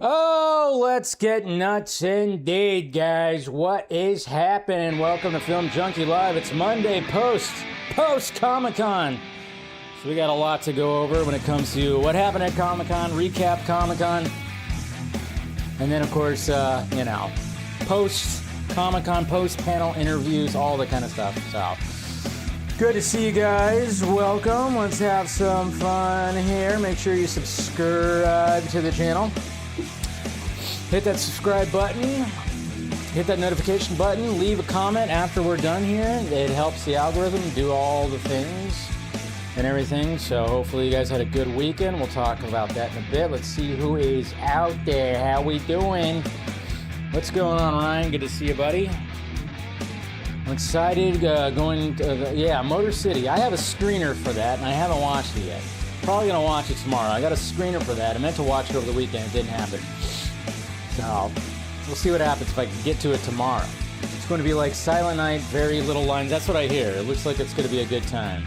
Oh, let's get nuts indeed, guys. What is happening? Welcome to Film Junkie Live. It's Monday post Comic-Con. So we got a lot to go over when it comes to what happened at Comic-Con, recap Comic-Con, and then, of course, post Comic-Con, post panel interviews, all that kind of stuff. So good to see you guys. Welcome. Let's have some fun here. Make sure you subscribe to the channel. Hit that subscribe button, hit that notification button, leave a comment after we're done here. It helps the algorithm do all the things and everything. So hopefully you guys had a good weekend. We'll talk about that in a bit. Let's see who is out there. How we doing? What's going on, Ryan? Good to see you, buddy. I'm excited going to, Motor City. I have a screener for that, and I haven't watched it yet. Probably going to watch it tomorrow. I got a screener for that. I meant to watch it over the weekend. It didn't happen. So we'll see what happens if I can get to it tomorrow. It's going to be like Silent Night, very little lines. That's what I hear. It looks like it's going to be a good time.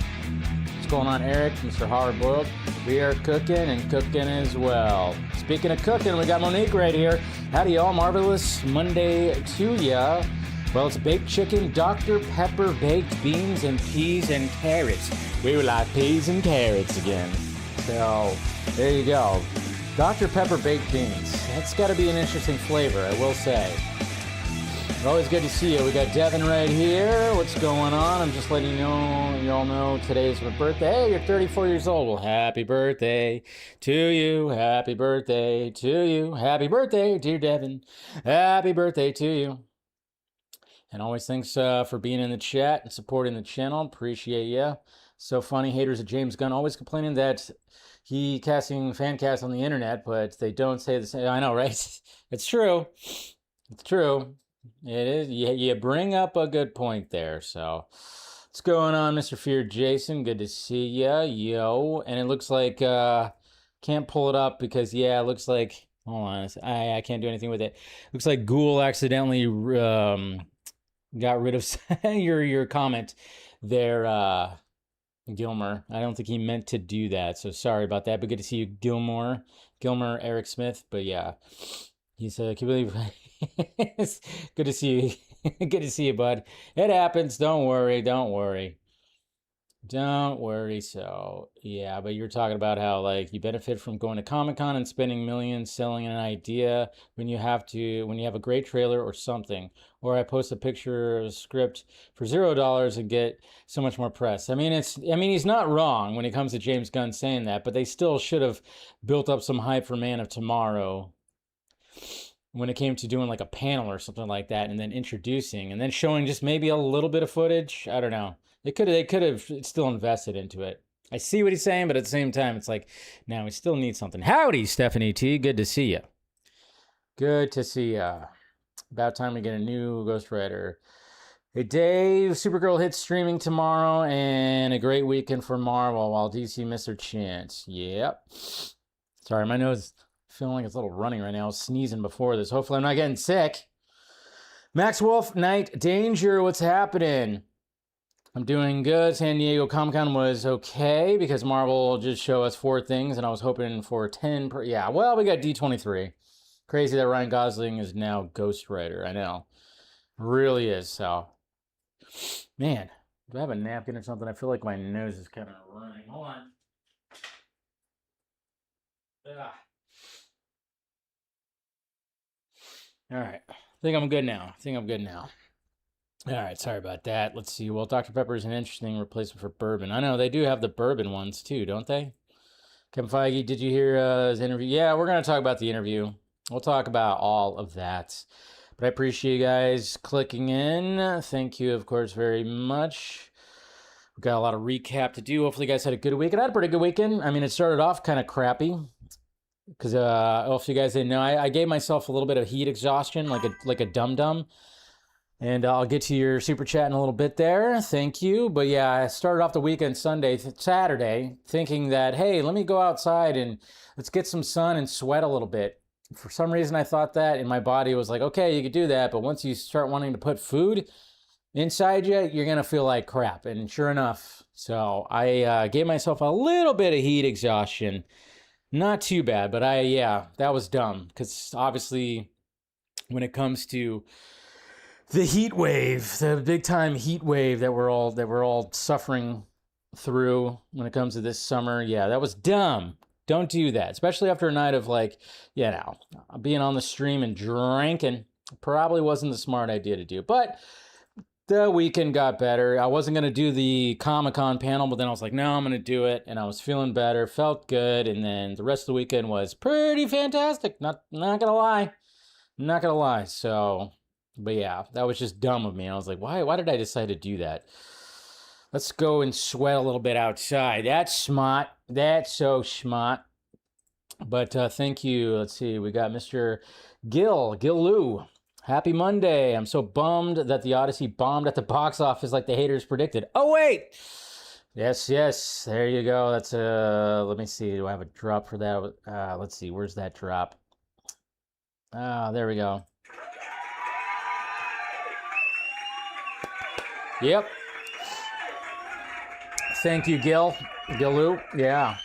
What's going on, Eric? Mr. Hard Boiled. We are cooking and cooking as well. Speaking of cooking, we got Monique right here. Howdy, y'all. Marvelous Monday to ya. Well, it's baked chicken, Dr. Pepper, baked beans, and peas and carrots. We would like peas and carrots again. So there you go. Dr. Pepper baked beans. That's got to be an interesting flavor, I will say. Always good to see you. We got Devin right here. What's going on? I'm just letting you all know today's my birthday. Hey, you're 34 years old. Well, happy birthday to you. Happy birthday to you. Happy birthday, dear Devin. Happy birthday to you. And always thanks for being in the chat and supporting the channel. Appreciate you. So funny. Haters of James Gunn always complaining that he casting fan cast on the internet, but they don't say the same. I know, right? It's true. It's true. It is. You bring up a good point there. So what's going on, Mr. Fear Jason? Good to see ya. Yo. And it looks like, can't pull it up because, it looks like, hold on. I can't do anything with it. Looks like Ghoul accidentally got rid of your comment there, Gilmer. I don't think he meant to do that, so sorry about that, but good to see you, Gilmer Eric Smith. But yeah, he's can you believe it's good to see you. Good to see you, bud. It happens. Don't worry. So yeah, but you're talking about how like you benefit from going to Comic-Con and spending millions selling an idea when you have a great trailer or something. Or I post a picture of a script for $0 and get so much more press. I mean, he's not wrong when it comes to James Gunn saying that, but they still should have built up some hype for Man of Tomorrow when it came to doing like a panel or something like that, and then introducing and then showing just maybe a little bit of footage. I don't know. They could have still invested into it. I see what he's saying, but at the same time, it's like, now we still need something. Howdy, Stephanie T. Good to see you. Good to see ya. About time we get a new Ghost Rider. Hey, Dave. Supergirl hits streaming tomorrow, and a great weekend for Marvel while DC missed their chance. Yep. Sorry, my nose feeling like it's a little running right now. I was sneezing before this. Hopefully I'm not getting sick. Max Wolf, Night Danger. What's happening? I'm doing good. San Diego Comic-Con was okay because Marvel just showed us 4 things, and I was hoping for 10 per. Yeah, well, we got D23. Crazy that Ryan Gosling is now Ghost Rider. I know. Really is. So, man, do I have a napkin or something? I feel like my nose is kind of running. Hold on. Ugh. All right. I think I'm good now. All right, sorry about that. Let's see. Well, Dr. Pepper is an interesting replacement for bourbon. I know they do have the bourbon ones too, don't they? Kevin Feige, did you hear his interview? Yeah, we're going to talk about the interview. We'll talk about all of that. But I appreciate you guys clicking in. Thank you, of course, very much. We've got a lot of recap to do. Hopefully you guys had a good weekend. I had a pretty good weekend. I mean, it started off kind of crappy. Because if you guys didn't know, I gave myself a little bit of heat exhaustion, like a dum-dum. And I'll get to your super chat in a little bit there. Thank you. But yeah, I started off the weekend Saturday, thinking that, hey, let me go outside and let's get some sun and sweat a little bit. For some reason, I thought that, and my body was like, okay, you could do that. But once you start wanting to put food inside you're going to feel like crap. And sure enough, so I gave myself a little bit of heat exhaustion. Not too bad, but that was dumb. Because obviously, when it comes to the heat wave, the big time heat wave that we're all suffering through when it comes to this summer, that was dumb. Don't do that, especially after a night of being on the stream and drinking. Probably wasn't the smart idea to do, but the weekend got better. I wasn't going to do the Comic-Con panel, but then I was like, no, I'm going to do it. And I was feeling better, felt good. And then the rest of the weekend was pretty fantastic. Not going to lie. Not going to lie. So, but yeah, that was just dumb of me. I was like, why did I decide to do that? Let's go and sweat a little bit outside. That's smart. That's so smart. But thank you. Let's see. We got Mr. Gil Lou. Happy Monday. I'm so bummed that the Odyssey bombed at the box office like the haters predicted. Oh, wait. Yes. There you go. That's let me see. Do I have a drop for that? Let's see. Where's that drop? There we go. Yep. Thank you, Gilou. Yeah.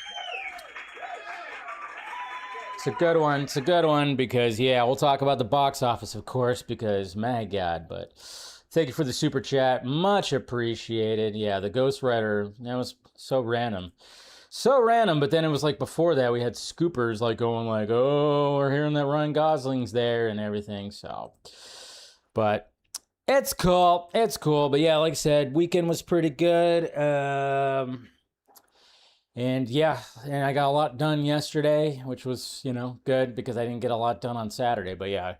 It's a good one. It's a good one because, we'll talk about the box office, of course, because, my God, but thank you for the super chat. Much appreciated. Yeah, the Ghost Rider, that was so random. So random, but then it was like before that, we had scoopers like going like, oh, we're hearing that Ryan Gosling's there and everything, so. But it's cool. It's cool. But yeah, like I said, weekend was pretty good. And I got a lot done yesterday, which was, good because I didn't get a lot done on Saturday. But yeah,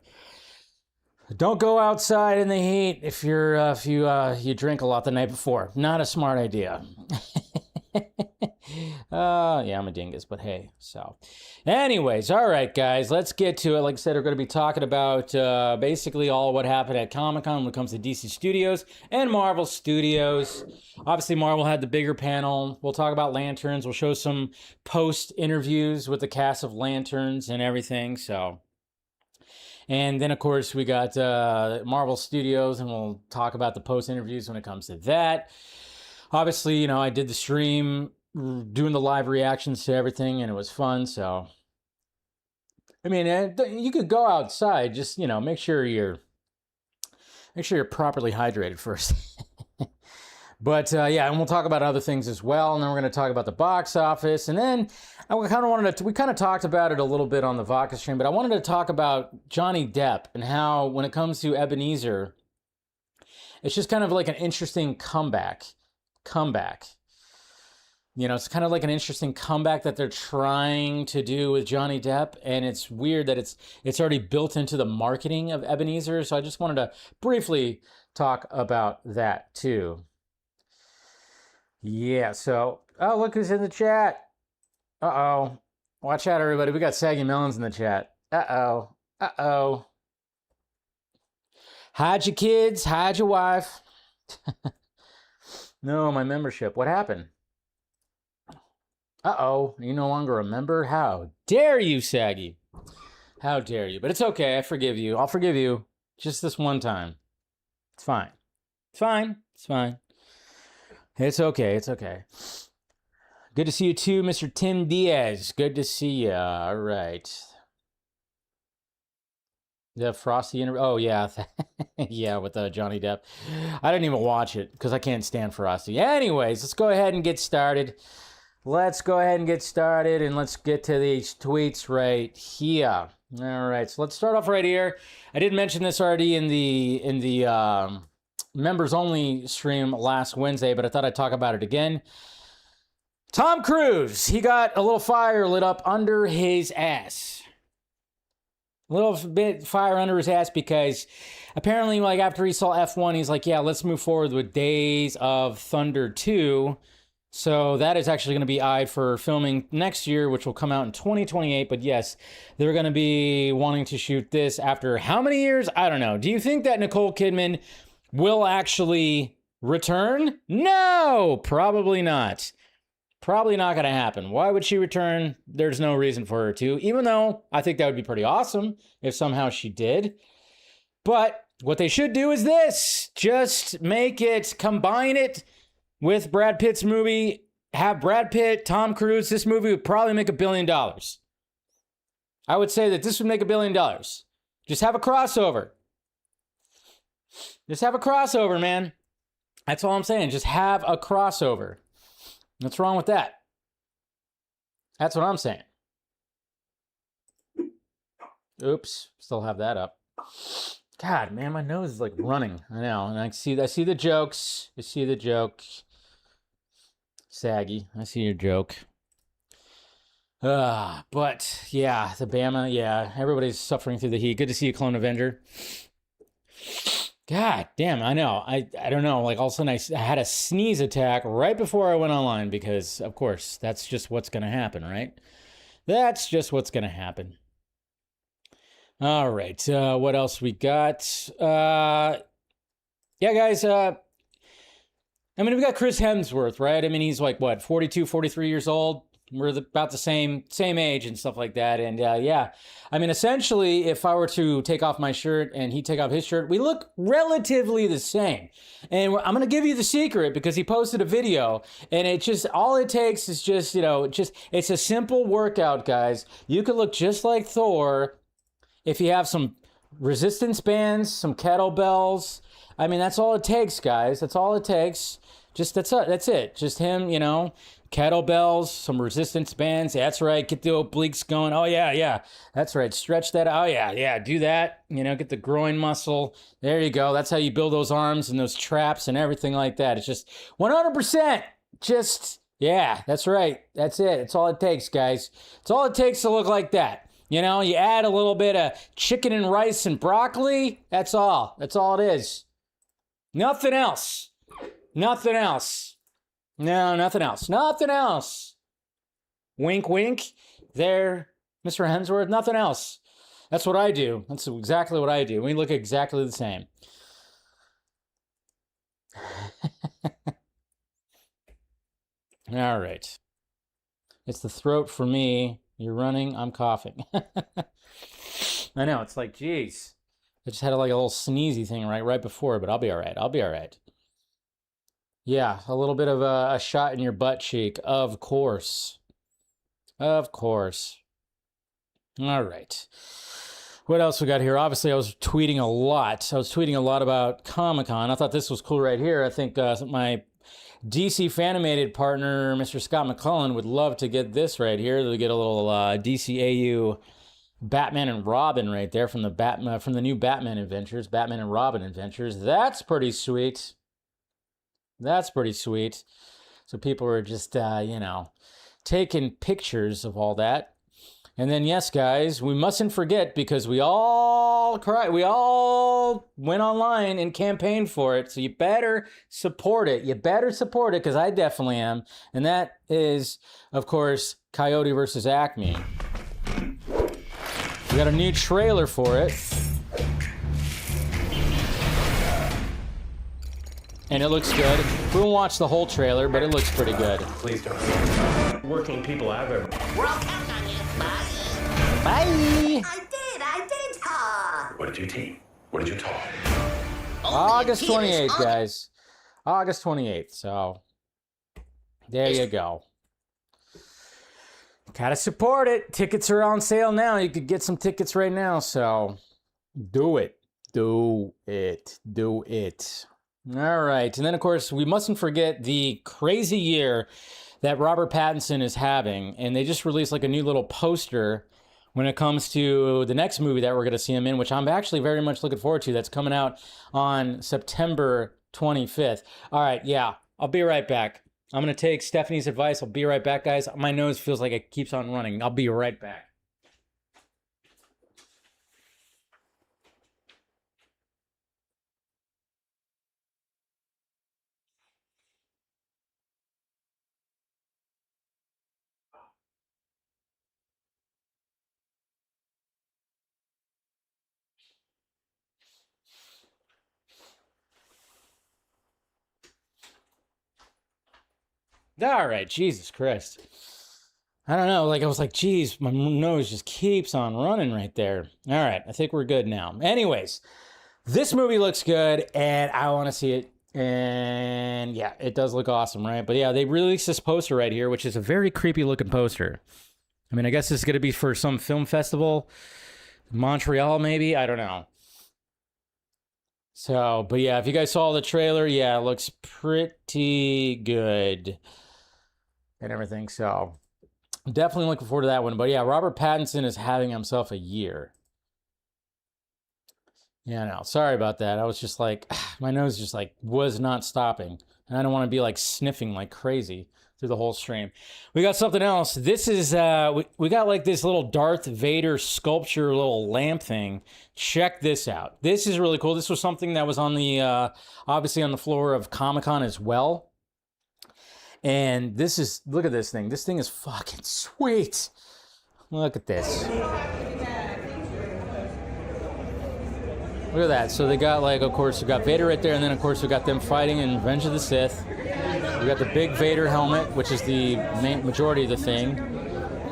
don't go outside in the heat if you drink a lot the night before. Not a smart idea. I'm a dingus, but hey, so. Anyways, all right, guys, let's get to it. Like I said, we're going to be talking about basically all what happened at Comic-Con when it comes to DC Studios and Marvel Studios. Obviously, Marvel had the bigger panel. We'll talk about Lanterns. We'll show some post interviews with the cast of Lanterns and everything, so. And then, of course, we got Marvel Studios, and we'll talk about the post interviews when it comes to that. Obviously, I did the stream doing the live reactions to everything, and it was fun, so. I mean, you could go outside, just, make sure you're properly hydrated first. But, and we'll talk about other things as well, and then we're going to talk about the box office, and then we kind of talked about it a little bit on the Vodka stream, but I wanted to talk about Johnny Depp and how, when it comes to Ebenezer, it's just kind of like an interesting comeback. It's kind of like an interesting comeback that they're trying to do with Johnny Depp, and it's weird that it's already built into the marketing of Ebenezer, so I just wanted to briefly talk about that too. Yeah, so, oh, look who's in the chat. Uh-oh. Watch out, everybody. We got Saggy Melons in the chat. Uh-oh. Hide your kids. Hide your wife. No, my membership. What happened? Uh-oh. You no longer a member? How dare you, Saggy? How dare you? But it's okay. I forgive you. I'll forgive you. Just this one time. It's fine. It's fine. It's fine. It's okay. It's okay. Good to see you too, Mr. Tim Diaz. Good to see you. All right. The Frosty interview. Oh, yeah. Yeah, with Johnny Depp. I didn't even watch it because I can't stand Frosty. Anyways, let's go ahead and get started. And let's get to these tweets right here. All right, so let's start off right here. I did mention this already in the members only stream last Wednesday, but I thought I'd talk about it again. Tom Cruise, he got a little fire lit up under his ass. A little bit fire under his ass because apparently, like, after he saw F1, he's like, yeah, let's move forward with Days of Thunder 2. So that is actually going to be eyed for filming next year, which will come out in 2028. But yes, they're going to be wanting to shoot this after how many years? I don't know. Do you think that Nicole Kidman will actually return? No, probably not. Probably not going to happen. Why would she return? There's no reason for her to, even though I think that would be pretty awesome if somehow she did. But What they should do is this. Just combine it with Brad Pitt's movie. Have Brad Pitt, Tom Cruise. This movie would probably make $1 billion. I would say that this would make $1 billion. Just have a crossover. Just have a crossover, man. That's all I'm saying. Just have a crossover. What's wrong with that? That's what I'm saying. Oops. Still have that up. God, man, my nose is like running. I know. And I see the jokes. I see the joke. Saggy. I see your joke. But yeah, the Bama, yeah, everybody's suffering through the heat. Good to see you, Clone Avenger. God damn, I know. I don't know. Like all of a sudden I had a sneeze attack right before I went online because, of course, that's just what's going to happen, right? That's just what's going to happen. All right. What else we got? Yeah, guys. I mean, we got Chris Hemsworth, right? I mean, he's like, what, 42, 43 years old? We're about the same age and stuff like that. And yeah, I mean, essentially, if I were to take off my shirt and he take off his shirt, we look relatively the same. And I'm going to give you the secret because he posted a video and it just, all it takes is just, it's a simple workout, guys. You could look just like Thor if you have some resistance bands, some kettlebells. I mean, that's all it takes, guys. That's all it takes. That's it. Just him, kettlebells, some resistance bands. That's right. Get the obliques going. Oh, yeah. That's right. Stretch that. Oh, yeah. Do that. Get the groin muscle. There you go. That's how you build those arms and those traps and everything like that. It's just 100%. Yeah, that's right. That's it. It's all it takes, guys. It's all it takes to look like that. You add a little bit of chicken and rice and broccoli. That's all. That's all it is. Nothing else. Nothing else. No, nothing else. Nothing else. Wink, wink. There, Mr. Hemsworth. Nothing else. That's what I do. That's exactly what I do. We look exactly the same. All right. It's the throat for me. You're running. I'm coughing. I know. It's like, geez. I just had like a little sneezy thing right before, but I'll be all right. I'll be all right. Yeah, a little bit of a shot in your butt cheek. Of course. Of course. All right. What else we got here? Obviously, I was tweeting a lot. I was tweeting a lot about Comic-Con. I thought this was cool right here. I think my DC Fanimated partner, Mr. Scott McClellan, would love to get this right here. They'll get a little DCAU Batman and Robin right there from the new Batman Adventures, Batman and Robin Adventures. That's pretty sweet. That's pretty sweet. So people are just, taking pictures of all that. And then, yes, guys, we mustn't forget because we all went online and campaigned for it. So you better support it. You better support it because I definitely am. And that is, of course, Coyote versus Acme. We got a new trailer for it. And it looks good. We won't watch the whole trailer, but it looks pretty good. Please don't. Working people ever. We're all counting on you. Bye. Bye. I did. What did you team? What did you talk? August 28th, guys. August 28th. So there you go. Gotta support it. Tickets are on sale now. You could get some tickets right now. So do it. Do it. Do it. All right. And then, of course, we mustn't forget the crazy year that Robert Pattinson is having. And they just released like a new little poster when it comes to the next movie that we're going to see him in, which I'm actually very much looking forward to. That's coming out on September 25th. All right. Yeah. I'll be right back. I'm going to take Stephanie's advice. I'll be right back, guys. My nose feels like it keeps on running. I'll be right back. All right, Jesus Christ. I don't know, I was like, geez, my nose just keeps on running right there. All right, I think we're good now. Anyways, This movie looks good, and I want to see it. And yeah, it does look awesome, right? But yeah, they released this poster right here, which is a very creepy looking poster. I mean, I guess this is going to be for some film festival, Montreal maybe, I don't know. So, but yeah, if you guys saw the trailer, yeah, it looks pretty good and everything. So, definitely looking forward to that one. But yeah, Robert Pattinson is having himself a year. Yeah, no, sorry about that. I was just like, my nose just like was not stopping. And I don't want to be like sniffing like crazy through the whole stream. We got something else. This is, we got like this little Darth Vader sculpture little lamp thing. Check this out. This is really cool. This was something that was on the, obviously on the floor of Comic-Con as well. And this is, look at this thing. This thing is fucking sweet. Look at this. Look at that. So they got like, of course, we got Vader right there, and then of course we got them fighting in Revenge of the Sith. We got the big Vader helmet, which is the main majority of the thing.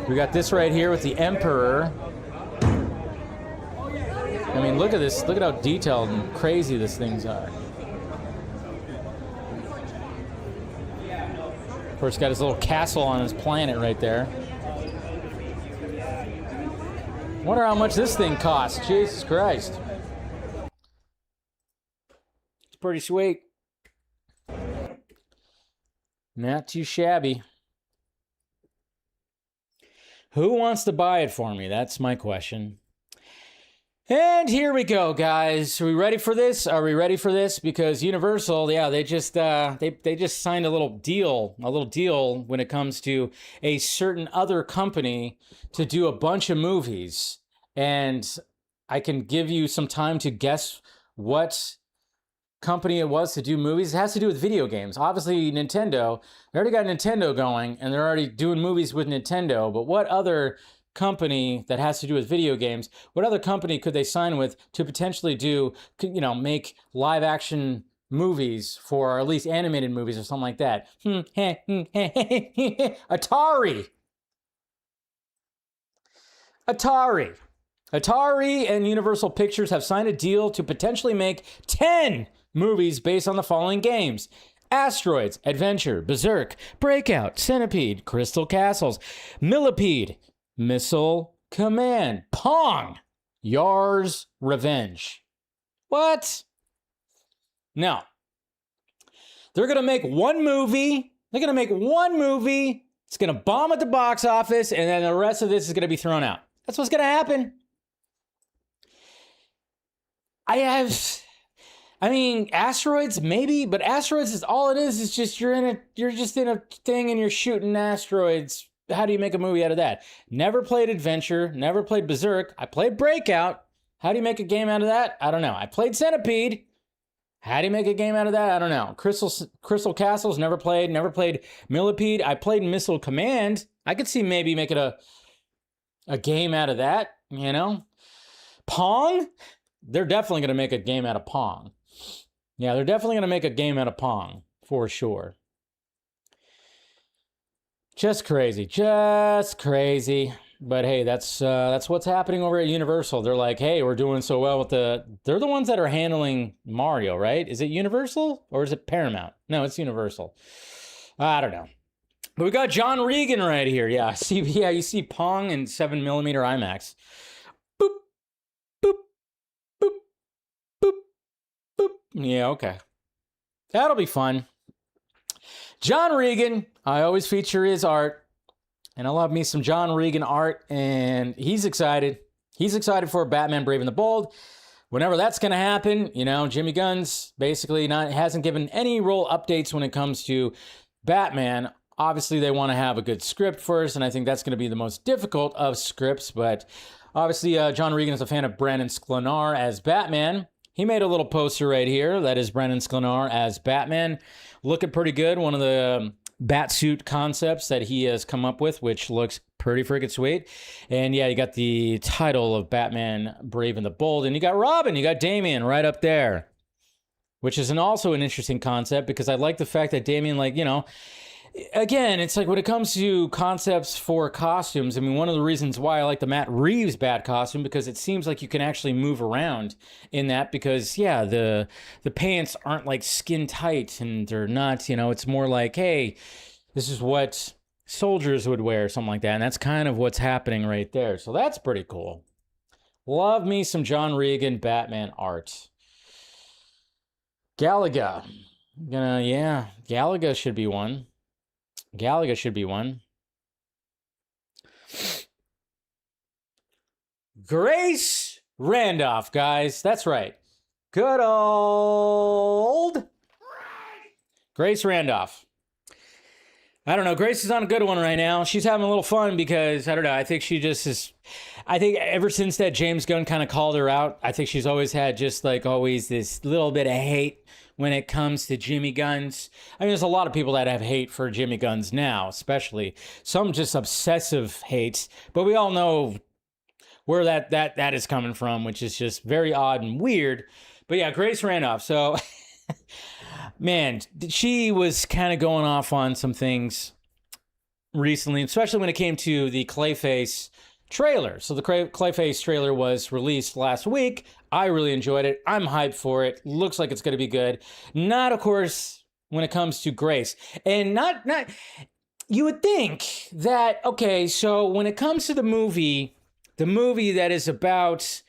We got this right here with the Emperor. I mean, look at this. Look at how detailed and crazy these things are. Of course, got his little castle on his planet right there. Wonder how much this thing costs. Jesus Christ. Pretty sweet. Not too shabby. Who wants to buy it for me? That's my question. And here we go, guys. Are we ready for this? Are we ready for this? Because Universal, yeah, they just signed a little deal when it comes to a certain other company to do a bunch of movies. And I can give you some time to guess what company it was to do movies. It has to do with video games. Obviously, Nintendo. They already got Nintendo going, and they're already doing movies with Nintendo. But what other company that has to do with video games, what other company could they sign with to potentially do, you know, make live action movies for, or at least animated movies or something like that? Atari. Atari and Universal Pictures have signed a deal to potentially make 10 movies based on the following games: Asteroids, Adventure, Berserk, Breakout, Centipede, Crystal Castles, Millipede, Missile Command, Pong, Yar's Revenge. What? No. They're going to make one movie. They're going to make one movie. It's going to bomb at the box office, and then the rest of this is going to be thrown out. That's what's going to happen. I mean, Asteroids, maybe, but Asteroids is all it is just you're just in a thing and you're shooting asteroids. How do you make a movie out of that? Never played Adventure, never played Berserk. I played Breakout. How do you make a game out of that? I don't know. I played Centipede. How do you make a game out of that? I don't know. Crystal Castles, never played Millipede. I played Missile Command. I could see maybe making a game out of that, you know? Pong? They're definitely going to make a game out of Pong. Yeah, they're definitely going to make a game out of Pong, for sure. Just crazy. But hey, that's what's happening over at Universal. They're like, hey, we're doing so well with they're the ones that are handling Mario, right? Is it Universal or is it Paramount? No, it's Universal. I don't know. But we got John Regan right here. Yeah, you see Pong in 7mm IMAX. Boop, boop, boop, boop, boop. Yeah, okay. That'll be fun. John Regan, I always feature his art. And I love me some John Regan art, and he's excited. He's excited for Batman Brave and the Bold. Whenever that's going to happen, you know, Jimmy Gunn's basically hasn't given any role updates when it comes to Batman. Obviously, they want to have a good script first, and I think that's going to be the most difficult of scripts. But obviously, John Regan is a fan of Brandon Sklenar as Batman. He made a little poster right here. That is Brandon Sklenar as Batman. Looking pretty good. One of the Batsuit concepts that he has come up with, which looks pretty freaking sweet. And yeah, you got the title of Batman Brave and the Bold, and you got Robin, you got Damian right up there, which is also an interesting concept, because I like the fact that Damian, like, you know, again, it's like when it comes to concepts for costumes, I mean, one of the reasons why I like the Matt Reeves Bat costume, because it seems like you can actually move around in that, because yeah, the pants aren't like skin tight and they're not, you know, it's more like, hey, this is what soldiers would wear, something like that. And that's kind of what's happening right there. So that's pretty cool. Love me some John Regan Batman art. Galaga. Galaga should be one. Galaga should be one. Grace Randolph, guys. That's right. Good old Grace Randolph. I don't know. Grace is on a good one right now. She's having a little fun because, I don't know, I think she just is... I think ever since that James Gunn kind of called her out, I think she's always had just like always this little bit of hate when it comes to Jimmy Guns. I mean, there's a lot of people that have hate for Jimmy Guns now, especially. Some just obsessive hates, but we all know where that is coming from, which is just very odd and weird. But yeah, Grace Randolph. So, man, she was kind of going off on some things recently, especially when it came to the Clayface trailer. So the Clayface trailer was released last week. I really enjoyed it. I'm hyped for it. Looks like it's going to be good. Not, of course, when it comes to Grace. And not you would think that, okay, so when it comes to the movie that is about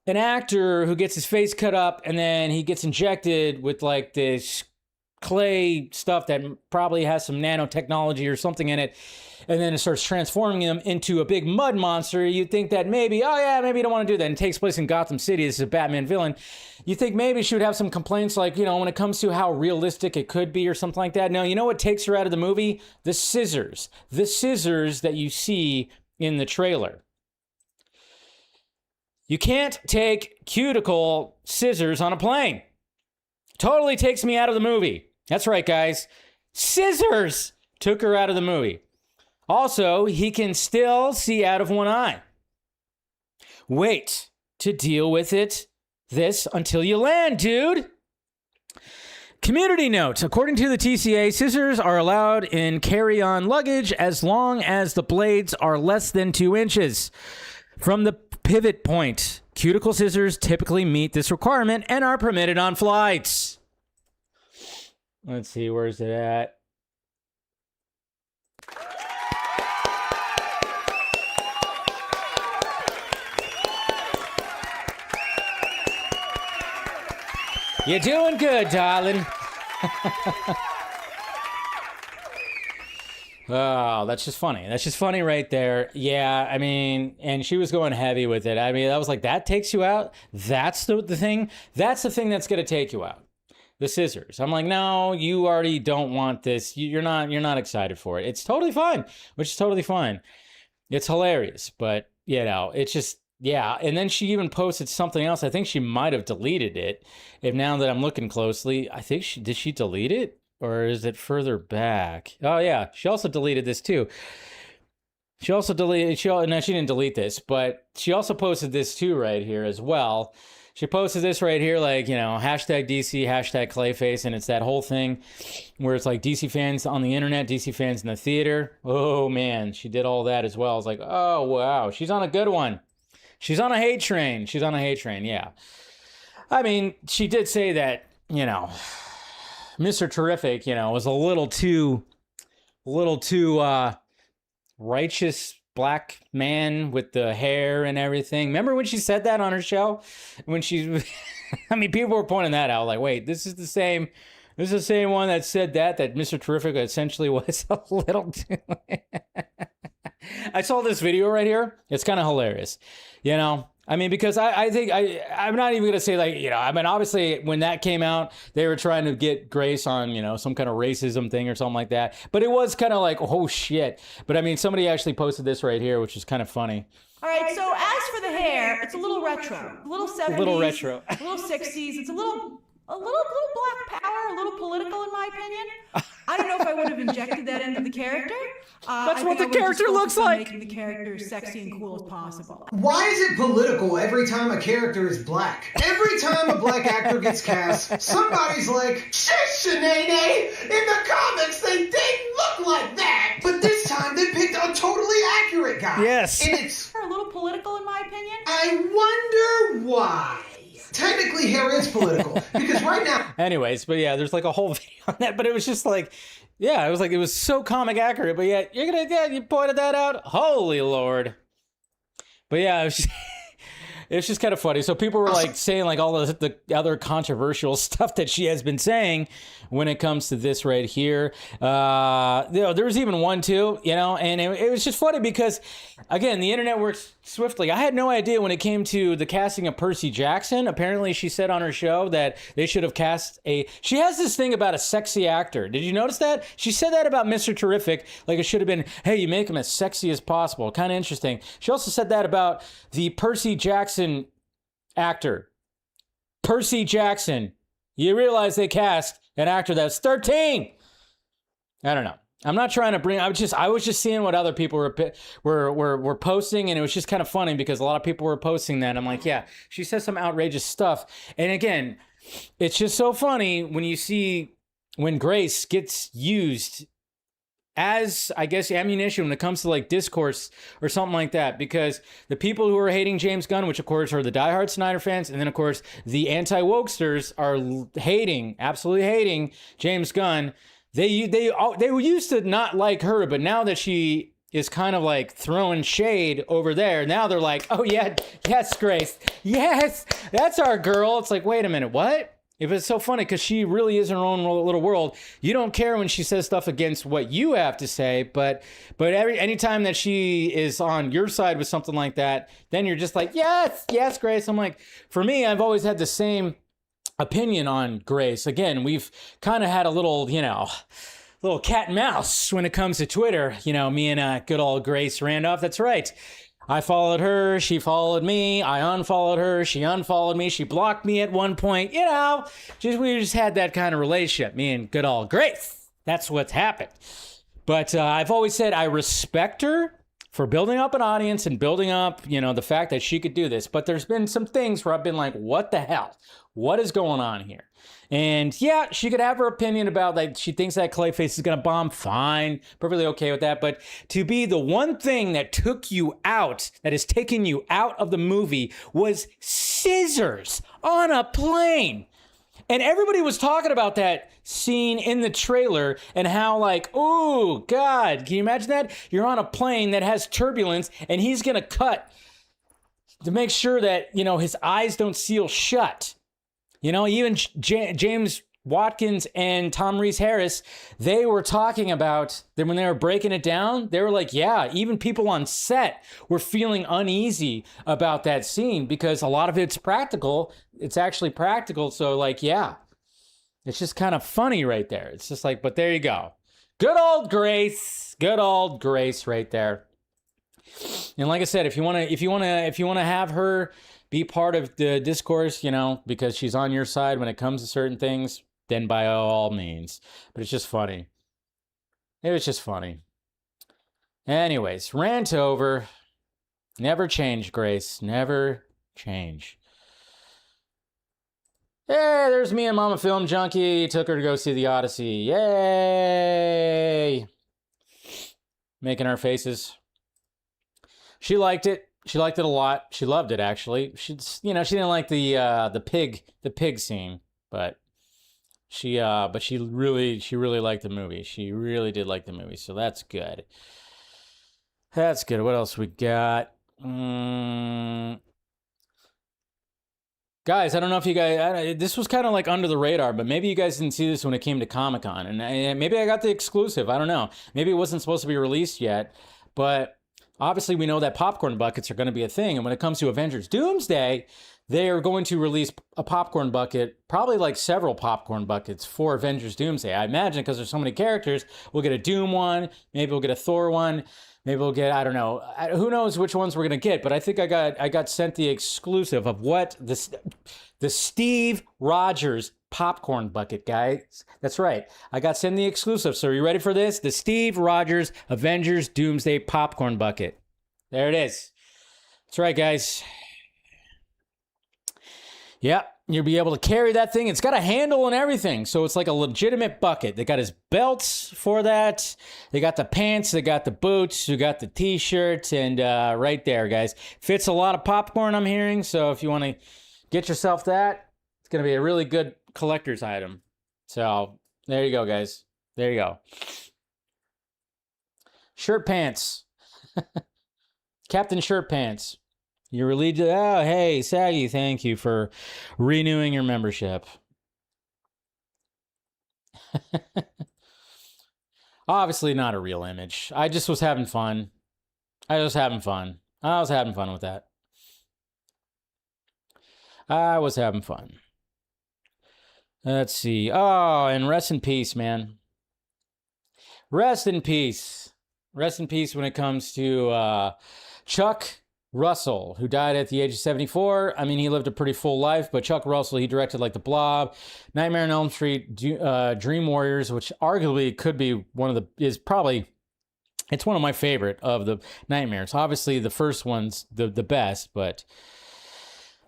an actor who gets his face cut up and then he gets injected with like this clay stuff that probably has some nanotechnology or something in it, and then it starts transforming him into a big mud monster, you'd think that maybe, oh yeah, maybe you don't want to do that. And it takes place in Gotham City. This is a Batman villain. You think maybe she would have some complaints like, you know, when it comes to how realistic it could be or something like that. No, you know what takes her out of the movie? The scissors. The scissors that you see in the trailer. You can't take cuticle scissors on a plane. Totally takes me out of the movie. That's right, guys. Scissors took her out of the movie. Also, he can still see out of one eye. Wait to deal with this until you land, dude. Community note. According to the TCA, scissors are allowed in carry-on luggage as long as the blades are less than 2 inches from the pivot point. Cuticle scissors typically meet this requirement and are permitted on flights. Let's see, where's it at? You're doing good, darling. Oh, that's just funny. That's just funny right there. Yeah, I mean, and she was going heavy with it. I mean, I was like, that takes you out? That's the thing? That's the thing that's going to take you out. The scissors. I'm like, no, you already don't want this. You're not excited for it. It's totally fine, which is totally fine. It's hilarious, but, you know, it's just... Yeah, and then she even posted something else. I think she might have deleted it. If now that I'm looking closely, I think did she delete it? Or is it further back? Oh, yeah. She also deleted this, too. She also deleted... No, she didn't delete this, but she also posted this, too, right here as well. She posted this right here, like, you know, hashtag DC, hashtag Clayface, and it's that whole thing where it's like DC fans on the internet, DC fans in the theater. Oh, man. She did all that as well. I was like, oh, wow. She's on a good one. She's on a hate train. She's on a hate train, yeah. I mean, she did say that, you know, Mr. Terrific, you know, was a little too righteous black man with the hair and everything. Remember when she said that on her show? When she, I mean, people were pointing that out, like, wait, this is the same one that said that Mr. Terrific essentially was a little too... I saw this video right here. It's kind of hilarious, you know? I mean, because I think I'm not even going to say, like, you know, I mean, obviously when that came out, they were trying to get Grace on, you know, some kind of racism thing or something like that. But it was kind of like, oh, shit. But I mean, somebody actually posted this right here, which is kind of funny. All right, so as for the hair, it's a little retro. A little 70s. A little retro. A little 60s. It's a little black power, a little political in my opinion. I don't know if I would have injected that into the character. That's I what think the I would've just character looks focused on like. Making the character as sexy and cool as possible. Why is it political every time a character is black? Every time a black actor gets cast, somebody's like, "Shish, Shanae, in the comics they didn't look like that." But this time they picked a totally accurate guy. Yes. And it's, A little political, in my opinion. I wonder why. Technically, hair is political, because right now... Anyways, but yeah, there's like a whole video on that, but it was just like, yeah, it was so comic accurate, but yeah, you pointed that out? Holy Lord. But yeah, it's just kind of funny. So people were like saying like all the other controversial stuff that she has been saying when it comes to this right here. There was even one too, and it was just funny because, again, the internet works swiftly. I had no idea when it came to the casting of Percy Jackson. Apparently she said on her show that they should have cast she has this thing about a sexy actor. Did you notice that? She said that about Mr. Terrific, like it should have been, hey, you make him as sexy as possible. Kind of interesting. She also said that about the Percy Jackson actor. Percy Jackson. You realize they cast an actor that's 13. I don't know. I'm not trying to bring. I was just seeing what other people were posting, and it was just kind of funny because a lot of people were posting that. I'm like, yeah, she says some outrageous stuff, and again, it's just so funny when you see when Grace gets used as, I guess, ammunition when it comes to like discourse or something like that, because the people who are hating James Gunn, which of course are the diehard Snyder fans, and then of course the anti-wokesters are absolutely hating James Gunn. They used to not like her, but now that she is kind of like throwing shade over there, now they're like, oh yeah, yes, Grace, yes, that's our girl. It's like, wait a minute, what? If it's so funny, because she really is in her own little world. You don't care when she says stuff against what you have to say, but anytime that she is on your side with something like that, then you're just like, yes, Grace. I'm like, for me, I've always had the same opinion on Grace. Again, we've kind of had a little, little cat and mouse when it comes to Twitter. Me and good old Grace Randolph. That's right. I followed her, she followed me, I unfollowed her, she unfollowed me, she blocked me at one point, we just had that kind of relationship, me and good old Grace. That's what's happened. But I've always said I respect her for building up an audience and building up, the fact that she could do this. But there's been some things where I've been like, what the hell? What is going on here? And yeah, she could have her opinion about like she thinks that Clayface is gonna bomb. Fine, perfectly okay with that. But to be the one thing that took you out, that is taking you out of the movie, was scissors on a plane. And everybody was talking about that scene in the trailer and how like, oh God, can you imagine that? You're on a plane that has turbulence and he's gonna cut to make sure that, his eyes don't seal shut. Even James Watkins and Tom Rhys-Harris, they were talking about that when they were breaking it down. They were like, yeah, even people on set were feeling uneasy about that scene because a lot of it's practical. It's actually practical. So like, yeah, it's just kind of funny right there. It's just like, but there you go. Good old Grace right there. And like I said, if you want to have her be part of the discourse, because she's on your side when it comes to certain things, then by all means. But it's just funny. It was just funny. Anyways, rant over. Never change, Grace. Never change. Hey, there's me and Mama Film Junkie. Took her to go see the Odyssey. Yay! Making our faces. She liked it. She liked it a lot. She loved it, actually. She didn't like the pig scene, but she really liked the movie. She really did like the movie, so that's good. That's good. What else we got? Guys, I don't know if you guys, this was kind of like under the radar, but maybe you guys didn't see this when it came to Comic-Con, and maybe I got the exclusive. I don't know. Maybe it wasn't supposed to be released yet, but obviously, we know that popcorn buckets are going to be a thing. And when it comes to Avengers Doomsday, they are going to release a popcorn bucket, probably like several popcorn buckets for Avengers Doomsday. I imagine because there's so many characters, we'll get a Doom one, maybe we'll get a Thor one, maybe we'll get, I don't know. Who knows which ones we're going to get, but I think I got sent the exclusive of what the Steve Rogers popcorn bucket, guys. That's right. I got sent the exclusive. So are you ready for this? The Steve Rogers Avengers Doomsday popcorn bucket. There it is. That's right, guys. Yep. You'll be able to carry that thing. It's got a handle and everything. So it's like a legitimate bucket. They got his belts for that. They got the pants. They got the boots. You got the t-shirt. And right there, guys. Fits a lot of popcorn, I'm hearing. So if you want to get yourself that, it's going to be a really good collector's item. So there you go, guys. There you go. Shirt pants. Captain Shirt Pants. You're relieved. Oh, hey, Saggy, thank you for renewing your membership. Obviously not a real image. I just was having fun. I was having fun with that. I was having fun. Let's see. Oh, and rest in peace, man. Rest in peace. Rest in peace when it comes to Chuck Russell, who died at the age of 74. I mean, he lived a pretty full life, but Chuck Russell, he directed like The Blob, Nightmare on Elm Street, Dream Warriors, which arguably could be it's one of my favorite of the Nightmares. Obviously, the first one's the best, but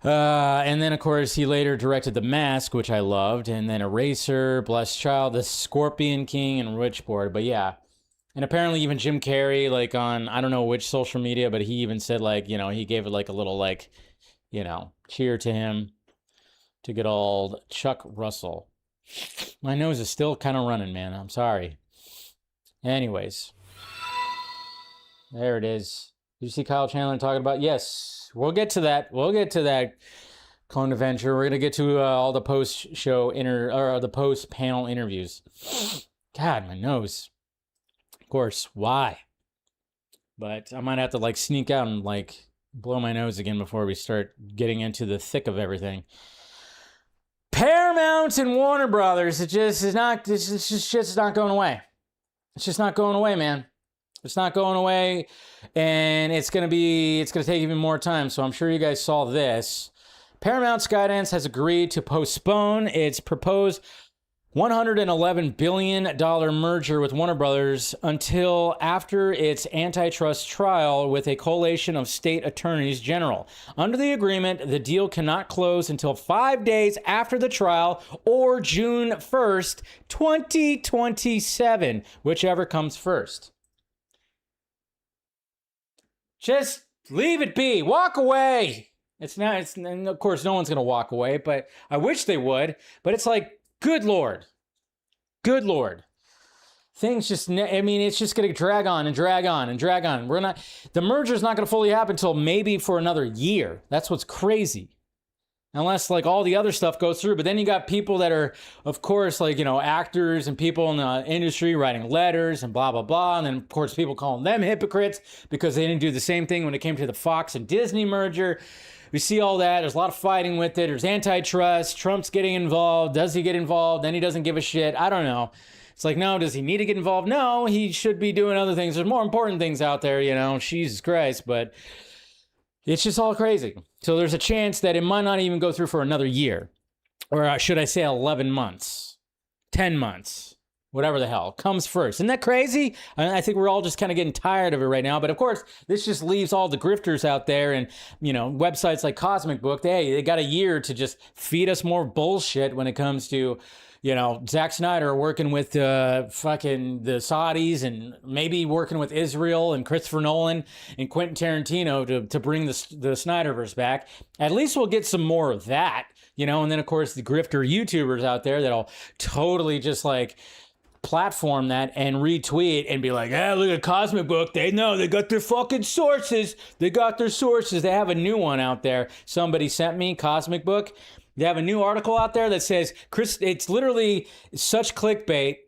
and then of course he later directed The Mask, which I loved, and then Eraser, Blessed Child, The Scorpion King, and Witchboard. But yeah. And apparently even Jim Carrey, like on, I don't know which social media, but he even said like, you know, he gave it like a little like, you know, cheer to him, to good old Chuck Russell. My nose is still kind of running, man. I'm sorry. Anyways. There it is. Did you see Kyle Chandler talking about? Yes, we'll get to that. We'll get to that Clone Adventure. We're going to get to all the post-show or the post-panel interviews. God, my nose. Of course, why? But I might have to like sneak out and like blow my nose again before we start getting into the thick of everything. Paramount and Warner Brothers, it's just not going away. It's just not going away, man. It's not going away, and it's gonna take even more time. So I'm sure you guys saw this. Paramount Skydance has agreed to postpone its proposed $111 billion merger with Warner Brothers until after its antitrust trial with a coalition of state attorneys general. Under the agreement, the deal cannot close until 5 days after the trial or June 1st, 2027, whichever comes first. Just leave it be. Walk away. And of course, no one's going to walk away, but I wish they would. But it's like, good Lord. Good Lord. Things just, I mean, it's just going to drag on and drag on and drag on. The merger's not going to fully happen until maybe for another year. That's what's crazy. Unless like all the other stuff goes through. But then you got people that are, of course, like, you know, actors and people in the industry writing letters and blah, blah, blah. And then, of course, people calling them hypocrites because they didn't do the same thing when it came to the Fox and Disney merger. We see all that. There's a lot of fighting with it. There's antitrust. Trump's getting involved. Does he get involved? Then he doesn't give a shit. I don't know. It's like, no, does he need to get involved? No, he should be doing other things. There's more important things out there, you know, Jesus Christ. But it's just all crazy. So there's a chance that it might not even go through for another year. Or should I say 11 months, 10 months. Whatever the hell comes first. Isn't that crazy? I think we're all just kind of getting tired of it right now. But of course, this just leaves all the grifters out there and, you know, websites like Cosmic Book. They got a year to just feed us more bullshit when it comes to, you know, Zack Snyder working with fucking the Saudis and maybe working with Israel and Christopher Nolan and Quentin Tarantino to bring the Snyderverse back. At least we'll get some more of that, you know. And then, of course, the grifter YouTubers out there that'll totally just like platform that and retweet and be like, ah, look at Cosmic Book. They know they got their fucking sources. They got their sources. They have a new one out there. Somebody sent me Cosmic Book. They have a new article out there that says, Chris, it's literally such clickbait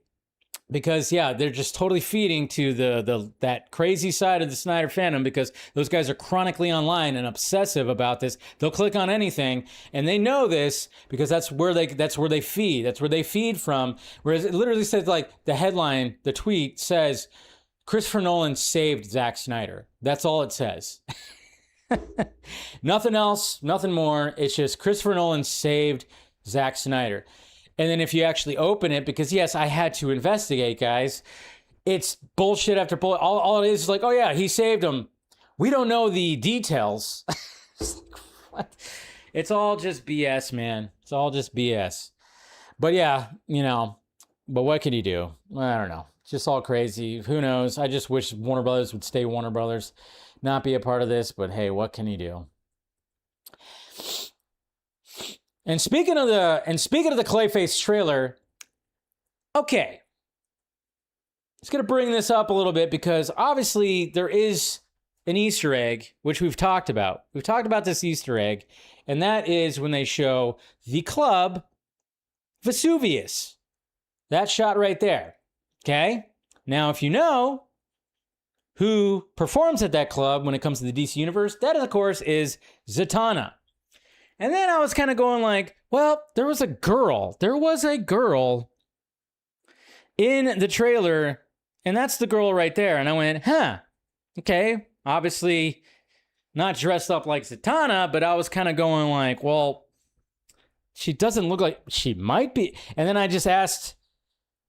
because, yeah, they're just totally feeding to that crazy side of the Snyder fandom because those guys are chronically online and obsessive about this. They'll click on anything, and they know this because that's where they feed. That's where they feed from. Whereas it literally says, like, the headline, the tweet says, Christopher Nolan saved Zack Snyder. That's all it says. Nothing else, nothing more. It's just Christopher Nolan saved Zack Snyder. And then if you actually open it, because yes, I had to investigate, guys, it's bullshit after bullshit. All it is like, oh yeah, he saved him. We don't know the details. It's like, what? It's all just BS, man. It's all just BS. But yeah, you know, but what can you do? I don't know. It's just all crazy. Who knows? I just wish Warner Brothers would stay Warner Brothers, not be a part of this. But hey, what can you do? And speaking of the Clayface trailer, okay, just gonna bring this up a little bit because obviously there is an Easter egg which we've talked about. We've talked about this Easter egg, and that is when they show the club Vesuvius. That shot right there. Okay. Now, if you know who performs at that club when it comes to the DC universe, that of course is Zatanna. And then I was kind of going like, well, there was a girl in the trailer, and that's the girl right there. And I went, huh, okay, obviously not dressed up like Zatanna, but I was kind of going like, well, she doesn't look like she might be. And then I just asked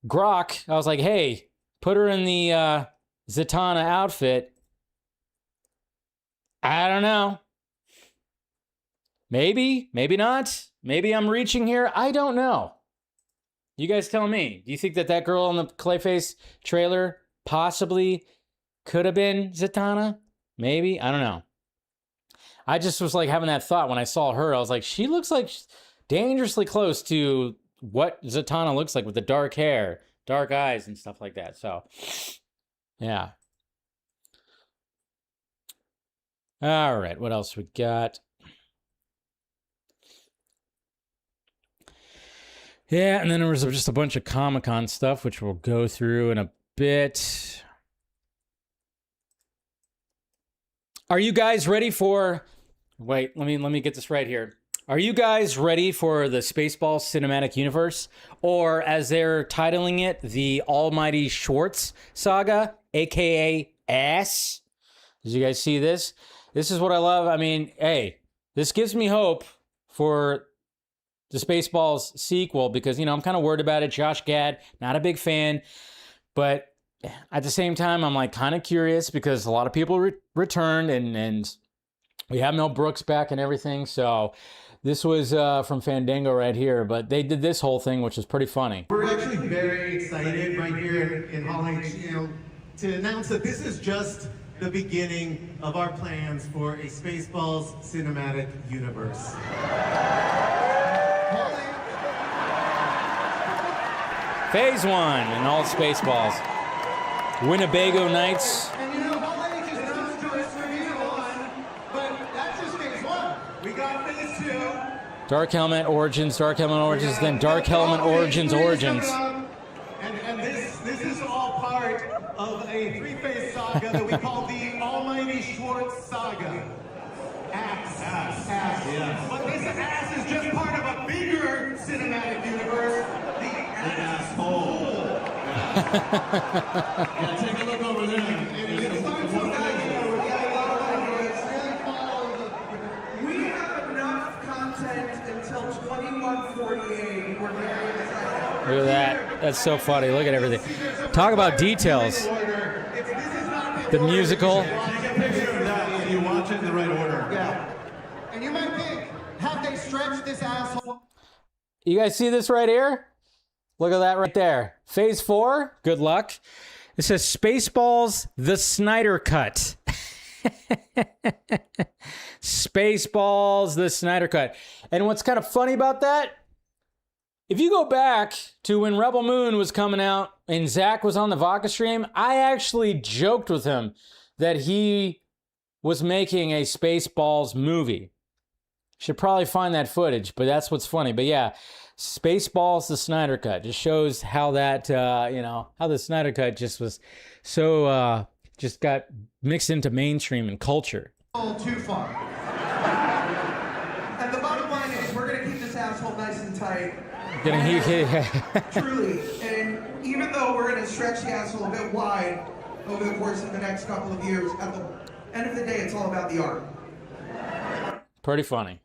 Grok, I was like, hey, put her in the Zatanna outfit. I don't know. Maybe, maybe not. Maybe I'm reaching here. I don't know. You guys tell me. Do you think that girl in the Clayface trailer possibly could have been Zatanna? Maybe. I don't know. I just was like having that thought when I saw her. I was like, she looks like dangerously close to what Zatanna looks like with the dark hair, dark eyes, and stuff like that. So, yeah. All right. What else we got? Yeah, and then there was just a bunch of Comic-Con stuff, which we'll go through in a bit. Are you guys ready for... Wait, let me get this right here. Are you guys ready for the Spaceballs cinematic universe? Or, as they're titling it, the Almighty Schwartz saga, a.k.a. Ass? Did you guys see this? This is what I love. I mean, hey, this gives me hope for the Spaceballs sequel, because, you know, I'm kind of worried about it. Josh Gad, not a big fan, but at the same time, I'm like kind of curious because a lot of people returned and we have Mel Brooks back and everything. So this was from Fandango right here, but they did this whole thing, which is pretty funny. We're actually very excited right here in Hall H, to announce that this is just the beginning of our plans for a Spaceballs cinematic universe. Phase 1 and all Spaceballs. Winnebago Nights. And you know, Hall H is not just phase 1, but that's just phase 1. We got phase 2. Dark Helmet Origins, then Dark Helmet Origins. And this is all part of a 3-phase saga that we call the Almighty Schwartz saga. Ass. Yeah. But this ass is just part of a bigger cinematic universe. Asshole. Yeah, take a look over there. We have enough content until 2148. We're very excited. Look at that. That's so funny. Look at everything. Talk about details. The musical. You watch it in the right order. Yeah. And you might think, have they stretched this asshole? You guys see this right here? Look at that right there. Phase 4, good luck. It says Spaceballs, the Snyder Cut. Spaceballs, the Snyder Cut. And what's kind of funny about that, if you go back to when Rebel Moon was coming out and Zach was on the Vodka stream, I actually joked with him that he was making a Spaceballs movie. Should probably find that footage, but that's what's funny. But yeah, Spaceballs, the Snyder Cut, just shows how that, how the Snyder Cut just was so, just got mixed into mainstream and culture. Too far. And the bottom line is, we're going to keep this asshole nice and tight. Truly. And even though we're going to stretch the asshole a bit wide over the course of the next couple of years, at the end of the day, it's all about the art. Pretty funny.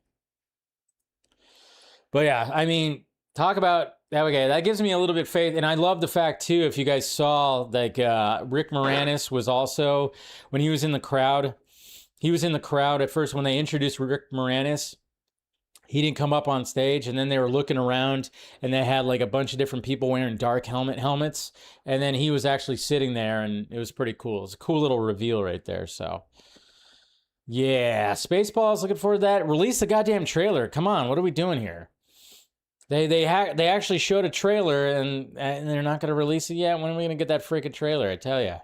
But yeah, I mean, talk about okay, that gives me a little bit of faith, and I love the fact too, if you guys saw, like Rick Moranis was also, when he was in the crowd at first when they introduced Rick Moranis. He didn't come up on stage, and then they were looking around, and they had like a bunch of different people wearing dark helmets, and then he was actually sitting there, and it was pretty cool. It's a cool little reveal right there. So yeah, Spaceballs, looking forward to that. Release the goddamn trailer. Come on, what are we doing here? They actually showed a trailer, and they're not going to release it yet. When are we going to get that freaking trailer? I tell you,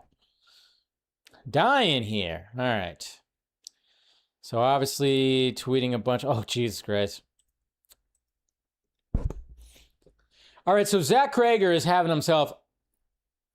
dying here. All right. So obviously tweeting a bunch. Oh, Jesus Christ. All right, so Zach Krager is having himself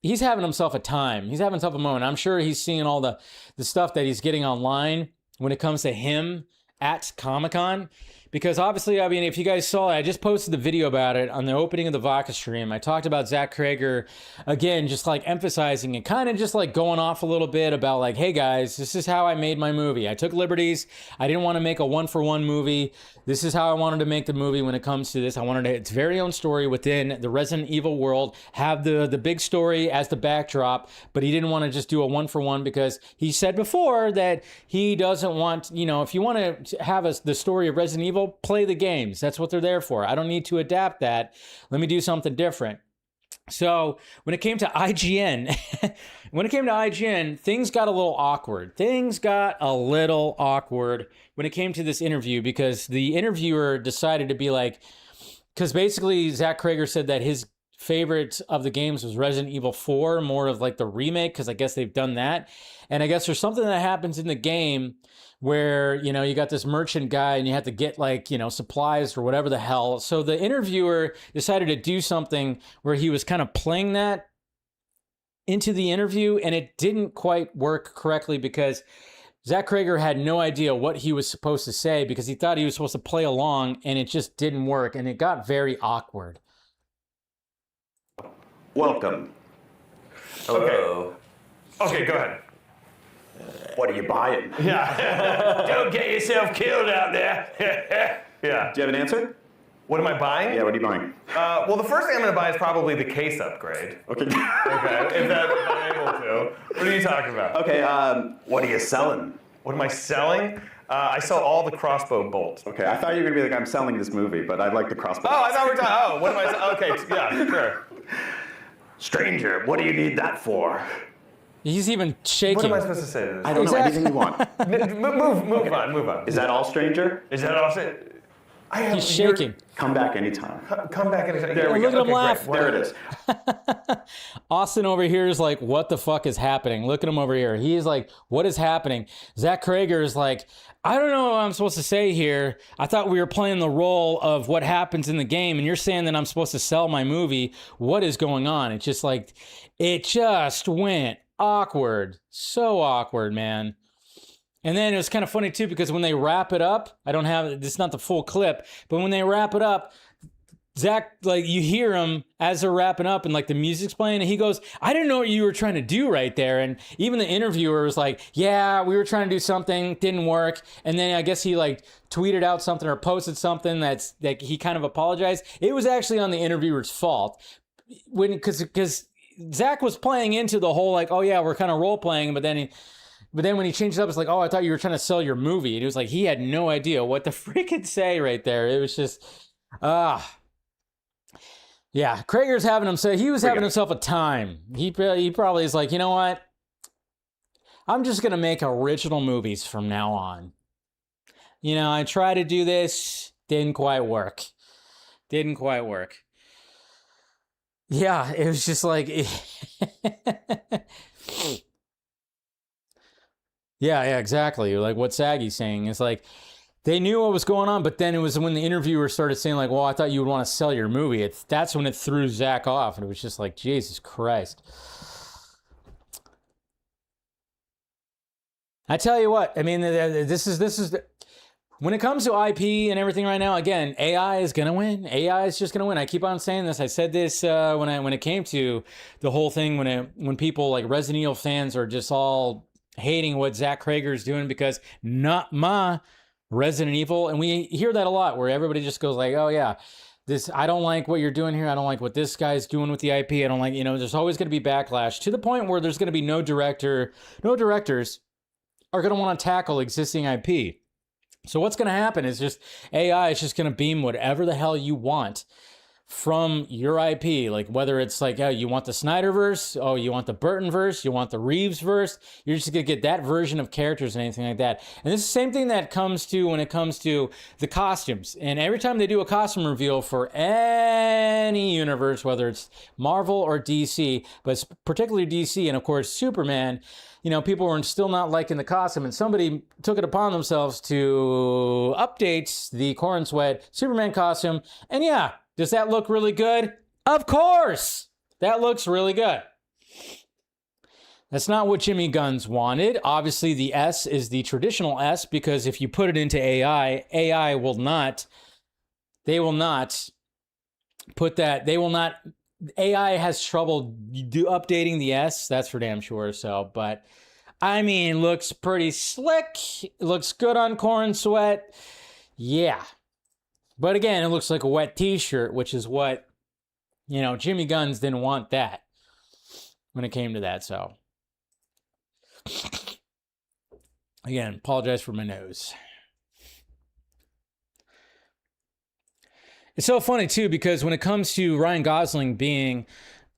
a time. He's having himself a moment. I'm sure he's seeing all the stuff that he's getting online when it comes to him at Comic-Con. Because obviously, I mean, if you guys saw it, I just posted the video about it on the opening of the Vodka stream. I talked about Zach Krager, again, just like emphasizing and kind of just like going off a little bit about like, hey guys, this is how I made my movie. I took liberties. I didn't want to make a one-for-one movie. This is how I wanted to make the movie when it comes to this. I wanted its very own story within the Resident Evil world, have the big story as the backdrop, but he didn't want to just do a one-for-one because he said before that he doesn't want, you know, if you want to have the story of Resident Evil, play the games. That's what they're there for. I don't need to adapt that. Let me do something different. So when it came to IGN, things got a little awkward. When it came to this interview, because the interviewer decided to be like, because basically Zach Krager said that his favorite of the games was Resident Evil 4, more of like the remake, because I guess they've done that. And I guess there's something that happens in the game where, you know, you got this merchant guy and you have to get like, you know, supplies or whatever the hell. So the interviewer decided to do something where he was kind of playing that into the interview, and it didn't quite work correctly because Zach Krager had no idea what he was supposed to say because he thought he was supposed to play along, and it just didn't work, and it got very awkward. Welcome. Hello. Okay, go ahead. What are you buying? Yeah. Don't get yourself killed out there. Yeah. Do you have an answer? What am I buying? Yeah, what are you buying? Well, the first thing I'm going to buy is probably the case upgrade. Okay. Okay, if I'm able to. What are you talking about? Okay, what are you selling? What am I selling? I sell all the crossbow bolts. Okay, I thought you were going to be like, I'm selling this movie, but I like the crossbow. Oh, I thought we were talking. Oh, what am I selling? Okay, yeah, sure. Stranger, what do you need that for? He's even shaking. What am I supposed to say to this? I don't know, anything you want. Move on. Is that all, stranger? Is that all? He's shaking. Come back anytime. Come back anytime. There we Look go. at him laugh. Great. There it is. Austin over here is like, what the fuck is happening? Look at him over here. He is like, what is happening? Zach Krager is like, I don't know what I'm supposed to say here. I thought we were playing the role of what happens in the game, and you're saying that I'm supposed to sell my movie. What is going on? It's just like, it just went awkward. So awkward, man. And then it was kind of funny too, because when they wrap it up, I don't have, this is not the full clip, but when they wrap it up, Zach, like, you hear him as they're wrapping up and like the music's playing, and he goes, I didn't know what you were trying to do right there. And even the interviewer was like, yeah, we were trying to do something, didn't work. And then I guess he like tweeted out something or posted something that he kind of apologized. It was actually on the interviewer's fault. Because Zach was playing into the whole like, oh yeah, we're kind of role playing, but then when he changed it up, it's like, oh, I thought you were trying to sell your movie. And it was like, he had no idea what to freaking say right there. It was just, yeah, Krager's having himself a time. He probably is like, you know what? I'm just going to make original movies from now on. You know, I tried to do this, didn't quite work. Yeah, it was just like... Yeah, exactly. Like what Saggy's saying. It's like, they knew what was going on, but then it was when the interviewer started saying like, well, I thought you would want to sell your movie. That's when it threw Zach off, and it was just like, Jesus Christ. I tell you what, I mean, this is when it comes to IP and everything right now, again, AI is going to win. AI is just going to win. I keep on saying this. I said this when it came to the whole thing, when people like Resident Evil fans are just all hating what Zach Krager is doing because not my Resident Evil. And we hear that a lot where everybody just goes like, oh yeah, I don't like what you're doing here. I don't like what this guy's doing with the IP. I don't like, there's always going to be backlash to the point where there's going to be no directors are going to want to tackle existing IP. So what's going to happen is just AI is just going to beam whatever the hell you want from your IP, like whether it's like, oh, you want the Snyderverse, oh, you want the Burtonverse, you want the Reevesverse, you're just gonna get that version of characters and anything like that. And this is the same thing that comes to when it comes to the costumes. And every time they do a costume reveal for any universe, whether it's Marvel or DC, but particularly DC, and of course Superman, people were still not liking the costume, and somebody took it upon themselves to update the Corn Sweat Superman costume, and yeah, does that look really good? Of course! That looks really good. That's not what Jimmy Guns wanted. Obviously, the S is the traditional S, because if you put it into AI will not put that, AI has trouble updating the S, that's for damn sure, so, but, I mean, looks pretty slick, looks good on Corn Sweat, yeah. But again, it looks like a wet t-shirt, which is what, Jimmy Guns didn't want that when it came to that, so. Again, apologize for my nose. It's so funny, too, because when it comes to Ryan Gosling being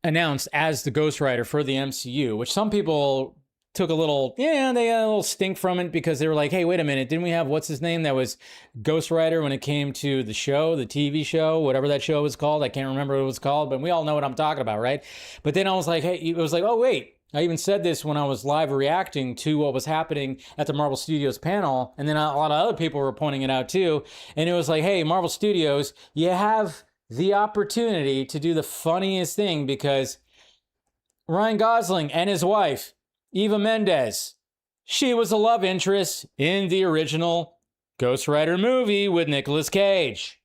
announced as the Ghost Rider for the MCU, which some people took a little, they had a little stink from it because they were like, hey, wait a minute, didn't we have what's his name that was Ghost Rider when it came to the show, the TV show, whatever that show was called? I can't remember what it was called, but we all know what I'm talking about, right? But then I was like, hey, it was like, oh, wait. I even said this when I was live reacting to what was happening at the Marvel Studios panel, and then a lot of other people were pointing it out too, and it was like, hey, Marvel Studios, you have the opportunity to do the funniest thing, because Ryan Gosling and his wife, Eva Mendes, she was a love interest in the original Ghost Rider movie with Nicolas Cage.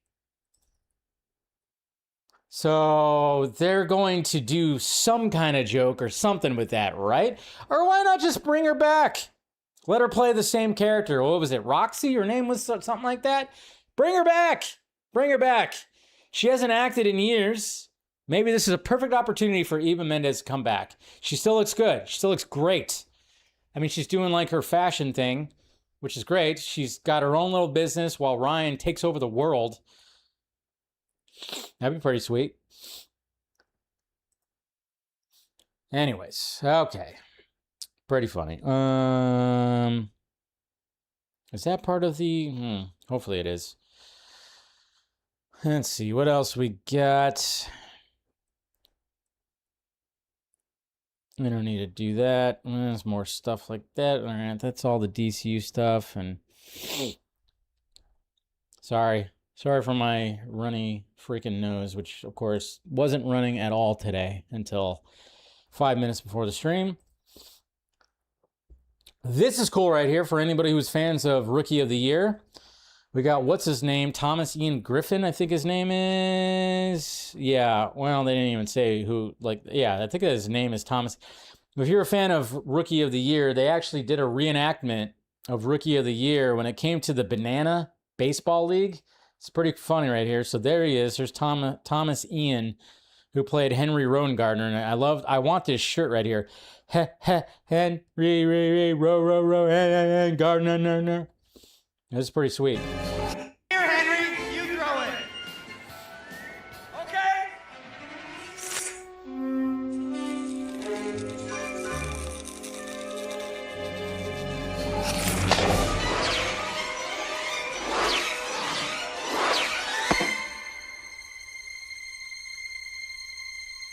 So they're going to do some kind of joke or something with that, right? Or why not just bring her back? Let her play the same character. What was it, Roxy? Her name was something like that? Bring her back. Bring her back. She hasn't acted in years. Maybe this is a perfect opportunity for Eva Mendes to come back. She still looks good. She still looks great. I mean, she's doing like her fashion thing, which is great. She's got her own little business while Ryan takes over the world. That'd be pretty sweet. Anyways, okay. Pretty funny. Is that part of the... hopefully it is. Let's see, what else we got? We don't need to do that. There's more stuff like that. All right, that's all the DCU stuff. And sorry for my runny freaking nose, which of course wasn't running at all today until 5 minutes before the stream. This is cool right here for anybody who's fans of Rookie of the Year. We got, what's his name? Thomas Ian Griffin, I think his name is. Yeah, well, they didn't even say who, I think his name is Thomas. If you're a fan of Rookie of the Year, they actually did a reenactment of Rookie of the Year when it came to the Banana Baseball League. It's pretty funny right here. So there he is. There's Thomas Ian, who played Henry Rowan-Gardner. And I want this shirt right here. Henry, Rowan, Gardner. That's pretty sweet. Here, Henry, you throw it. Okay.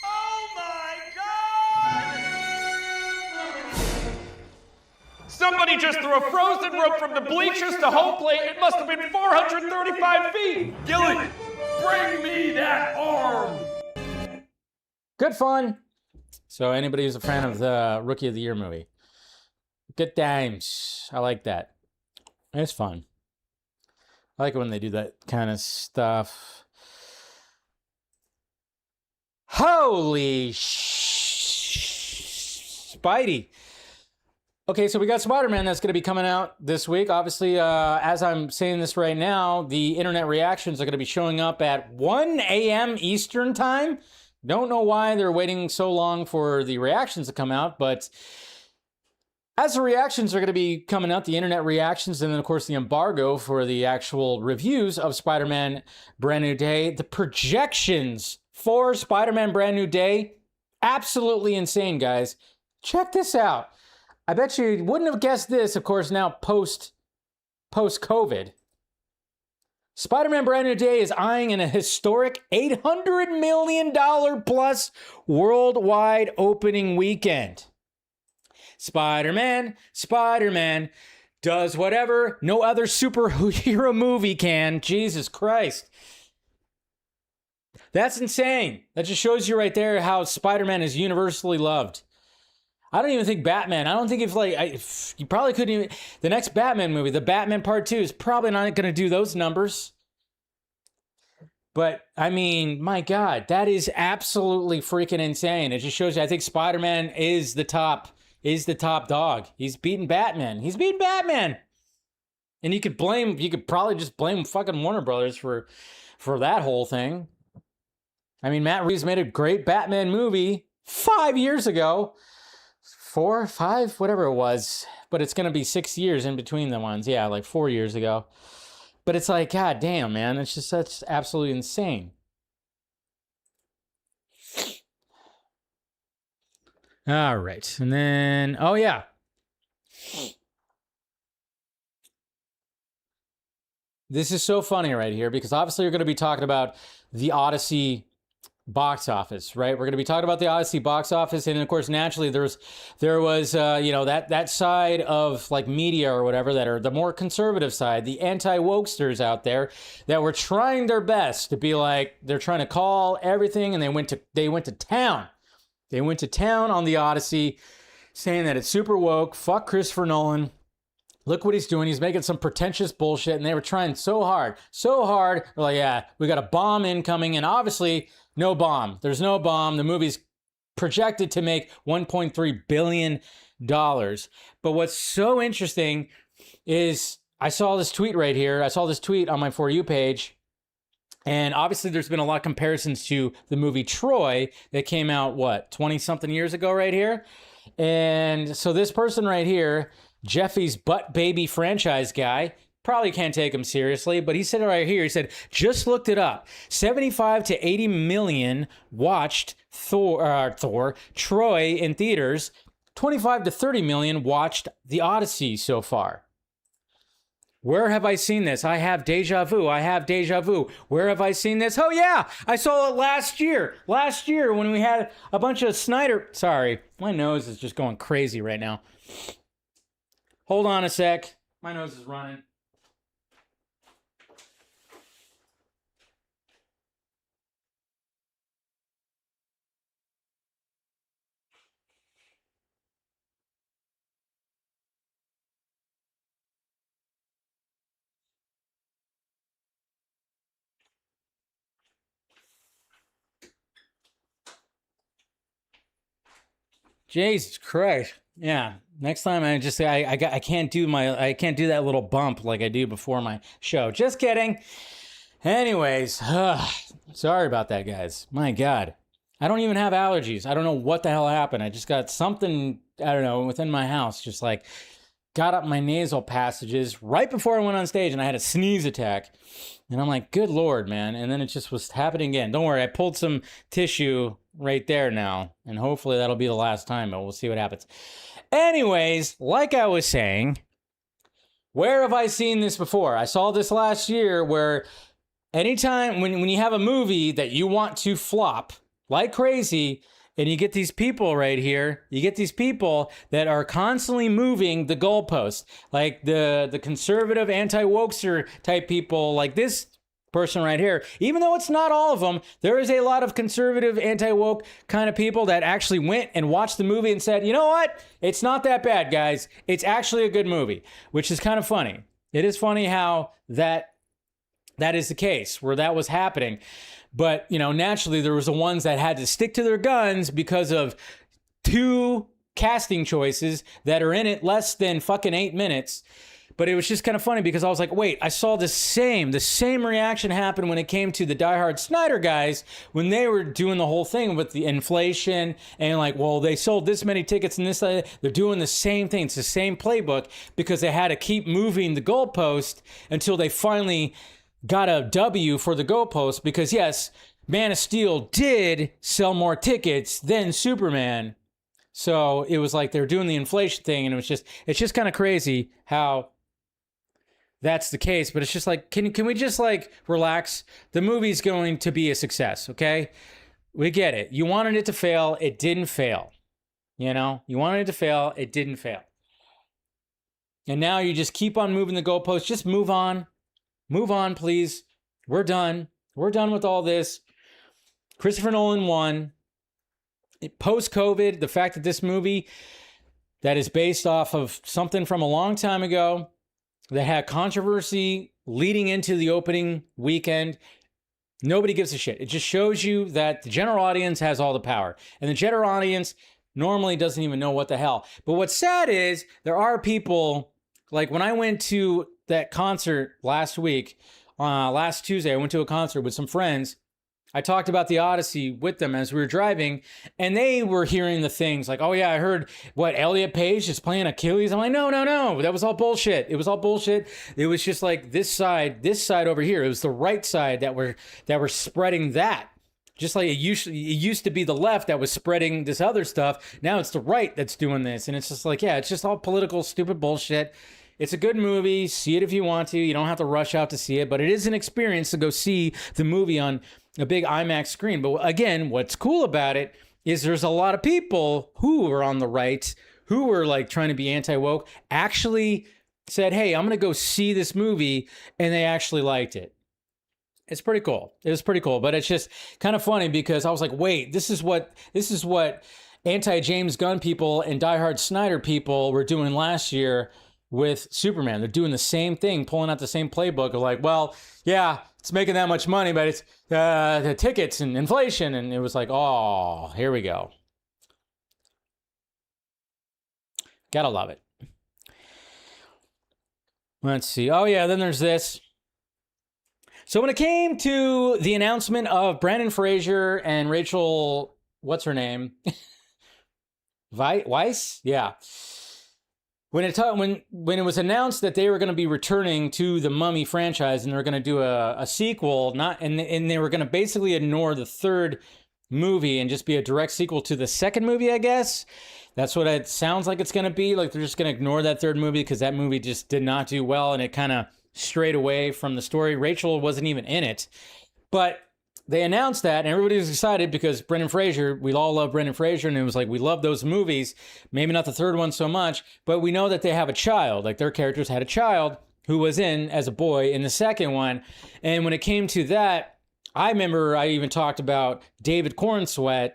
Oh my God! Somebody just threw a frozen rope from the bleachers to home plate. It must have been 435 feet. Gillen, bring me that arm. Good fun. So anybody who's a fan of the Rookie of the Year movie, good times. I like that. It's fun. I like it when they do that kind of stuff. Holy Spidey. Okay, so we got Spider-Man that's going to be coming out this week. Obviously, as I'm saying this right now, the internet reactions are going to be showing up at 1 a.m. Eastern time. Don't know why they're waiting so long for the reactions to come out, but as the reactions are going to be coming out, the internet reactions, and then, of course, the embargo for the actual reviews of Spider-Man Brand New Day, the projections for Spider-Man Brand New Day, absolutely insane, guys. Check this out. I bet you wouldn't have guessed this, of course, now post-COVID. Spider-Man Brand New Day is eyeing a historic $800 million plus worldwide opening weekend. Spider-Man does whatever no other superhero movie can. Jesus Christ. That's insane. That just shows you right there how Spider-Man is universally loved. I don't even think Batman. I don't think you probably couldn't even. The next Batman movie, the Batman Part 2, is probably not going to do those numbers. But I mean, my God, that is absolutely freaking insane. It just shows you. I think Spider-Man is the top dog. He's beating Batman. And you could probably just blame fucking Warner Brothers for that whole thing. I mean, Matt Reeves made a great Batman movie 5 years ago. 4, 5, whatever it was. But it's going to be 6 years in between the ones. Yeah, like 4 years ago. But it's like, God damn, man. It's just that's absolutely insane. All right. And then, oh, yeah. This is so funny right here because obviously you're going to be talking about the Odyssey box office, right? We're going to be talking about the Odyssey box office, and of course, naturally, there was that side of like media or whatever that are the more conservative side, the anti-wokesters out there that were trying their best to be like they're trying to call everything, and they went to town. They went to town on the Odyssey, saying that it's super woke. Fuck Christopher Nolan. Look what he's doing. He's making some pretentious bullshit, and they were trying so hard. They're like, yeah, we got a bomb incoming, and obviously, no bomb. There's no bomb. The movie's projected to make $1.3 billion. But what's so interesting is I saw this tweet right here. I saw this tweet on my For You page. And obviously, there's been a lot of comparisons to the movie Troy that came out, 20-something years ago right here? And so this person right here, Jeffy's Butt Baby franchise guy, probably can't take him seriously, but he said it right here. He said, just looked it up. 75 to 80 million watched Troy in theaters. 25 to 30 million watched The Odyssey so far. Where have I seen this? I have deja vu. Where have I seen this? Oh, yeah. I saw it last year. Last year when we had a bunch of Snyder... Sorry, my nose is just going crazy right now. Hold on a sec. My nose is running. Jesus Christ. Yeah. Next time I just say I can't do that little bump like I do before my show. Just kidding. Anyways, sorry about that, guys. My God. I don't even have allergies. I don't know what the hell happened. I just got something, I don't know, within my house, just like got up my nasal passages right before I went on stage, and I had a sneeze attack. And I'm like, good Lord, man. And then it just was happening again. Don't worry, I pulled some tissue right there now, and hopefully that'll be the last time, but we'll see what happens. Anyways, like I was saying, where have I seen this before? I saw this last year where anytime when you have a movie that you want to flop like crazy, and you get these people right here, you get these people that are constantly moving the goalposts, like the conservative anti-wokester type people, like this person right here. Even though it's not all of them, there is a lot of conservative anti-woke kind of people that actually went and watched the movie and said, you know what? It's not that bad, guys. It's actually a good movie, which is kind of funny. It is funny how that is the case, where that was happening. But, you know, naturally there was the ones that had to stick to their guns because of too casting choices that are in it less than fucking 8 minutes. But it was just kind of funny because I was like, wait, I saw the same reaction happen when it came to the Die Hard Snyder guys when they were doing the whole thing with the inflation and like, well, they sold this many tickets and this, they're doing the same thing. It's the same playbook because they had to keep moving the goalpost until they finally got a W for the goalpost because yes, Man of Steel did sell more tickets than Superman. So it was like they're doing the inflation thing and it's just kind of crazy how that's the case, but it's just like, can we just like relax? The movie's going to be a success, okay? We get it. You wanted it to fail, it didn't fail. You know, you wanted it to fail, it didn't fail. And now you just keep on moving the goalposts. Just move on, please. We're done. We're done with all this. Christopher Nolan won. Post-COVID, the fact that this movie that is based off of something from a long time ago that had controversy leading into the opening weekend, nobody gives a shit. It just shows you that the general audience has all the power. And the general audience normally doesn't even know what the hell. But what's sad is there are people, like when I went to that concert last week, last Tuesday, I went to a concert with some friends. I talked about the Odyssey with them as we were driving, and they were hearing the things like, oh yeah, I heard what wHelliot Page is playing Achilles. I'm like, no, that was all bullshit. It was all bullshit. It was just like this side over here. It was the right side that were spreading that. Just like it used to be the left that was spreading this other stuff. Now it's the right that's doing this. And it's just like, yeah, it's just all political, stupid bullshit. It's a good movie. See it if you want to. You don't have to rush out to see it, but it is an experience to go see the movie on a big IMAX screen. But again, what's cool about it is there's a lot of people who are on the right, who were like trying to be anti-woke, actually said, hey, I'm going to go see this movie, and they actually liked it. It's pretty cool. It was pretty cool, but it's just kind of funny because I was like, wait, this is what anti-James Gunn people and Die Hard Snyder people were doing last year with Superman. They're doing the same thing, pulling out the same playbook of like, well, yeah, it's making that much money, but it's the tickets and inflation. And it was like, oh, here we go. Gotta love it. Let's see. Oh, yeah, then there's this. So when it came to the announcement of Brendan Fraser and Rachel, what's her name? Weisz? Yeah. When it was announced that they were going to be returning to the Mummy franchise and they're going to do a sequel, and they were going to basically ignore the third movie and just be a direct sequel to the second movie, I guess. That's what it sounds like it's going to be. Like they're just going to ignore that third movie because that movie just did not do well and it kind of strayed away from the story. Rachel wasn't even in it. But they announced that, and everybody was excited because Brendan Fraser, we all love Brendan Fraser, and it was like, we love those movies. Maybe not the third one so much, but we know that they have a child. Like, their characters had a child who was in as a boy in the second one. And when it came to that, I remember I even talked about David Cornsweet,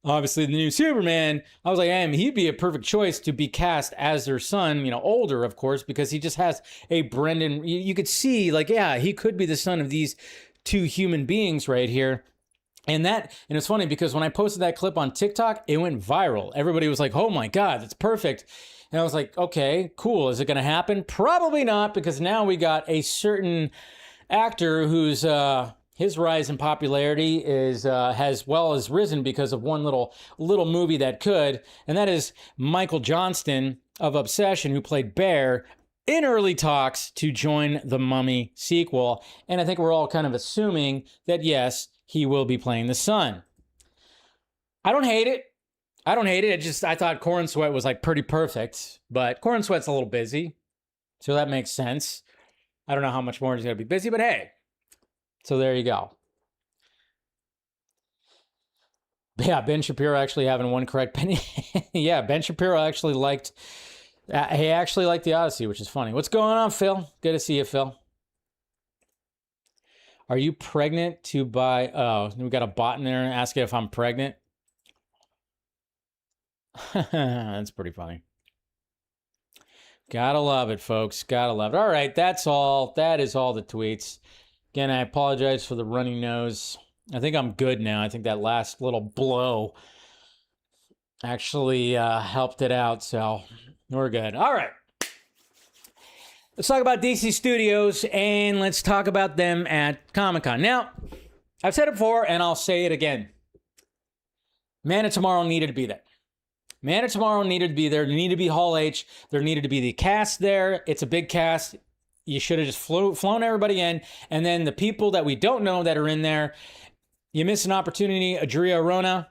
obviously the new Superman. I was like, he'd be a perfect choice to be cast as their son, older, of course, because he just has a Brendan. You could see, like, yeah, he could be the son of these two human beings right here. And it's funny because when I posted that clip on TikTok, it went viral. Everybody was like, oh my God, that's perfect. And I was like, okay, cool. Is it going to happen? Probably not, because now we got a certain actor whose his rise in popularity is has risen because of one little movie that could, and that is Michael Johnston of Obsession, who played Bear, in early talks to join the Mummy sequel. And I think we're all kind of assuming that, yes, he will be playing the son. I don't hate it. I thought Cornsweet was like pretty perfect, but Cornsweet's a little busy, so that makes sense. I don't know how much more he's going to be busy, but hey. So there you go. Yeah, Ben Shapiro actually having one correct. Yeah, Ben Shapiro actually liked... he actually liked the Odyssey, which is funny. What's going on, Phil? Good to see you, Phil. Are you pregnant to buy... Oh, we got a bot in there asking if I'm pregnant. That's pretty funny. Gotta love it, folks. Gotta love it. All right, that's all. That is all the tweets. Again, I apologize for the runny nose. I think I'm good now. I think that last little blow actually helped it out, so we're good. All right. Let's talk about DC Studios, and let's talk about them at Comic-Con. Now, I've said it before, and I'll say it again. Man of Tomorrow needed to be there. Man of Tomorrow needed to be there. There needed to be Hall H. There needed to be the cast there. It's a big cast. You should have just flown everybody in. And then the people that we don't know that are in there, you miss an opportunity. Adria Arona.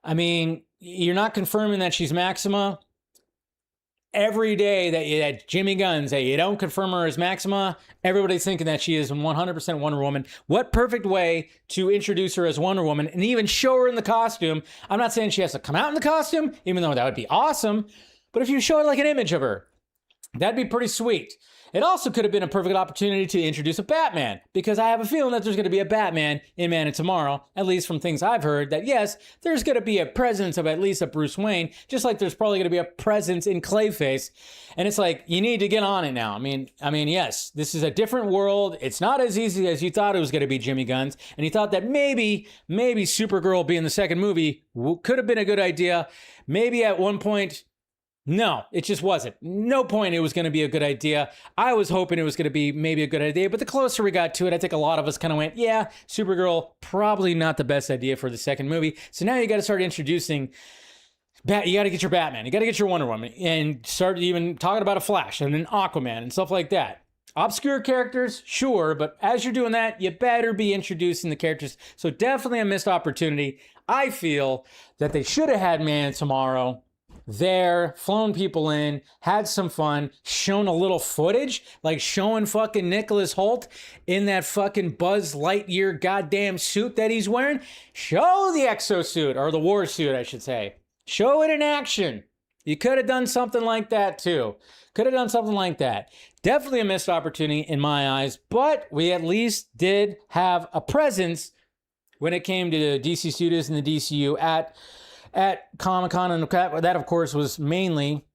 I mean, you're not confirming that she's Maxima. Every day that Jimmy Guns, that you don't confirm her as Maxima, everybody's thinking that she is 100% Wonder Woman. What perfect way to introduce her as Wonder Woman and even show her in the costume. I'm not saying she has to come out in the costume, even though that would be awesome. But if you show her like an image of her, that'd be pretty sweet. It also could have been a perfect opportunity to introduce a Batman, because I have a feeling that there's going to be a Batman in Man of Tomorrow, at least from things I've heard, that yes, there's going to be a presence of at least a Bruce Wayne, just like there's probably going to be a presence in Clayface. And it's like, you need to get on it now. I mean, yes, this is a different world. It's not as easy as you thought it was going to be, Jimmy Guns. And you thought that maybe Supergirl being the second movie could have been a good idea. Maybe at one point. No, it just wasn't. No point it was going to be a good idea. I was hoping it was going to be maybe a good idea, but the closer we got to it, I think a lot of us kind of went, yeah, Supergirl, probably not the best idea for the second movie. So now you got to start introducing, you got to get your Batman, you got to get your Wonder Woman, and start even talking about a Flash and an Aquaman and stuff like that. Obscure characters, sure, but as you're doing that, you better be introducing the characters. So definitely a missed opportunity. I feel that they should have had Man Tomorrow there, flown people in, had some fun, shown a little footage, like showing fucking Nicholas Hoult in that fucking Buzz Lightyear goddamn suit that he's wearing. Show the exosuit, or the war suit, I should say. Show it in action. You could have done something like that too. Could have done something like that. Definitely a missed opportunity in my eyes, but we at least did have a presence when it came to DC Studios and the DCU at Comic-Con, and that, of course, was mainly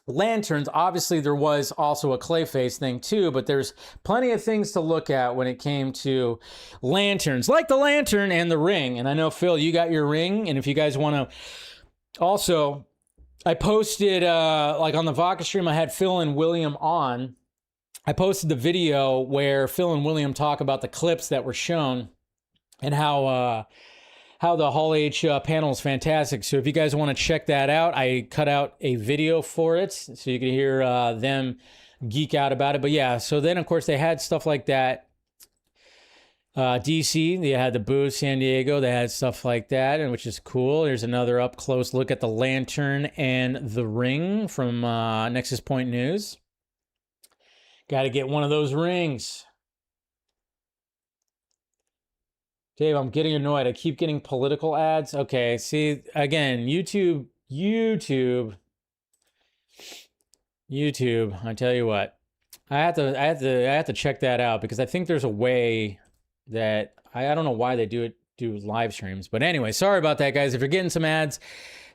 lanterns. Obviously, there was also a Clayface thing, too, but there's plenty of things to look at when it came to lanterns, like the lantern and the ring. And I know, Phil, you got your ring, and if you guys want to... Also, I posted, like on the Vodka stream, I had Phil and William on. I posted the video where Phil and William talk about the clips that were shown and how the Hall H panel is fantastic. So if you guys want to check that out, I cut out a video for it so you can hear them geek out about it. But yeah, so then, of course, they had stuff like that. DC, they had the booth, San Diego, they had stuff like that, and which is cool. There's another up-close look at the lantern and the ring from Nexus Point News. Got to get one of those rings. Dave, I'm getting annoyed. I keep getting political ads. Okay, see, again, YouTube, I tell you what. I have to check that out, because I think there's a way that I don't know why they do live streams. But anyway, sorry about that, guys. If you're getting some ads,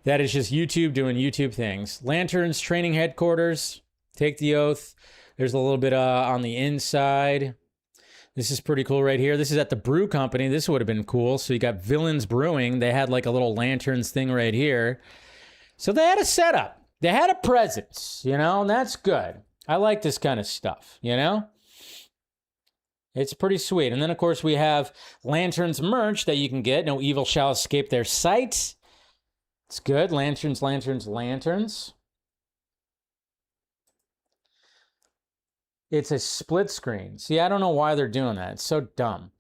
that is just YouTube doing YouTube things. Lanterns Training Headquarters, Take the Oath. There's a little bit on the inside. This is pretty cool right here. This is at the brew company. This would have been cool. So you got Villains Brewing. They had like a little lanterns thing right here. So they had a setup. They had a presence, you know, and that's good. I like this kind of stuff, you know? It's pretty sweet. And then, of course, we have Lanterns merch that you can get. No evil shall escape their sight. It's good. Lanterns, lanterns, lanterns. It's a split screen. See, I don't know why they're doing that. It's so dumb.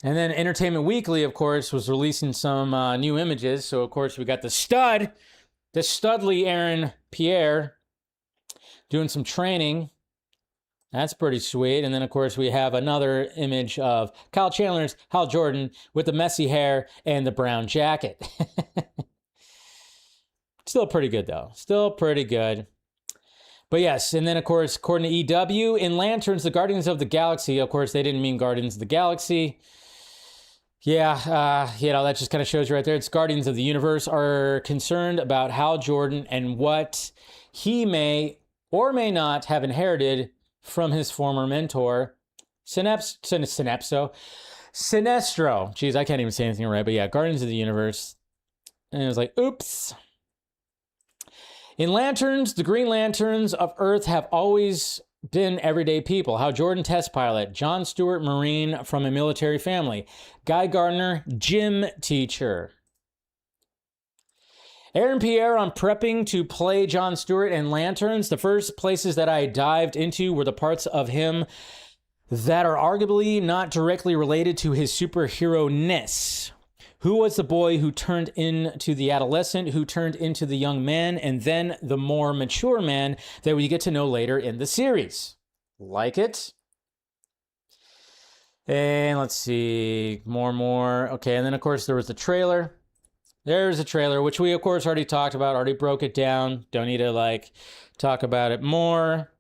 And then Entertainment Weekly, of course, was releasing some new images. So, of course, we got the Studley Aaron Pierre doing some training. That's pretty sweet. And then, of course, we have another image of Kyle Chandler's Hal Jordan with the messy hair and the brown jacket. Still pretty good, though. Still pretty good. But yes, and then, of course, according to EW, in Lanterns, the Guardians of the Galaxy, of course, they didn't mean Guardians of the Galaxy. Yeah, you know, that just kind of shows you right there. It's Guardians of the Universe are concerned about Hal Jordan and what he may or may not have inherited from his former mentor, Sinestro. Jeez, I can't even say anything right, but yeah, Guardians of the Universe. And it was like, oops. In Lanterns, the Green Lanterns of Earth have always been everyday people. Hal Jordan, test pilot. John Stewart, Marine from a military family. Guy Gardner, gym teacher. Aaron Pierre on prepping to play John Stewart in Lanterns. The first places that I dived into were the parts of him that are arguably not directly related to his superhero-ness. Who was the boy who turned into the adolescent, who turned into the young man, and then the more mature man that we get to know later in the series? Like it? And let's see, more. Okay, and then of course there was the trailer. There's a trailer, which we of course already talked about, already broke it down. Don't need to talk about it more.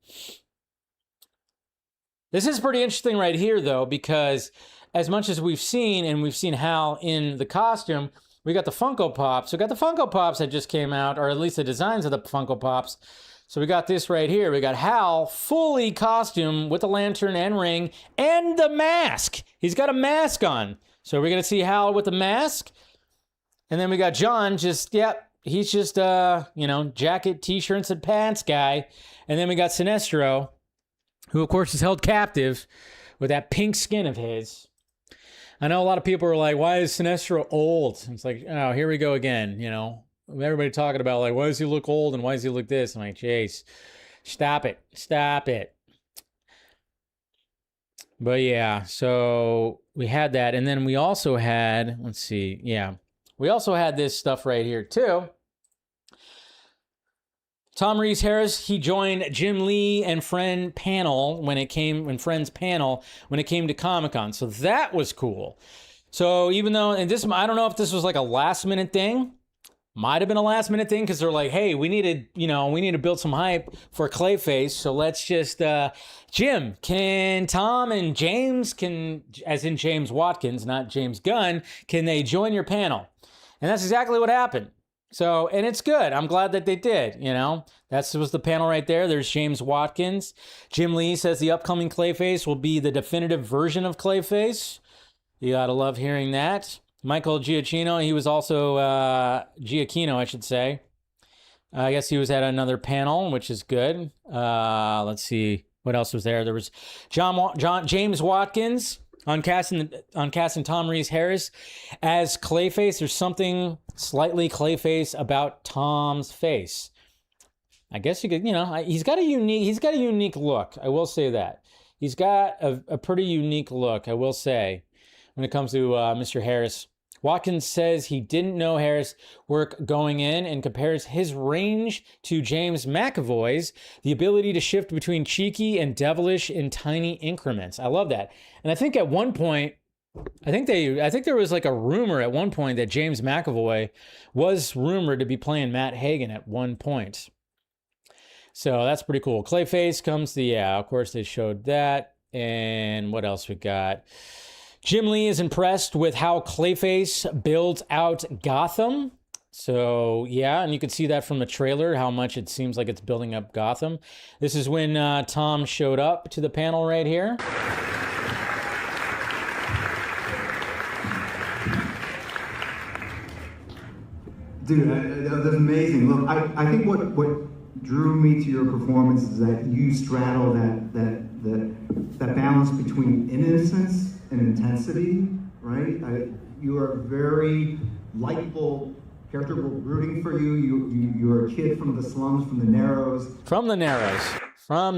This is pretty interesting right here though, because as much as we've seen, and we've seen Hal in the costume, we got the Funko Pops. We got the Funko Pops that just came out, or at least the designs of the Funko Pops. So we got this right here. We got Hal fully costume with the lantern and ring and the mask. He's got a mask on. So we're going to see Hal with the mask. And then we got John he's just, jacket, t-shirts, and pants guy. And then we got Sinestro, who of course is held captive with that pink skin of his. I know a lot of people are like, why is Sinestro old? It's like, oh, here we go again, Everybody talking about why does he look old and why does he look this? I'm like, Chase, stop it. But yeah, so we had that. And then we also had, we also had this stuff right here too. Tom Reese Harris, he joined Jim Lee and Friends panel when it came to Comic-Con. So that was cool. So even though, and this, I don't know if this was like a last minute thing. Might have been a last minute thing because they're like, hey, we need to build some hype for Clayface. So let's just, Jim, can Tom and James, as in James Watkins, not James Gunn, can they join your panel? And that's exactly what happened. So, and it's good. I'm glad that they did, That was the panel right there. There's James Watkins. Jim Lee says the upcoming Clayface will be the definitive version of Clayface. You gotta love hearing that. Michael Giacchino, he was also, Giacchino, I should say. I guess he was at another panel, which is good. Let's see, what else was there? There was James Watkins on casting Tom Reese Harris as Clayface. There's something slightly Clayface about Tom's face. I guess you could, he's got a unique look. I will say that. He's got a pretty unique look, I will say, when it comes to Mr. Harris. Watkins says he didn't know Harris' work going in and compares his range to James McAvoy's, the ability to shift between cheeky and devilish in tiny increments. I love that. And I think at one point, I think there was like a rumor at one point that James McAvoy was rumored to be playing Matt Hagen at one point. So that's pretty cool. Clayface comes of course they showed that. And what else we got? Jim Lee is impressed with how Clayface builds out Gotham. So, yeah, and you can see that from the trailer, how much it seems like it's building up Gotham. This is when Tom showed up to the panel right here. Dude, that's amazing. Look, I think what drew me to your performance is that you straddle that balance between innocence and intensity, right? You are a very likable character. We're rooting for you. You're a kid from the slums, from the Narrows. From the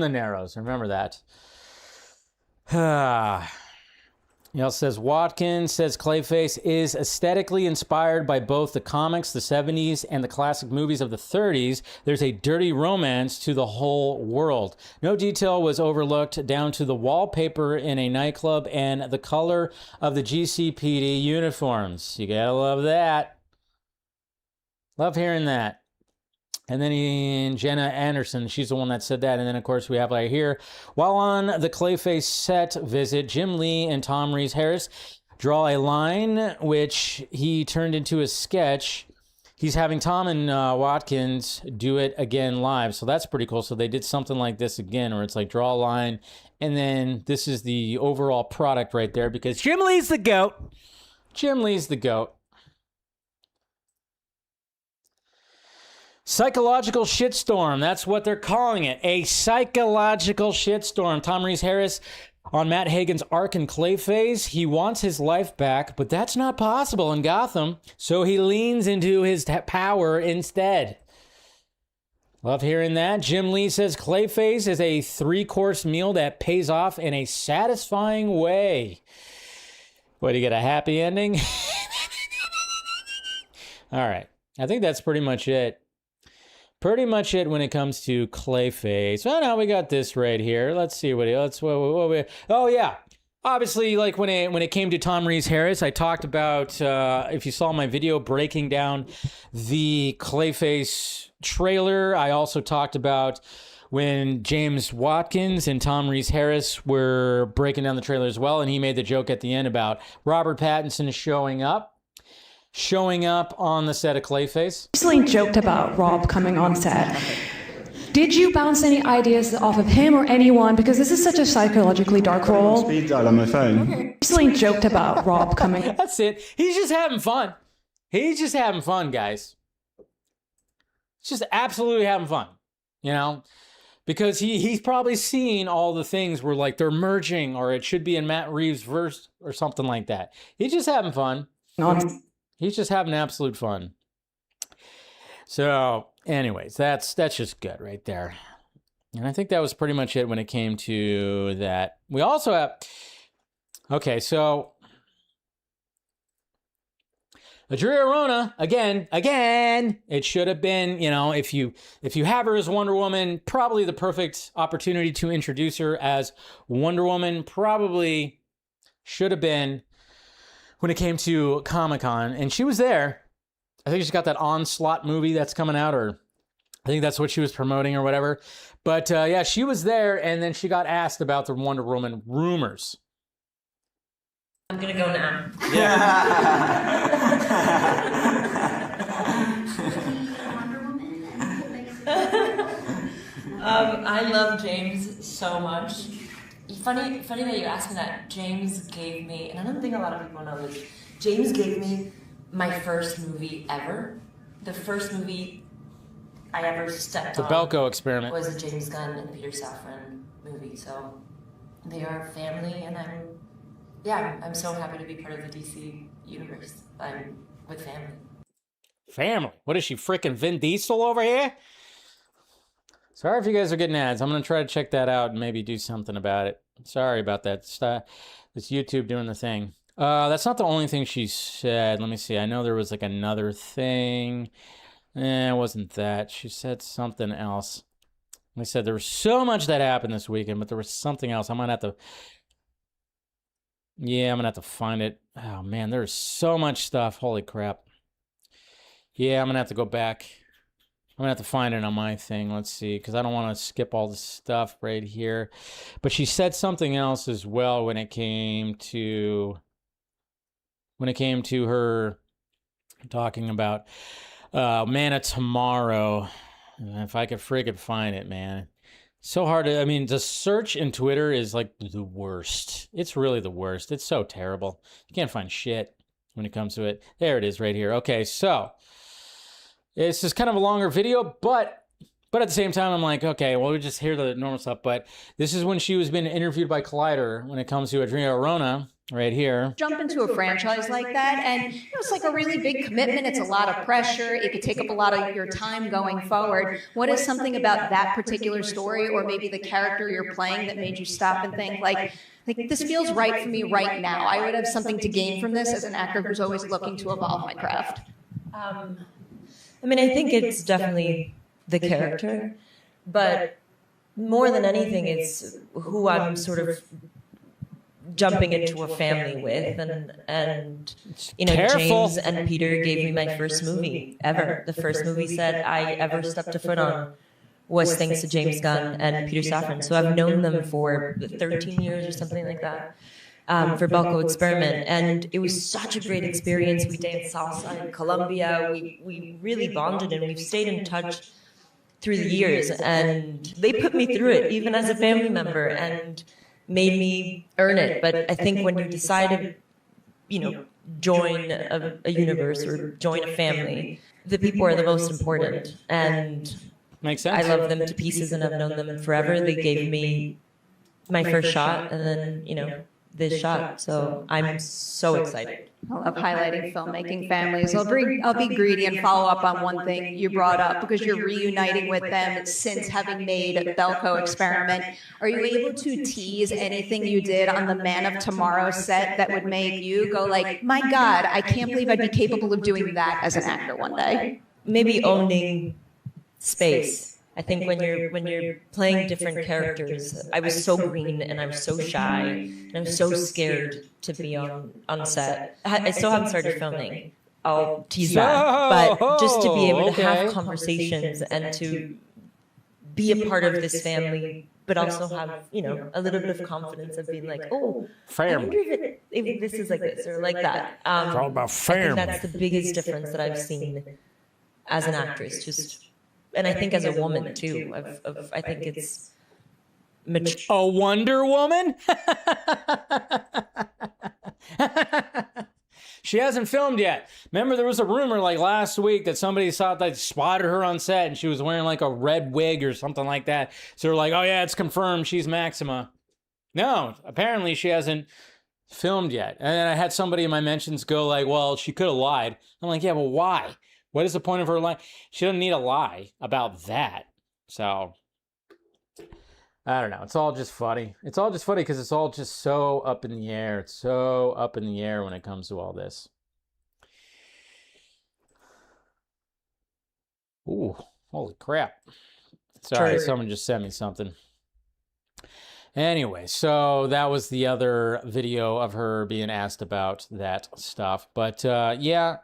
Narrows. Remember that. He also says, Watkins says Clayface is aesthetically inspired by both the comics, the 70s, and the classic movies of the 30s. There's a dirty romance to the whole world. No detail was overlooked, down to the wallpaper in a nightclub and the color of the GCPD uniforms. You gotta love that. Love hearing that. And then Jenna Anderson, she's the one that said that. And then, of course, we have right here, while on the Clayface set visit, Jim Lee and Tom Reese Harris draw a line which he turned into a sketch. He's having Tom and Watkins do it again live. So that's pretty cool. So they did something like this again, where it's like draw a line. And then this is the overall product right there, because Jim Lee's the GOAT. Jim Lee's the GOAT. Psychological shitstorm. That's what they're calling it. A psychological shitstorm. Tom Rees-Harris on Matt Hagen's arc in Clayface. He wants his life back, but that's not possible in Gotham. So he leans into his power instead. Love hearing that. Jim Lee says Clayface is a 3-course meal that pays off in a satisfying way. What, do you get a happy ending? All right. I think that's pretty much it. Pretty much it when it comes to Clayface. Oh, now we got this right here. Let's see what oh yeah. Obviously, like when it came to Tom Rees-Harris, I talked about, if you saw my video breaking down the Clayface trailer, I also talked about when James Watkins and Tom Rees-Harris were breaking down the trailer as well, and he made the joke at the end about Robert Pattinson showing up on the set of Clayface. Recently joked about Rob coming on set. Did you bounce any ideas off of him or anyone? Because this is such a psychologically dark role. Speed dial on my phone. Recently joked about Rob coming. That's it. He's just having fun. He's just having fun, guys. He's just absolutely having fun, you know? Because he's probably seen all the things where like they're merging or it should be in Matt Reeves' verse or something like that. He's just having fun. He's just having absolute fun. So, anyways, that's just good right there. And I think that was pretty much it when it came to that. We also have... Okay, so... Adria Arona, again, it should have been, you know, if you have her as Wonder Woman, probably the perfect opportunity to introduce her as Wonder Woman. Probably should have been when it came to Comic-Con, and she was there. I think she's got that Onslaught movie that's coming out, or I think that's what she was promoting or whatever. But yeah, she was there, and then she got asked about the Wonder Woman rumors. I'm gonna go now. I love James so much. Funny that you asked me that. James gave me, and I don't think a lot of people know this, James gave me my first movie ever. The first movie I ever stepped on. The Belko Experiment. Was a James Gunn and Peter Safran movie. So they are family, and I'm so happy to be part of the DC universe. I'm with family. Family? What is she, frickin' Vin Diesel over here? Sorry if you guys are getting ads. I'm going to try to check that out and maybe do something about it. Sorry about that. It's YouTube doing the thing. That's not the only thing she said. Let me see. I know there was like another thing. It wasn't that. She said something else. Like I said, there was so much that happened this weekend, but there was something else. I'm going to have to... Yeah, I'm going to have to find it. Oh, man, there's so much stuff. Holy crap. Yeah, I'm going to have to go back. I'm going to have to find it on my thing. Let's see, because I don't want to skip all the stuff right here. But she said something else as well when it came to her talking about Man of Tomorrow. If I could friggin' find it, man. So hard to, I mean, the search in Twitter is like the worst. It's really the worst. It's so terrible. You can't find shit when it comes to it. There it is right here. Okay, so this is kind of a longer video, but at the same time, I'm like, okay, well, we just hear the normal stuff. But this is when she was being interviewed by Collider when it comes to Adria Arona right here. Jump into a franchise like that, and it's like a really big commitment. It's a lot of pressure. It could take up a lot of your time going forward. What is something about that particular story, or maybe the character you're playing, that made you stop and think, like this feels right for me right now? I would have something to gain from this as an actor who's always looking to evolve my craft. I mean, I think it's definitely the character, but more than anything, it's who I'm sort of jumping into a family with, and you know, James and Peter gave me my first movie ever. The first movie set I ever stepped a foot on was thanks to James Gunn and Peter Safran. So I've known them for 13 years or something like that. For Belko Experiment, and it was such a great experience. We danced salsa in Colombia. We really bonded, and we've stayed in touch through the years. And they put me through it, even as a family member, and made me earn it. But I think when you decide to, you know, join a universe or join a family, the people are the most important, and makes sense. I love them to pieces, and I've known them forever. They gave me my first shot, and then, you know, this shot. So I'm so excited. I love highlighting filmmaking families. I'll be greedy and follow up on one thing you brought up, because you're reuniting with them since having made Belko Experiment. Are you able to tease anything you did on the Man of Tomorrow set that would make you go like, my God, I can't believe I'd be capable of doing that as an actor one day? Maybe owning space. I think when you're playing different characters, I was so green and I was so shy and I was so scared to be on set. I still haven't started filming. I'll tease that. But just to be able to have conversations and to be a part of this family, but also have, you know, a little bit of confidence of being like, oh, I wonder if this is like this or like that. It's all about family. I think that's the biggest difference that I've seen as an actress. And I think as a woman too, I think it's a Wonder Woman. She hasn't filmed yet. Remember, there was a rumor like last week that somebody thought they spotted her on set and she was wearing like a red wig or something like that. So they're like, oh yeah, it's confirmed, she's Maxima. No, apparently she hasn't filmed yet. And then I had somebody in my mentions go like, well, she could have lied. I'm like, yeah, well, why? What is the point of her lie? She doesn't need a lie about that. So, I don't know. It's all just funny. It's all just funny because it's all just so up in the air. It's so up in the air when it comes to all this. Ooh, holy crap. Sorry, someone just sent me something. Anyway, so that was the other video of her being asked about that stuff. But, yeah.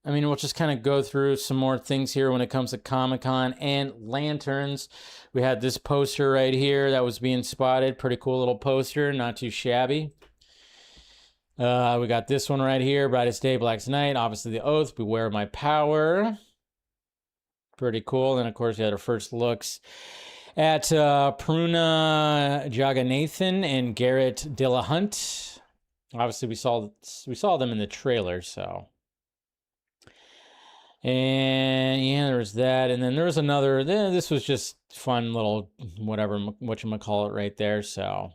I mean, we'll just kind of go through some more things here when it comes to Comic-Con and lanterns. We had this poster right here that was being spotted. Pretty cool little poster, not too shabby. We got this one right here, Brightest Day, Blackest Night. Obviously the Oath, Beware My Power. Pretty cool. And of course, we had our first looks at Pruna Jaganathan and Garrett Dillahunt. Obviously, we saw them in the trailer, so... And yeah, there was that. And then there was another, this was just fun little whatever, whatchamacallit right there. So,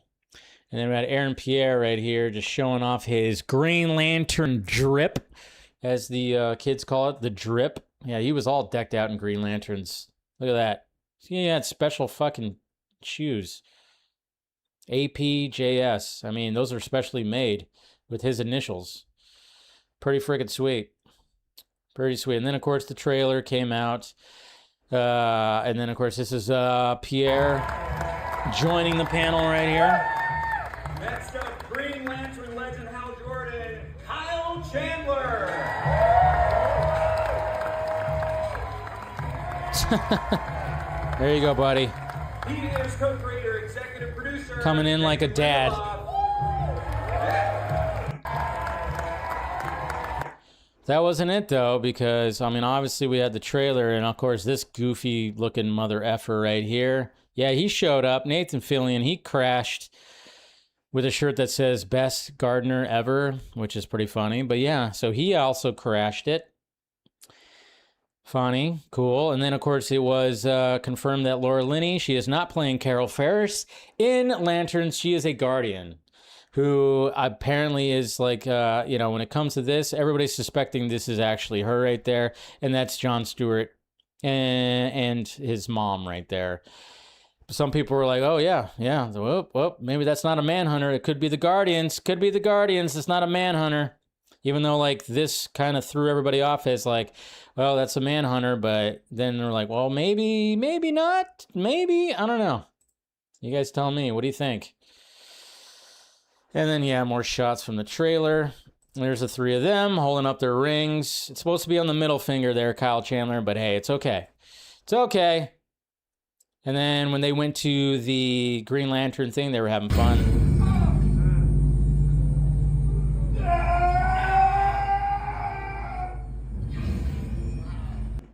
and then we had Aaron Pierre right here just showing off his Green Lantern drip, as the kids call it, the drip. Yeah, he was all decked out in Green Lanterns. Look at that. He had special fucking shoes. APJS. I mean, those are specially made with his initials. Pretty freaking sweet. Pretty sweet. And then, of course, the trailer came out. And then, of course, this is Pierre joining the panel right here. Next up, Green Lantern legend Hal Jordan, Kyle Chandler. There you go, buddy. He is co-creator, executive producer. Coming in like a dad. That wasn't it, though, because, I mean, obviously we had the trailer, and, of course, this goofy-looking mother effer right here. Yeah, he showed up. Nathan Fillion, he crashed with a shirt that says Best Gardener Ever, which is pretty funny. But, yeah, so he also crashed it. Funny, cool. And then, of course, it was confirmed that Laura Linney, she is not playing Carol Ferris in Lanterns. She is a Guardian, who apparently is like, you know, when it comes to this, everybody's suspecting this is actually her right there. And that's Jon Stewart and his mom right there. Some people were like, oh, yeah. Whoop, maybe that's not a Manhunter. It could be the Guardians. It's not a Manhunter. Even though, like, this kind of threw everybody off as, like, well, that's a Manhunter. But then they're like, well, maybe not. Maybe. I don't know. You guys tell me. What do you think? And then, yeah, more shots from the trailer. There's the three of them holding up their rings. It's supposed to be on the middle finger there, Kyle Chandler, but hey, it's okay. It's okay. And then when they went to the Green Lantern thing, they were having fun.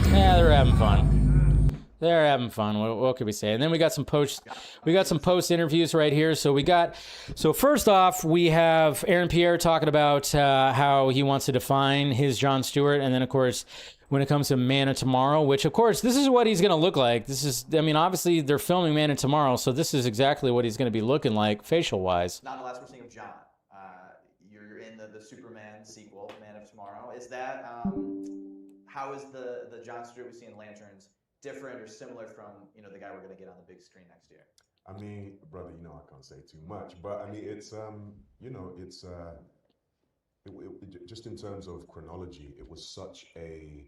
Yeah, they were having fun. They're having fun. What could we say? And then we got some post interviews right here. So first off, we have Aaron Pierre talking about how he wants to define his Jon Stewart, and then of course, when it comes to Man of Tomorrow, which of course this is what he's going to look like. Obviously they're filming Man of Tomorrow, so this is exactly what he's going to be looking like facial wise. Not the last we're seeing of Jon. You're in the Superman sequel, Man of Tomorrow. Is that how is the Jon Stewart we see in Lanterns different or similar from the guy we're going to get on the big screen next year? I mean, brother, I can't say too much, but I mean, it's just in terms of chronology, it was such a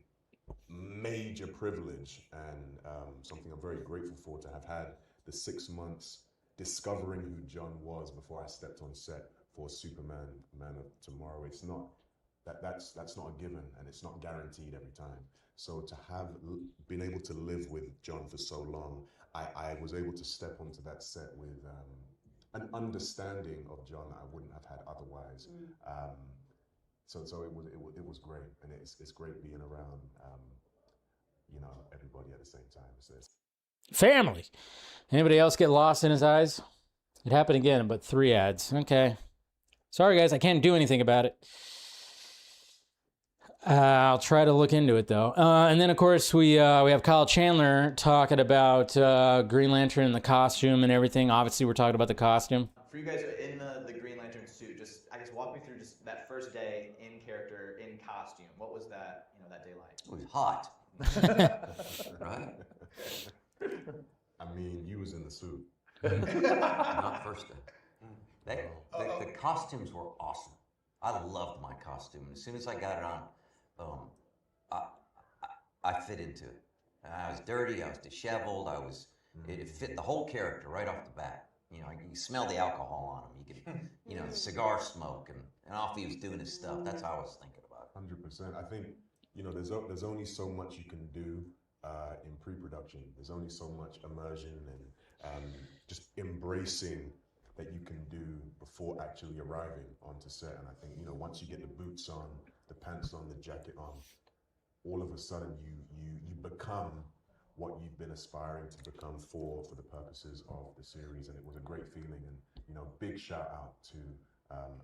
major privilege and something I'm very grateful for, to have had the 6 months discovering who Jon was before I stepped on set for Superman, Man of Tomorrow. It's not that's not a given, and it's not guaranteed every time. So to have been able to live with Jon for so long, I was able to step onto that set with an understanding of Jon that I wouldn't have had otherwise. So it was great, and it's great being around everybody at the same time. Family. Anybody else get lost in his eyes? It happened again, but 3 ads. Okay. Sorry guys, I can't do anything about it. I'll try to look into it though. And then of course we have Kyle Chandler talking about Green Lantern and the costume and everything. Obviously we're talking about the costume. For you guys in the Green Lantern suit, just I guess walk me through just that first day in character, in costume. What was that that day like? It was hot. Right? I mean, you was in the suit. Not first day. The costumes were awesome. I loved my costume. As soon as I got it on, I fit into it. I was dirty. I was disheveled. It fit the whole character right off the bat. You can smell the alcohol on him. You could, cigar smoke, and off he was doing his stuff. That's how I was thinking about it. 100%. I think, there's only so much you can do in pre-production. There's only so much immersion and just embracing that you can do before actually arriving onto set. And I think, once you get the boots on, the pants on, the jacket on, all of a sudden you become what you've been aspiring to become for the purposes of the series. And it was a great feeling. And, big shout out to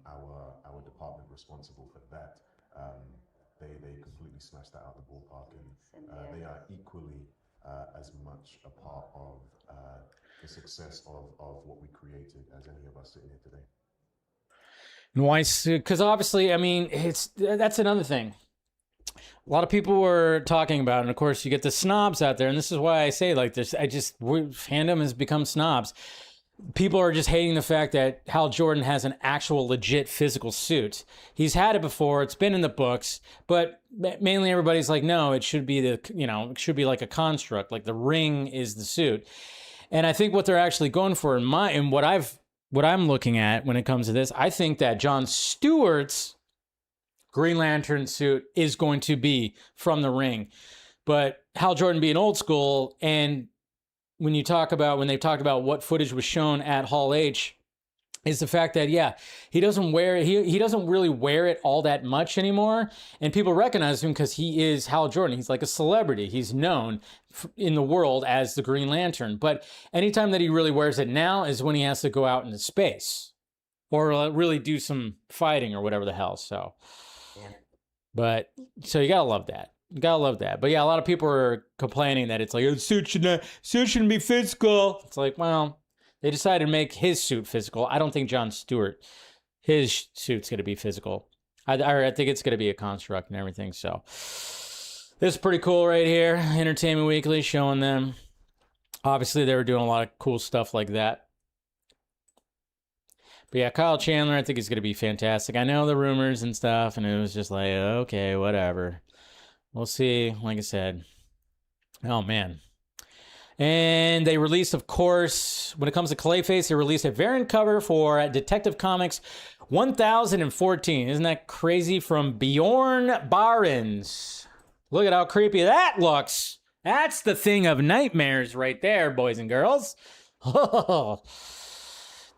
our department responsible for that. They completely smashed that out of the ballpark, and they are equally as much a part of the success of what we created as any of us sitting here today. And why? Because obviously, that's another thing. A lot of people were talking about it, and of course you get the snobs out there, and this is why I say fandom has become snobs. People are just hating the fact that Hal Jordan has an actual legit physical suit. He's had it before, it's been in the books, but mainly everybody's like, no, it should be it should be like a construct, like the ring is the suit. And I think what they're actually going for in what I'm looking at when it comes to this, I think that Jon Stewart's Green Lantern suit is going to be from the ring. But Hal Jordan being old school, and when they've talked about what footage was shown at Hall H, is the fact that, he doesn't wear it. He doesn't really wear it all that much anymore. And people recognize him because he is Hal Jordan. He's like a celebrity. He's known in the world as the Green Lantern. But anytime that he really wears it now is when he has to go out into space or really do some fighting or whatever the hell. So, so you gotta love that. You gotta love that. But yeah, a lot of people are complaining that it's like, oh, suit shouldn't be physical. It's like, well, they decided to make his suit physical. I don't think Jon Stewart, his suit's gonna be physical. I think it's gonna be a construct and everything. So this is pretty cool right here. Entertainment Weekly showing them. Obviously, they were doing a lot of cool stuff like that. But yeah, Kyle Chandler, I think he's gonna be fantastic. I know the rumors and stuff, and it was just like, okay, whatever. We'll see, like I said. Oh, man. And they released, of course, when it comes to Clayface, they released a variant cover for Detective Comics 1014. Isn't that crazy? From Bjorn Barends. Look at how creepy that looks. That's the thing of nightmares right there, boys and girls. Oh,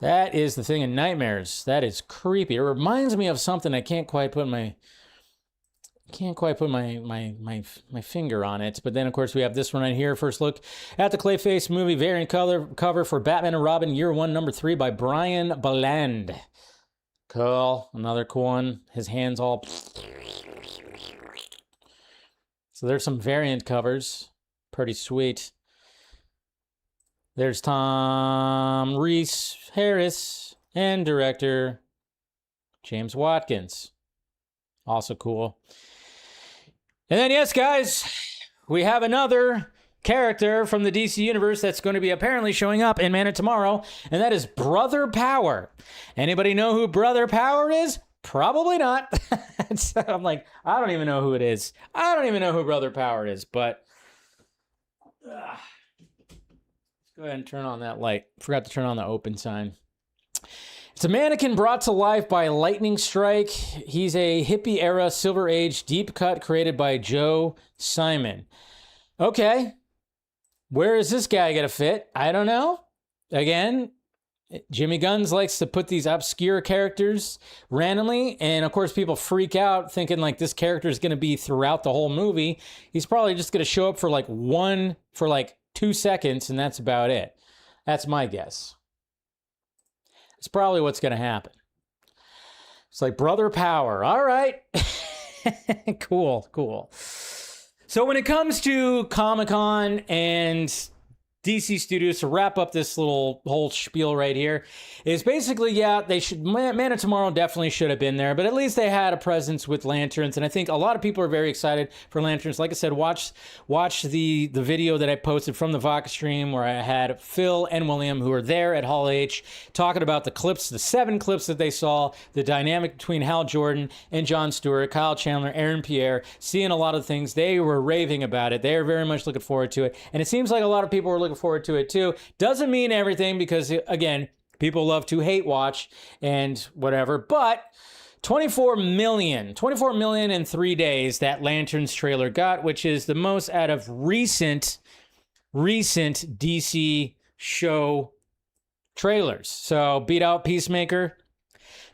that is the thing of nightmares. That is creepy. It reminds me of something I can't quite put my... Can't quite put my finger on it. But then, of course, we have this one right here. First look at the Clayface movie variant cover for Batman and Robin Year 1, Number 3 by Brian Bland. Cool. Another cool one. His hands all... So there's some variant covers. Pretty sweet. There's Tom Reese Harris and director James Watkins. Also cool. And then, yes, guys, we have another character from the DC universe that's going to be apparently showing up in Man of Tomorrow, and that is Brother Power. Anybody know who Brother Power is? Probably not. So I'm like, I don't even know who it is. I don't even know who Brother Power is, but let's go ahead and turn on that light. Forgot to turn on the open sign. It's a mannequin brought to life by lightning strike. He's a hippie-era Silver Age deep cut created by Joe Simon. Okay. Where is this guy going to fit? I don't know. Again, Jimmy Guns likes to put these obscure characters randomly, and of course people freak out thinking like this character is going to be throughout the whole movie. He's probably just going to show up for like 2 seconds, and that's about it. That's my guess. It's probably what's going to happen. It's like Brother Power. All right. Cool. So when it comes to Comic-Con and DC Studios, to wrap up this whole spiel right here, is basically, yeah, they should, Man of Tomorrow definitely should have been there, but at least they had a presence with lanterns, and I think a lot of people are very excited for lanterns. Like I said, watch the video that I posted from the Vodka stream where I had Phil and William, who were there at Hall H, talking about the clips, the 7 clips that they saw, the dynamic between Hal Jordan and Jon Stewart, Kyle Chandler, Aaron Pierre, seeing a lot of things. They were raving about it. They were very much looking forward to it, and it seems like a lot of people were looking forward to it too. Doesn't mean everything, because again, people love to hate watch and whatever, but 24 million in 3 days that Lanterns trailer got, which is the most out of recent DC show trailers. So beat out Peacemaker,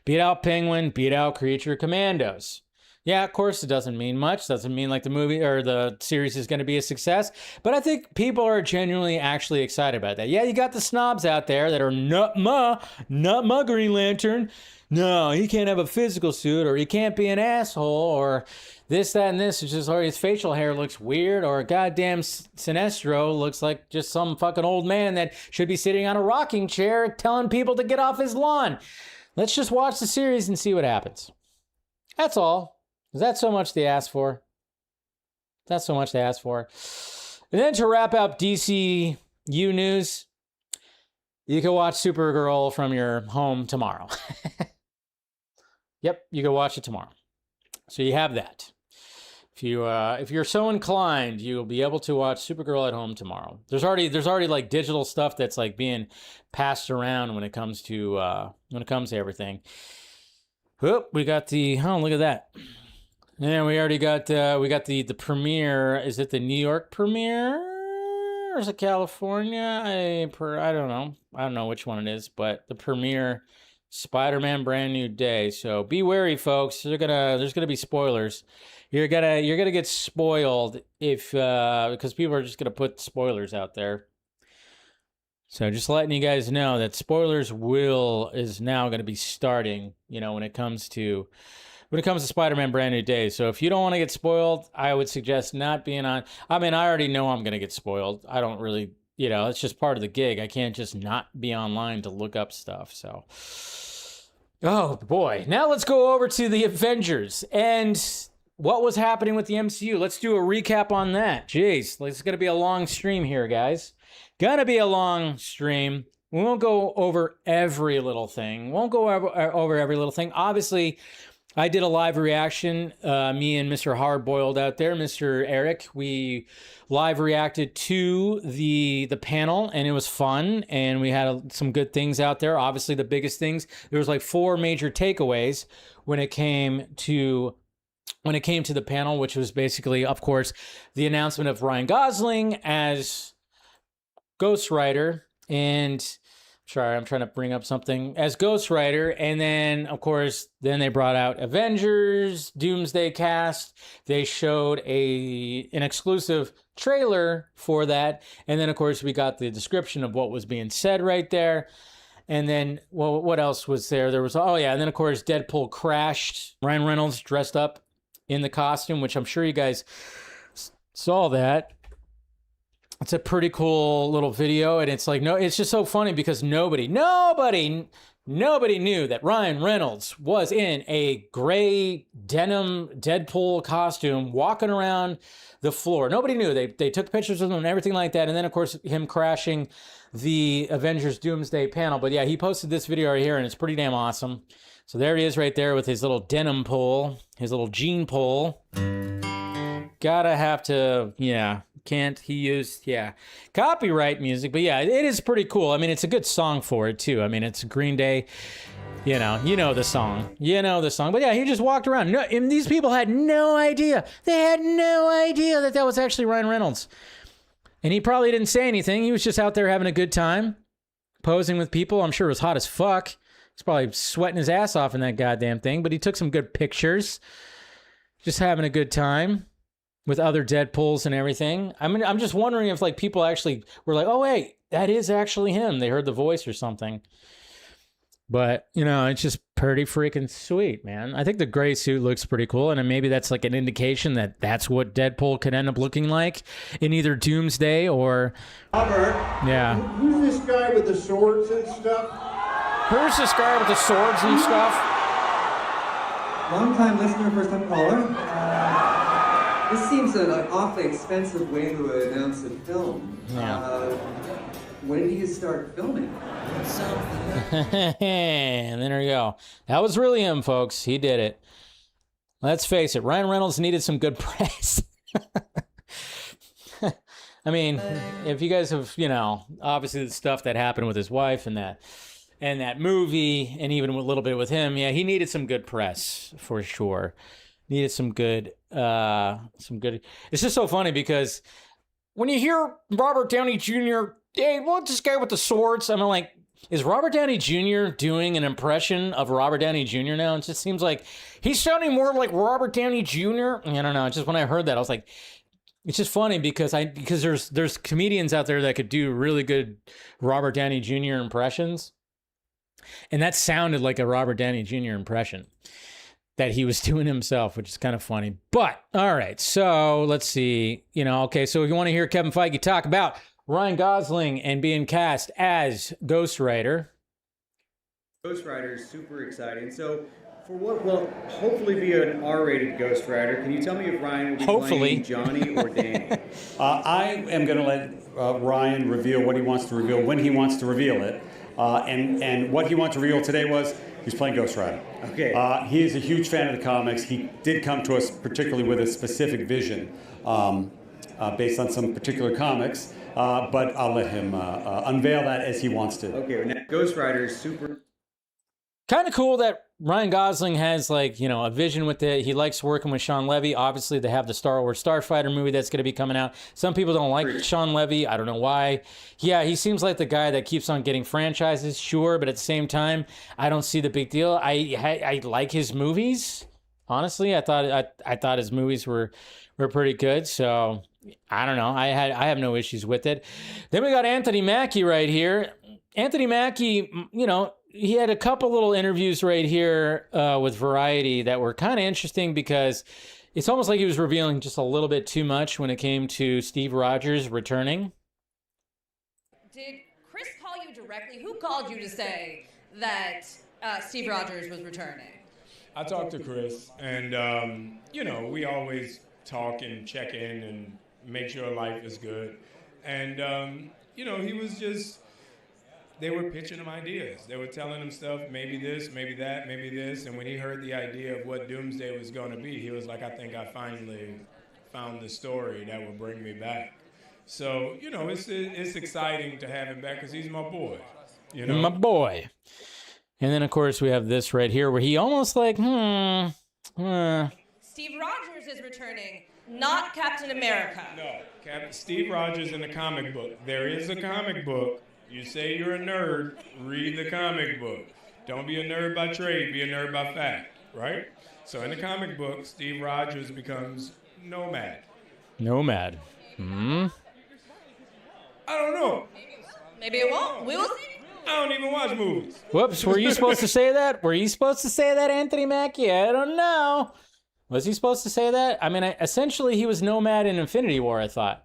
beat out Penguin, beat out Creature Commandos. Yeah, of course, it doesn't mean much. Doesn't mean like the movie or the series is going to be a success. But I think people are genuinely actually excited about that. Yeah, you got the snobs out there that are not my Green Lantern. No, he can't have a physical suit, or he can't be an asshole, or this, that, and this. It's just, or his facial hair looks weird, or goddamn Sinestro looks like just some fucking old man that should be sitting on a rocking chair telling people to get off his lawn. Let's just watch the series and see what happens. That's all. Is that so much they ask for? That's so much they ask for. And then to wrap up DCU news, you can watch Supergirl from your home tomorrow. Yep, you can watch it tomorrow. So you have that. If you're so inclined, you'll be able to watch Supergirl at home tomorrow. There's already like digital stuff that's like being passed around when it comes to everything. Whoop, we got the look at that. Yeah, we already got the premiere. Is it the New York premiere or is it California? I don't know. I don't know which one it is, but the premiere, Spider-Man Brand New Day. So be wary, folks. There's gonna be spoilers. You're gonna get spoiled because people are just gonna put spoilers out there. So just letting you guys know that spoilers is now gonna be starting. When it comes to Spider-Man Brand New Day. So if you don't want to get spoiled, I would suggest not being on. I mean, I already know I'm going to get spoiled. I don't really, it's just part of the gig. I can't just not be online to look up stuff. So, oh boy. Now let's go over to the Avengers and what was happening with the MCU. Let's do a recap on that. Jeez, it's going to be a long stream here, guys. Gonna be a long stream. We won't go over every little thing. Over every little thing. Obviously, I did a live reaction, me and Mr. Hardboiled out there, Mr. Eric. We live reacted to the panel, and it was fun, and we had some good things out there. Obviously, the biggest things, there was like 4 major takeaways when it came to the panel, which was basically, of course, the announcement of Ryan Gosling as Ghost Rider, and Sorry, I'm trying to bring up something as Ghost Rider. And then, of course, then they brought out Avengers, Doomsday Cast. They showed an exclusive trailer for that. And then, of course, we got the description of what was being said right there. And then, well, what else was there? There was, oh yeah, and then, of course, Deadpool crashed. Ryan Reynolds dressed up in the costume, which I'm sure you guys saw that. It's a pretty cool little video, and it's like, no, it's just so funny because nobody knew that Ryan Reynolds was in a gray denim Deadpool costume walking around the floor. Nobody knew. They took pictures of him and everything like that, and then, of course, him crashing the Avengers Doomsday panel. But yeah, he posted this video right here, and it's pretty damn awesome. So there he is right there with his little denim pole, his little jean pole. Gotta have to, yeah. Can't he used, yeah, copyright music, but yeah, it is pretty cool. I mean, it's a good song for it too. I mean, it's Green Day, you know the song, but yeah, he just walked around. No, and these people had no idea. They had no idea that was actually Ryan Reynolds, and he probably didn't say anything. He was just out there having a good time, posing with people. I'm sure it was hot as fuck. He's probably sweating his ass off in that goddamn thing, but he took some good pictures, just having a good time with other Deadpools and everything. I mean, I'm just wondering if like people actually were like, oh wait, that is actually him. They heard the voice or something. But, it's just pretty freaking sweet, man. I think the gray suit looks pretty cool, and maybe that's like an indication that that's what Deadpool could end up looking like in either Doomsday or... Robert, yeah. who's this guy with the swords and stuff? Who's this guy with the swords and stuff? Long-time listener, first-time caller. This seems an awfully expensive way to announce a film. Yeah. When do you start filming? And there you go. That was really him, folks. He did it. Let's face it, Ryan Reynolds needed some good press. I mean, if you guys have, obviously the stuff that happened with his wife and that movie, and even a little bit with him, yeah, he needed some good press for sure. Needed some good. It's just so funny because when you hear Robert Downey Jr., hey, what's this guy with the swords? I'm like, is Robert Downey Jr. doing an impression of Robert Downey Jr. now? It just seems like he's sounding more like Robert Downey Jr. I don't know. Just when I heard that, I was like, it's just funny because there's comedians out there that could do really good Robert Downey Jr. impressions, and that sounded like a Robert Downey Jr. impression that he was doing himself, which is kind of funny. But, all right, so let's see. Okay, so if you want to hear Kevin Feige talk about Ryan Gosling and being cast as Ghost Rider. Ghost Rider is super exciting. So, for what will hopefully be an R-rated Ghost Rider, can you tell me if Ryan will be playing Johnny or Danny? I am going to let Ryan reveal what he wants to reveal when he wants to reveal it. And what he wanted to reveal today was he's playing Ghost Rider. Okay. He is a huge fan of the comics. He did come to us particularly with a specific vision based on some particular comics, but I'll let him unveil that as he wants to. Okay, now Ghost Rider is super... Kind of cool that Ryan Gosling has a vision with it. He likes working with Sean Levy. Obviously, they have the Star Wars Starfighter movie that's going to be coming out. Some people don't like Sean Levy. I don't know why. Yeah, he seems like the guy that keeps on getting franchises, sure, but at the same time, I don't see the big deal. I like his movies. Honestly, I thought his movies were pretty good. So I don't know. I have no issues with it. Then we got Anthony Mackie right here. Anthony Mackie, he had a couple little interviews right here with Variety that were kind of interesting because it's almost like he was revealing just a little bit too much when it came to Steve Rogers returning. Did Chris call you directly? Who called you to say that Steve Rogers was returning? I talked to Chris, and, we always talk and check in and make sure life is good. And, he was just... They were pitching him ideas. They were telling him stuff, maybe this, maybe that, maybe this. And when he heard the idea of what Doomsday was going to be, he was like, I think I finally found the story that will bring me back. So, it's exciting to have him back because he's my boy. My boy. And then, of course, we have this right here where he almost like, Steve Rogers is returning, not Captain America. No, Steve Rogers in the comic book. There is a comic book. You say you're a nerd, read the comic book. Don't be a nerd by trade, be a nerd by fact, right? So in the comic book, Steve Rogers becomes Nomad. Nomad. Hmm? I don't know. Maybe it won't. We will see. I don't even watch movies. Whoops, were you supposed to say that? Were you supposed to say that, Anthony Mackie? I don't know. Was he supposed to say that? I mean, essentially, he was Nomad in Infinity War, I thought.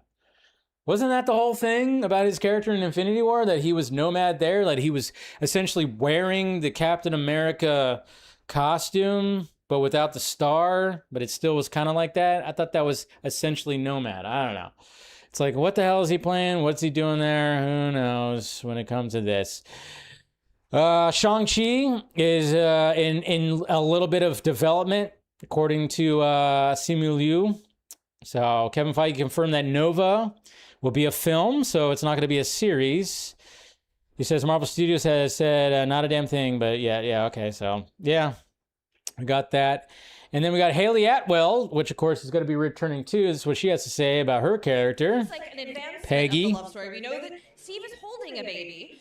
Wasn't that the whole thing about his character in Infinity War? That he was Nomad there? That he was essentially wearing the Captain America costume, but without the star, but it still was kind of like that? I thought that was essentially Nomad. I don't know. It's like, what the hell is he playing? What's he doing there? Who knows when it comes to this? Shang-Chi is in a little bit of development, according to Simu Liu. So Kevin Feige confirmed that Nova will be a film, so it's not going to be a series. He says Marvel Studios has said not a damn thing, but yeah, okay. So, yeah, we got that. And then we got Haley Atwell, which, of course, is going to be returning too. This is what she has to say about her character. It's like an advancement Peggy. of the love story. We know that Steve is holding a baby.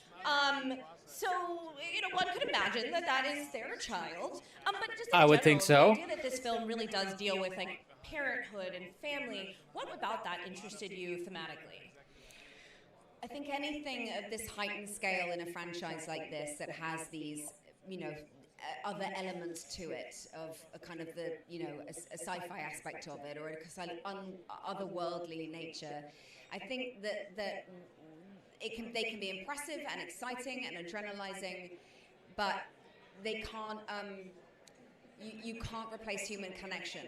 So, one could imagine that is their child. But just in I would think so. The idea that this film really does deal with, like, parenthood and family, what about that interested you thematically? I think anything of this heightened scale in a franchise like this that has these, other elements to it, of a kind of the, a sci-fi aspect of it, or a kind of otherworldly nature. I think that they can be impressive and exciting and adrenalizing, but they can't. You can't replace human connection.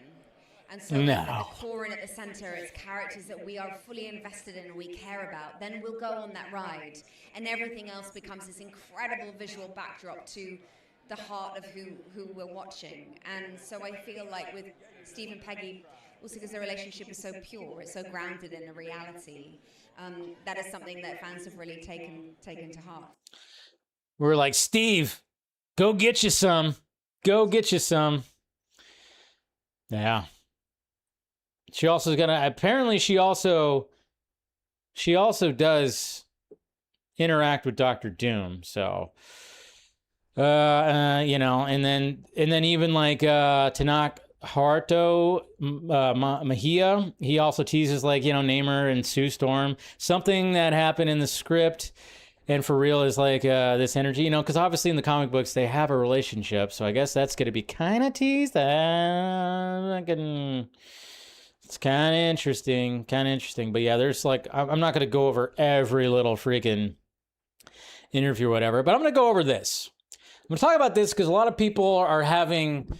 And so No. at the core and at the center, it's characters that we are fully invested in and we care about. Then we'll go on that ride, and everything else becomes this incredible visual backdrop to the heart of who we're watching. And so I feel like with Steve and Peggy, also because their relationship is so pure, it's so grounded in a reality, that is something that fans have really taken to heart. We're like, Steve, go get you some. Go get you some. Yeah. She also is gonna. Apparently, she also does interact with Dr. Doom. So, and then even like Tanak Haruto Mahia, he also teases like Namor and Sue Storm, something that happened in the script. And for real is like this energy, because obviously in the comic books they have a relationship. So I guess that's going to be kind of teased. It's kind of interesting. But yeah, there's like, I'm not going to go over every little freaking interview or whatever, but I'm going to go over this. I'm going to talk about this because a lot of people are having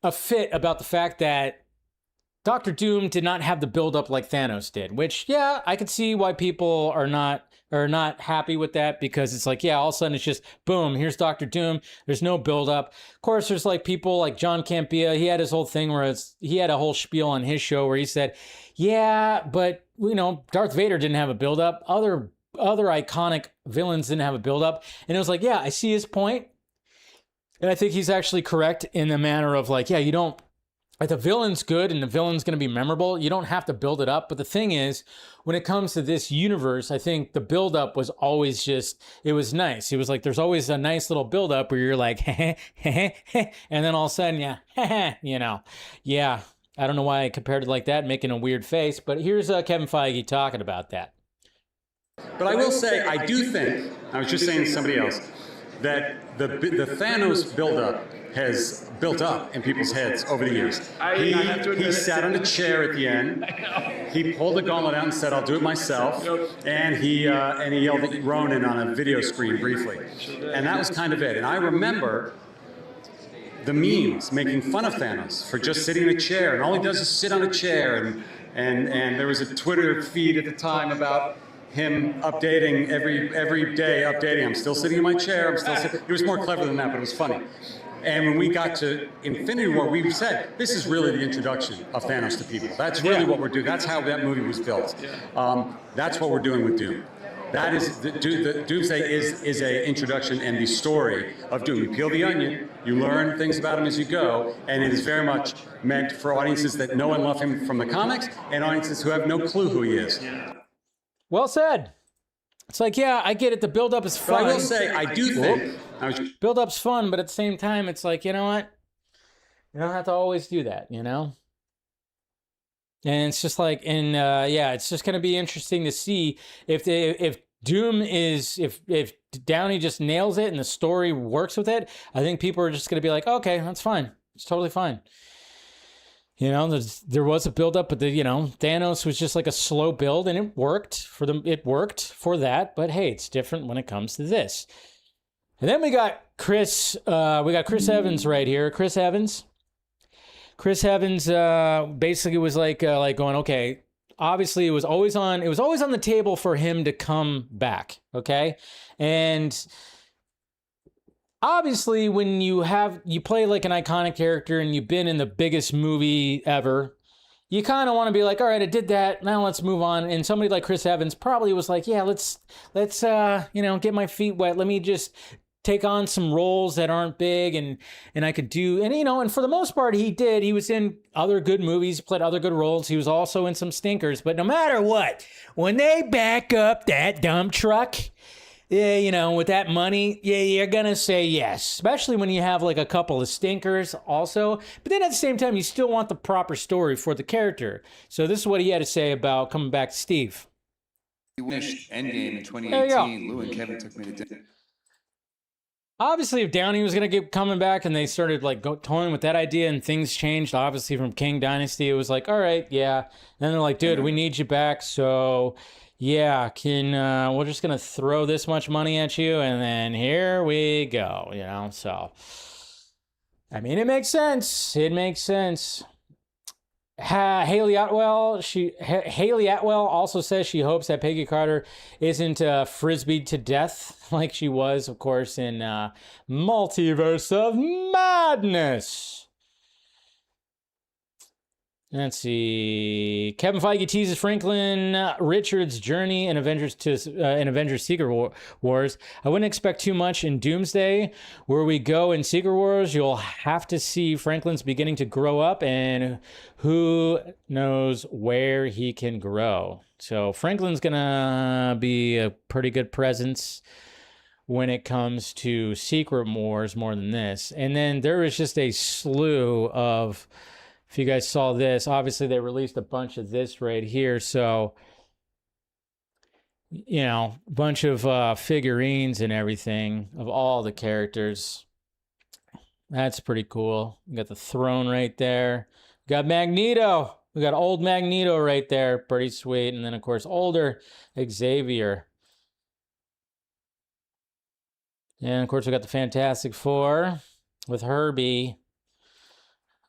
a fit about the fact that Dr. Doom did not have the build-up like Thanos did, which, yeah, I could see why people are not happy with that, because it's like, yeah, all of a sudden it's just, boom, here's Dr. Doom. There's no build-up. Of course, there's like people like John Campea. He had his whole thing where he had a whole spiel on his show where he said, yeah, but, Darth Vader didn't have a build-up. Other iconic villains didn't have a build-up. And it was like, yeah, I see his point. And I think he's actually correct in the manner of like, yeah, you don't, if the villain's good and the villain's going to be memorable, you don't have to build it up. But the thing is, when it comes to this universe, I think the build-up was always just, it was nice. It was like, there's always a nice little build-up where you're like, and then all of a sudden, yeah, yeah. I don't know why I compared it like that, making a weird face, but here's Kevin Feige talking about that. But I will say, I do think, I was just saying to somebody else, that the Thanos build-up has built up in people's heads over the years. He sat on a chair at the end. He pulled the gauntlet out and said, "I'll do it myself." And he yelled at Ronan on a video screen briefly. And that was kind of it. And I remember the memes making fun of Thanos for just sitting in a chair, and all he does is sit on a chair. And there was a Twitter feed at the time about him updating every day, updating. I'm still sitting in my chair. I'm still sitting. It was more clever than that, but it was funny. And when we got to Infinity War, we said, this is really the introduction of Thanos to people. That's really what we're doing. That's how that movie was built. That's what we're doing with Doom. That is, the Doomsday is a introduction and the story of Doom. You peel the onion, you learn things about him as you go, and it is very much meant for audiences that know and love him from the comics, and audiences who have no clue who he is. Well said. It's like, yeah, I get it. The build-up is fun. But I will say, I do think... Build-up's fun, but at the same time, it's like, you know what? You don't have to always do that, you know? And it's just like, and yeah, it's just going to be interesting to see if Doom is, if Downey just nails it and the story works with it. I think people are just going to be like, okay, that's fine. It's totally fine. You know, there was a build-up, but you know, Thanos was just like a slow build, and it worked for them. It worked for that, but hey, it's different when it comes to this. And then we got Chris Evans right here. Chris Evans basically was like going, okay, obviously it was always on the table for him to come back, okay? And obviously when you play like an iconic character and you've been in the biggest movie ever, you kind of want to be like, all right, I did that, now let's move on. And somebody like Chris Evans probably was like, yeah, let's you know, get my feet wet. Let me just take on some roles that aren't big, and I could do, and you know, and for the most part he did. He was in other good movies, played other good roles. He was also in some stinkers, but no matter what, when they back up that dump truck, yeah, you know, with that money, yeah, you're gonna say yes, especially when you have like a couple of stinkers also. But then at the same time, you still want the proper story for the character. So this is what he had to say about coming back to Steve. We finished Endgame in 2018. Lou and Kevin took me to dinner. Obviously, if Downey was going to keep coming back and they started like toying with that idea and things changed, obviously from King Dynasty, it was like, all right, yeah. And then they're like, dude, we need you back. So yeah, we're just going to throw this much money at you. And then here we go, you know? So, I mean, it makes sense. It makes sense. Haley Atwell also says she hopes that Peggy Carter isn't frisbeed to death like she was, of course, in Multiverse of Madness. Let's see. Kevin Feige teases Franklin Richards' journey in Avengers Secret Wars. I wouldn't expect too much in Doomsday. Where we go in Secret Wars, you'll have to see Franklin's beginning to grow up, and who knows where he can grow. So Franklin's gonna be a pretty good presence when it comes to Secret Wars more than this. And then there is just a slew of... If you guys saw this, obviously they released a bunch of this right here. So, you know, a bunch of figurines and everything of all the characters. That's pretty cool. We got the throne right there. We got Magneto. We got old Magneto right there. Pretty sweet. And then, of course, older Xavier. And, of course, we got the Fantastic Four with Herbie.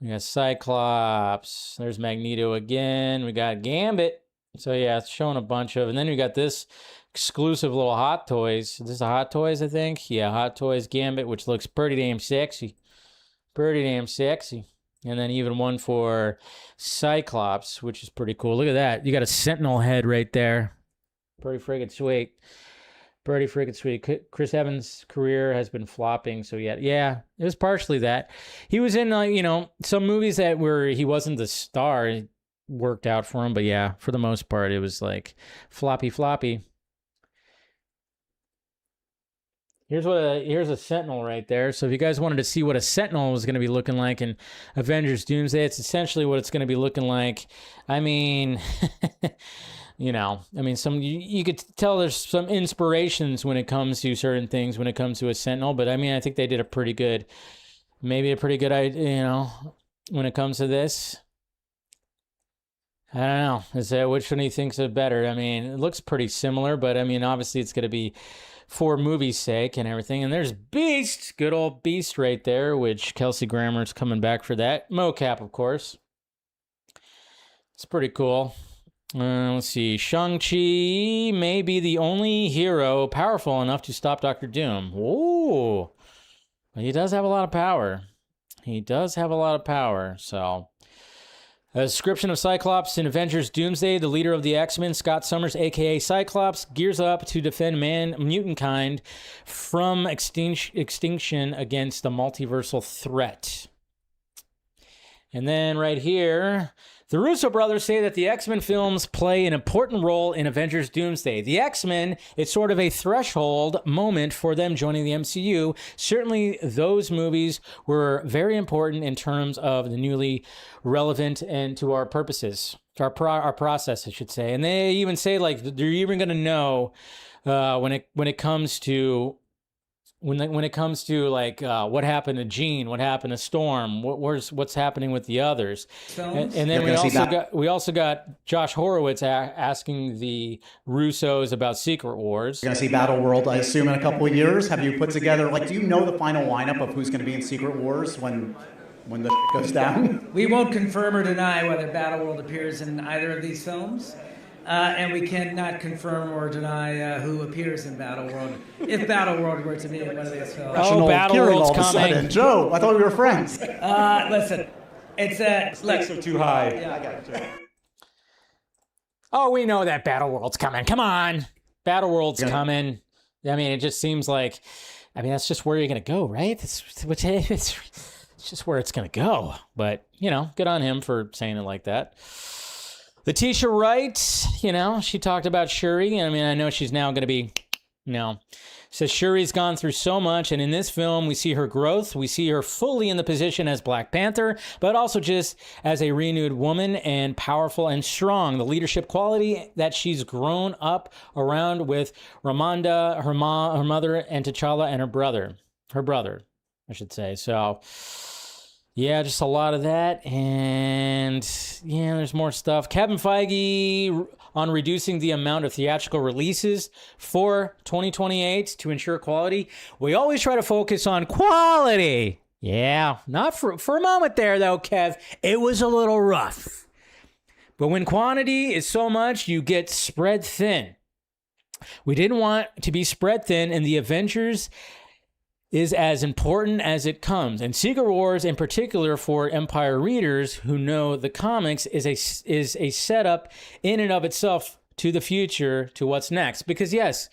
We got Cyclops. There's Magneto again. We got Gambit. So, yeah, it's showing a bunch of... And then we got this exclusive little Hot Toys. This is a Hot Toys, I think. Yeah, Hot Toys Gambit, which looks pretty damn sexy. Pretty damn sexy. And then even one for Cyclops, which is pretty cool. Look at that. You got a Sentinel head right there. Pretty friggin' sweet. Pretty freaking sweet. Chris Evans' career has been flopping, so yeah, it was partially that. He was in, you know, some movies that where he wasn't the star. It worked out for him, but yeah, for the most part, it was like floppy. Here's a Sentinel right there. So if you guys wanted to see what a Sentinel was going to be looking like in Avengers Doomsday, it's essentially what it's going to be looking like. I mean... You know, I mean, you could tell there's some inspirations when it comes to certain things, when it comes to a Sentinel, but I mean, I think they did a pretty good idea, you know, when it comes to this. I don't know. Which one do you think's better? I mean, it looks pretty similar, but I mean, obviously it's going to be for movie's sake and everything. And there's Beast, good old Beast right there, which Kelsey Grammer's coming back for that. Mocap, of course. It's pretty cool. Let's see. Shang-Chi may be the only hero powerful enough to stop Dr. Doom. Ooh. But he does have a lot of power. So, a description of Cyclops in Avengers Doomsday. The leader of the X-Men, Scott Summers, a.k.a. Cyclops, gears up to defend mutant kind from extinction against the multiversal threat. And then right here... The Russo brothers say that the X-Men films play an important role in Avengers Doomsday. The X-Men is sort of a threshold moment for them joining the MCU. Certainly, those movies were very important in terms of the newly relevant and to our purposes, to our process, I should say. And they even say, like, they're even going to know when it comes to what happened to Jean, what happened to Storm, what's happening with the others, and then we also got Josh Horowitz asking the Russos about Secret Wars. You're gonna see Battle World, I assume, in a couple of years. Have you put together, like, do you know the final lineup of who's going to be in Secret Wars when the goes down? We won't confirm or deny whether Battle World appears in either of these films. And we cannot confirm or deny who appears in Battle World, if Battle World were to be in one of these films. Battle World's coming. Joe, I thought we were friends. Listen, it's stakes are too high. Yeah, I got it. Oh, we know that Battle World's coming. Come on, Battle World's coming. I mean, it just seems like, I mean, that's just where you're gonna go, right? It's just where it's gonna go. But good on him for saying it like that. Letitia Wright, she talked about Shuri. I mean, I know she's now going to be, says Shuri's gone through so much, and in this film, we see her growth. We see her fully in the position as Black Panther, but also just as a renewed woman and powerful and strong. The leadership quality that she's grown up around with Ramonda, her mother, and T'Challa, and her brother, I should say. So, yeah, just a lot of that. And yeah, there's more stuff. Kevin Feige on reducing the amount of theatrical releases for 2028 to ensure quality. We always try to focus on quality. Yeah, not for a moment there, though, Kev. It was a little rough. But when quantity is so much, you get spread thin. We didn't want to be spread thin, and the Avengers is as important as it comes. And Secret Wars, in particular, for Empire readers who know the comics, is a setup in and of itself to the future, to what's next. Because yes,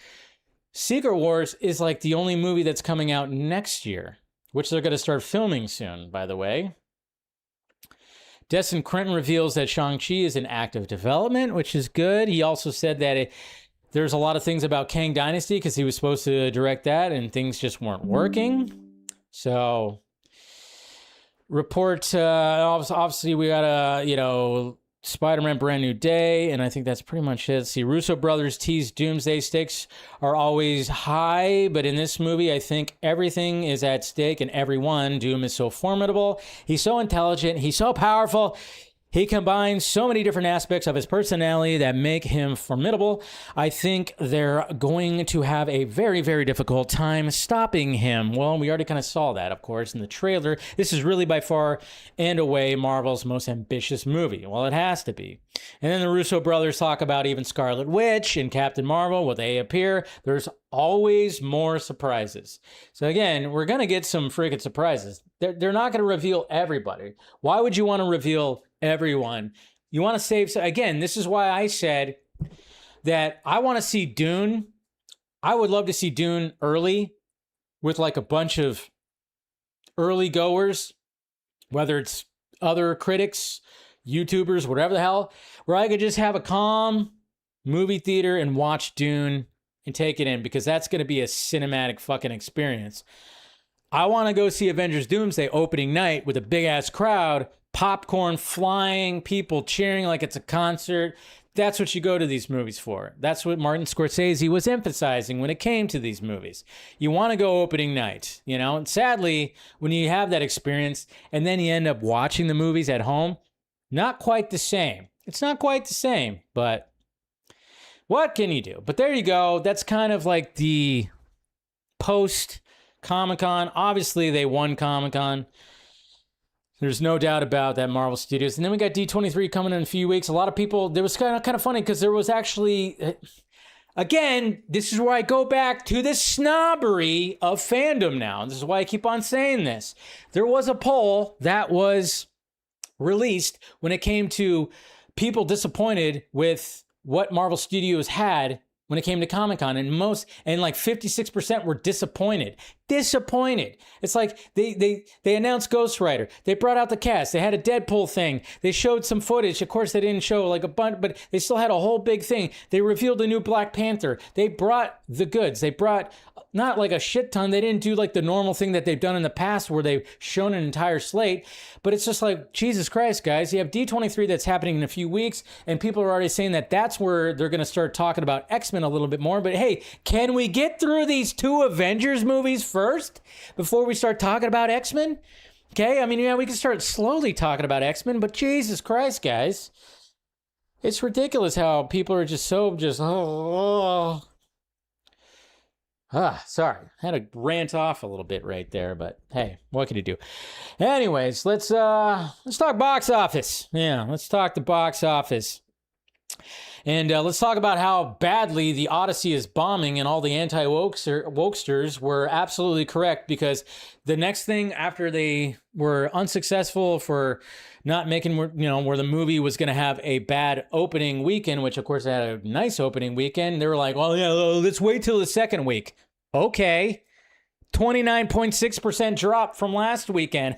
Secret Wars is like the only movie that's coming out next year, which they're going to start filming soon, by the way. Destin Crenton reveals that Shang-Chi is in active development, which is good. He also said that there's a lot of things about Kang Dynasty because he was supposed to direct that and things just weren't working. So, obviously we got Spider-Man Brand New Day, and I think that's pretty much it. See, Russo brothers tease Doomsday. Stakes are always high, but in this movie, I think everything is at stake and everyone. Doom is so formidable. He's so intelligent. He's so powerful. He combines so many different aspects of his personality that make him formidable. I think they're going to have a very, very difficult time stopping him. Well, we already kind of saw that, of course, in the trailer. This is really by far and away Marvel's most ambitious movie. Well, it has to be. And then the Russo brothers talk about even Scarlet Witch and Captain Marvel. Will they appear? There's always more surprises. So again, we're going to get some freaking surprises. They're not going to reveal everybody. Why would you want to reveal everyone? You want to save. Again, this is why I said that I want to see Dune. I would love to see Dune early with like a bunch of early goers, whether it's other critics, YouTubers, whatever the hell, where I could just have a calm movie theater and watch Dune and take it in, because that's going to be a cinematic fucking experience. I want to go see Avengers Doomsday opening night with a big ass crowd, popcorn flying, people cheering like it's a concert. That's what you go to these movies for. That's what Martin Scorsese was emphasizing when it came to these movies. You want to go opening night, And sadly, when you have that experience and then you end up watching the movies at home, not quite the same. It's not quite the same, but what can you do? But there you go. That's kind of like the post Comic-Con. Obviously, they won Comic-Con. There's no doubt about that, Marvel Studios. And then we got D23 coming in a few weeks. A lot of people, it was kind of funny because there was actually, again, this is where I go back to the snobbery of fandom now. And this is why I keep on saying this. There was a poll that was released when it came to people disappointed with what Marvel Studios had when it came to Comic-Con, and like 56% were disappointed. Disappointed. It's like they announced Ghost Rider. They brought out the cast. They had a Deadpool thing. They showed some footage. Of course, they didn't show like a bunch, but they still had a whole big thing. They revealed the new Black Panther. They brought the goods. They brought not like a shit ton. They didn't do like the normal thing that they've done in the past where they've shown an entire slate. But it's just like, Jesus Christ, guys. You have D23 that's happening in a few weeks, and people are already saying that that's where they're going to start talking about X-Men a little bit more. But hey, can we get through these 2 Avengers movies first before we start talking about X-Men? Okay, I mean, yeah, we can start slowly talking about X-Men, but Jesus Christ, guys. It's ridiculous how people are just so sorry. I had to rant off a little bit right there, but hey, what can you do? Anyways, let's talk box office. Yeah, let's talk the box office. And let's talk about how badly the Odyssey is bombing, and all the anti-wokesters were absolutely correct, because the next thing after they were unsuccessful for not making, where the movie was going to have a bad opening weekend, which of course it had a nice opening weekend, they were like, well, yeah, let's wait till the second week. Okay. 29.6% drop from last weekend.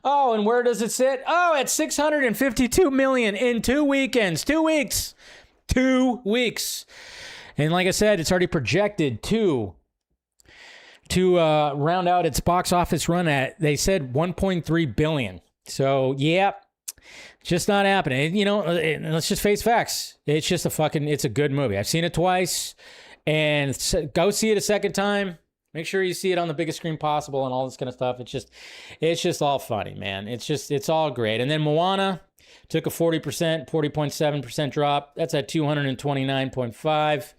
Oh, and where does it sit? Oh, at 652 million in 2 weekends. 2 weeks. 2 weeks. And like I said, it's already projected to round out its box office run at, they said, 1.3 billion. So, yeah. Just not happening. Let's just face facts. It's just it's a good movie. I've seen it twice, and go see it a second time. Make sure you see it on the biggest screen possible and all this kind of stuff. It's just all funny, man. It's all great. And then Moana took a 40.7% drop. That's at 229.5.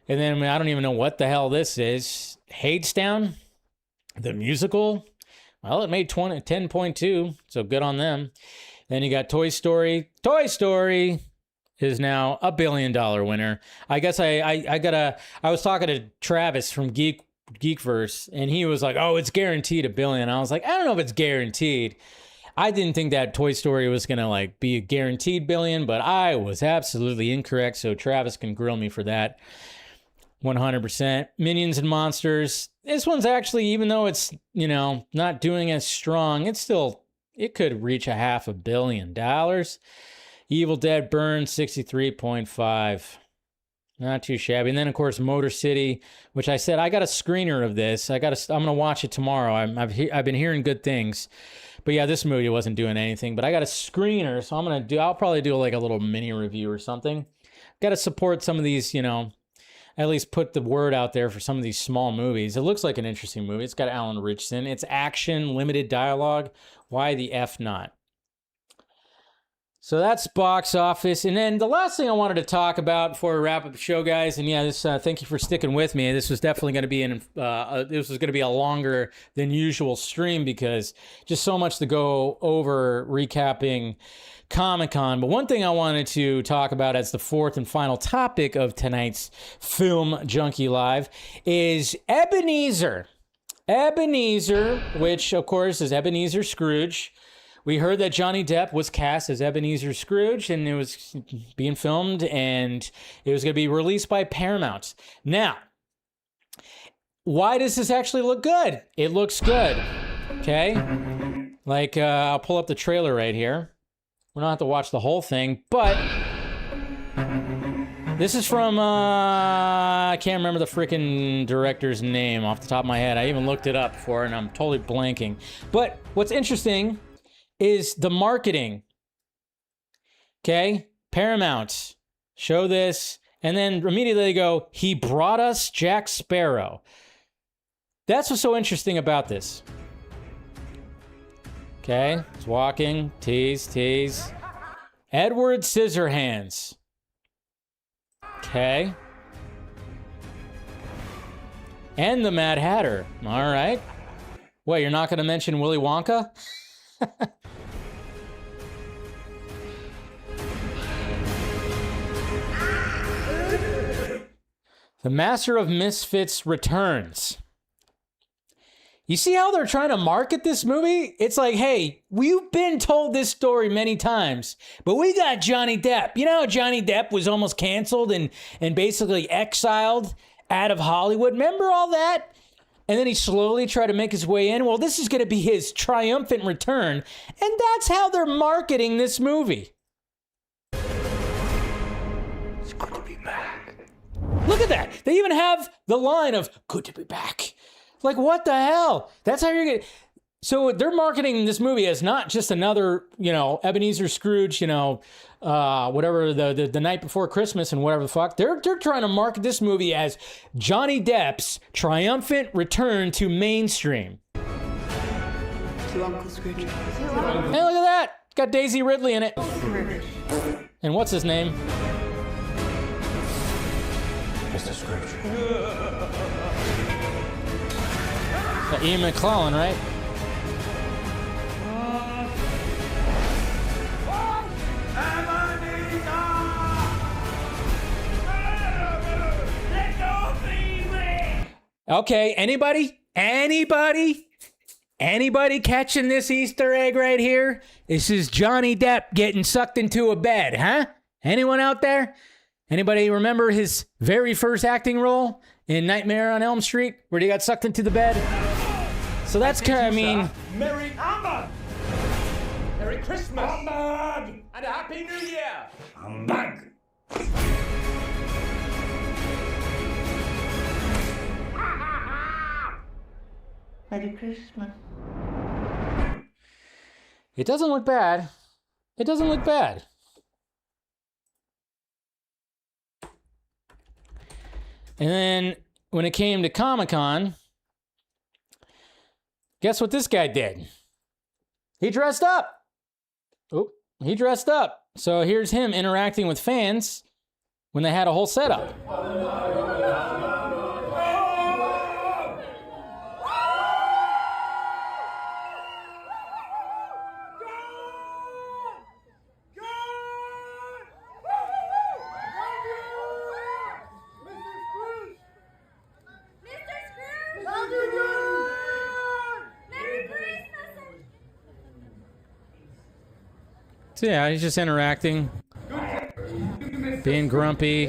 And then I don't even know what the hell this is. Hadestown, the musical. Well, it made 10.2, so good on them. Then you got Toy Story. Toy Story is now $1 billion winner. I guess I was talking to Travis from Geekverse, and he was like, "Oh, it's guaranteed $1 billion." I was like, "I don't know if it's guaranteed." I didn't think that Toy Story was gonna like be a guaranteed billion, but I was absolutely incorrect. So Travis can grill me for that. 100%. Minions and Monsters. This one's actually, even though it's not doing as strong, it could reach $500 million. Evil Dead Burns, 63.5. Not too shabby. And then, of course, Motor City, which I said I got a screener of this. I'm going to watch it tomorrow. I've been hearing good things. But yeah, this movie wasn't doing anything. But I got a screener, so I'll probably do like a little mini review or something. Got to support some of these, at least put the word out there for some of these small movies. It looks like an interesting movie. It's got Alan Richardson. It's action, limited dialogue. Why the F not? So that's box office. And then the last thing I wanted to talk about before we wrap up the show, guys, and yeah, thank you for sticking with me. This was definitely going to be a longer than usual stream, because just so much to go over recapping Comic-Con. But one thing I wanted to talk about as the fourth and final topic of tonight's Film Junkie Live is Ebenezer. Ebenezer, which of course is Ebenezer Scrooge. We heard that Johnny Depp was cast as Ebenezer Scrooge, and it was being filmed, and it was going to be released by Paramount. Now, why does this actually look good? It looks good, okay? Like, I'll pull up the trailer right here. We don't have to watch the whole thing, but this is from, I can't remember the freaking director's name off the top of my head. I even looked it up before, and I'm totally blanking. But what's interesting is the marketing. Okay? Paramount, show this, and then immediately they go, he brought us Jack Sparrow. That's what's so interesting about this. Okay, he's walking, tease. Edward Scissorhands. Okay. And the Mad Hatter. All right. Wait, you're not going to mention Willy Wonka? The Master of Misfits returns. You see how they're trying to market this movie? It's like, hey, we've been told this story many times, but we got Johnny Depp. You know how Johnny Depp was almost canceled and basically exiled out of Hollywood? Remember all that? And then he slowly tried to make his way in. Well, this is going to be his triumphant return, and that's how they're marketing this movie. It's good to be back. Look at that. They even have the line of, good to be back. Like, what the hell? That's how you're getting... So they're marketing this movie as not just another, Ebenezer Scrooge, whatever, the night before Christmas and whatever the fuck. They're trying to market this movie as Johnny Depp's triumphant return to mainstream. To Uncle Scrooge. Hey, look at that. Got Daisy Ridley in it. And what's his name? Mr. Scrooge. Ian McClellan, right? Okay, anybody catching this Easter egg right here? This is Johnny Depp getting sucked into a bed, huh? Anyone out there? Anybody remember his very first acting role in Nightmare on Elm Street, where he got sucked into the bed? So that's kind of, Merry Christmas! Humbug! And a Happy New Year! Humbug! Merry Christmas. It doesn't look bad. It doesn't look bad. And then when it came to Comic-Con, guess what this guy did? He dressed up. Oh, he dressed up. So here's him interacting with fans when they had a whole setup. So yeah, he's just interacting, being grumpy.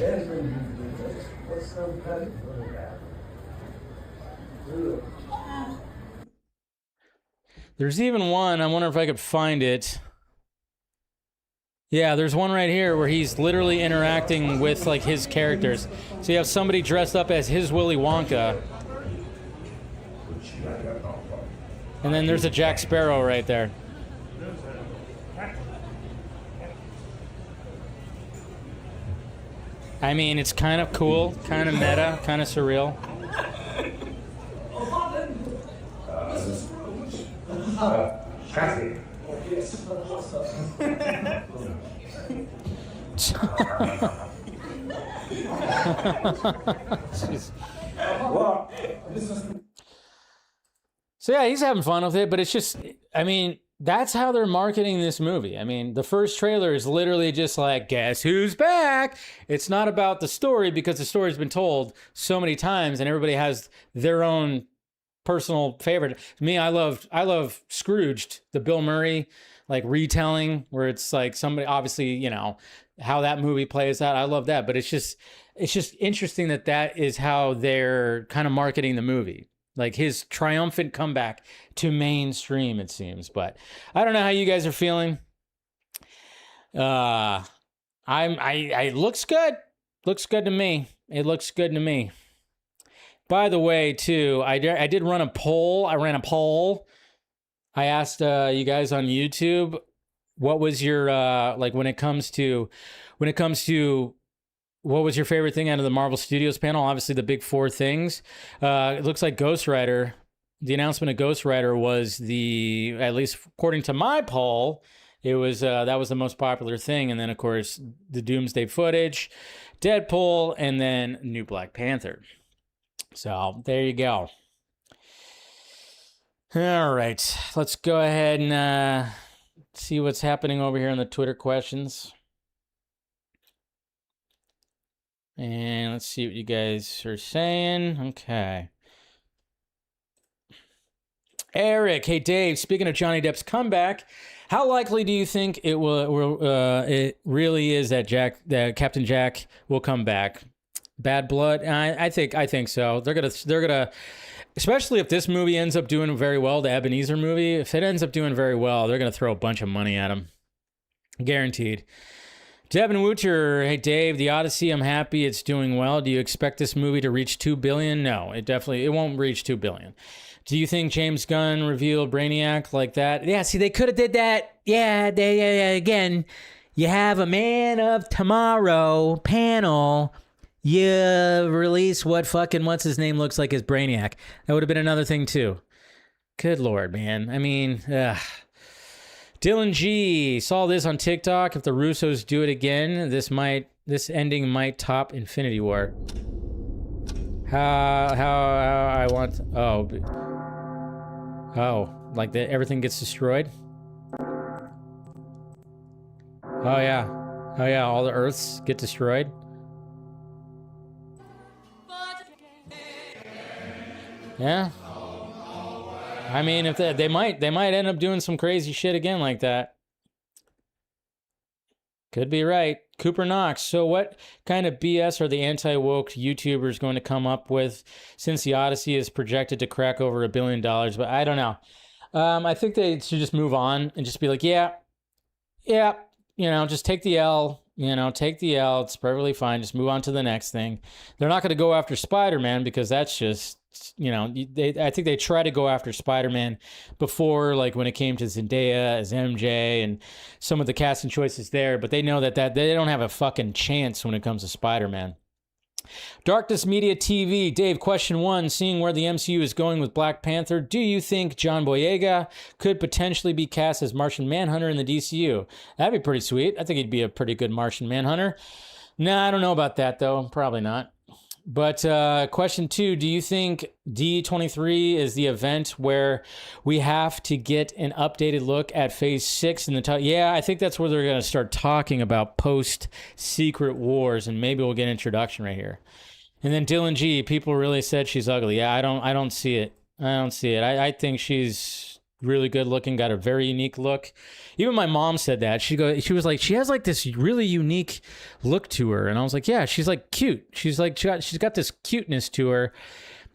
There's even one, I wonder if I could find it. Yeah, there's one right here where he's literally interacting with like his characters. So you have somebody dressed up as his Willy Wonka. And then there's a Jack Sparrow right there. I mean, it's kind of cool, kind of meta, kind of surreal. Kathy. So yeah, he's having fun with it, but it's just, I mean, that's how they're marketing this movie. I mean, the first trailer is literally just like, guess who's back? It's not about the story because the story's been told so many times and everybody has their own personal favorite. Me, I love Scrooged, the Bill Murray like retelling where it's like somebody, obviously, you know, how that movie plays out. I love that, but it's just interesting that that is how they're kind of marketing the movie. Like his triumphant comeback to mainstream, it seems. But I don't know how you guys are feeling. I looks good. Looks good to me. It looks good to me. By the way, too, I did run a poll. I ran a poll. I asked you guys on YouTube, what was your like when it comes to what was your favorite thing out of the Marvel Studios panel? Obviously, the big four things. It looks like Ghost Rider. The announcement of Ghost Rider was the, at least according to my poll, it was that was the most popular thing. And then, of course, the Doomsday footage, Deadpool, and then new Black Panther. So there you go. All right, let's go ahead and see what's happening over here in the Twitter questions. And let's see what you guys are saying. Okay. Eric, hey Dave, speaking of Johnny Depp's comeback, how likely do you think it it really is that Captain Jack will come back? Bad Blood? I think so. They're gonna, especially if this movie ends up doing very well, the Ebenezer movie, if it ends up doing very well, they're gonna throw a bunch of money at him. Guaranteed. Devin Wooter, hey Dave, the Odyssey, I'm happy it's doing well. Do you expect this movie to reach $2 billion? No, it won't reach $2 billion. Do you think James Gunn revealed Brainiac like that? Yeah, see, they could have did that. Yeah, again, you have a Man of Tomorrow panel. You release what's his name looks like his Brainiac. That would have been another thing too. Good Lord, man. I mean, Dylan G saw this on TikTok. If the Russos do it again, this ending might top Infinity War. How I want like that everything gets destroyed. Oh yeah, all the Earths get destroyed. Yeah. I mean, if they might end up doing some crazy shit again like that. Could be right. Cooper Knox. So what kind of BS are the anti-woke YouTubers going to come up with since the Odyssey is projected to crack over $1 billion? But I don't know. I think they should just move on and just be like, yeah, just take the L. Take the L. It's perfectly fine. Just move on to the next thing. They're not going to go after Spider-Man because that's just... I think they try to go after Spider-Man before, like when it came to Zendaya as MJ and some of the casting choices there, but they know that they don't have a fucking chance when it comes to Spider-Man. Darkness Media TV, Dave, question 1, seeing where the MCU is going with Black Panther, do you think John Boyega could potentially be cast as Martian Manhunter in the DCU? That'd be pretty sweet. I think he'd be a pretty good Martian Manhunter. Nah, I don't know about that though. Probably not. But question 2, do you think D23 is the event where we have to get an updated look at Phase 6 in the top? Yeah, I think that's where they're going to start talking about post-Secret Wars, and maybe we'll get an introduction right here. And then Dylan G, people really said she's ugly. Yeah, I don't see it. I think she's really good looking, got a very unique look. Even my mom said that. She was like, she has like this really unique look to her. And I was like, yeah, she's like cute. She's got this cuteness to her.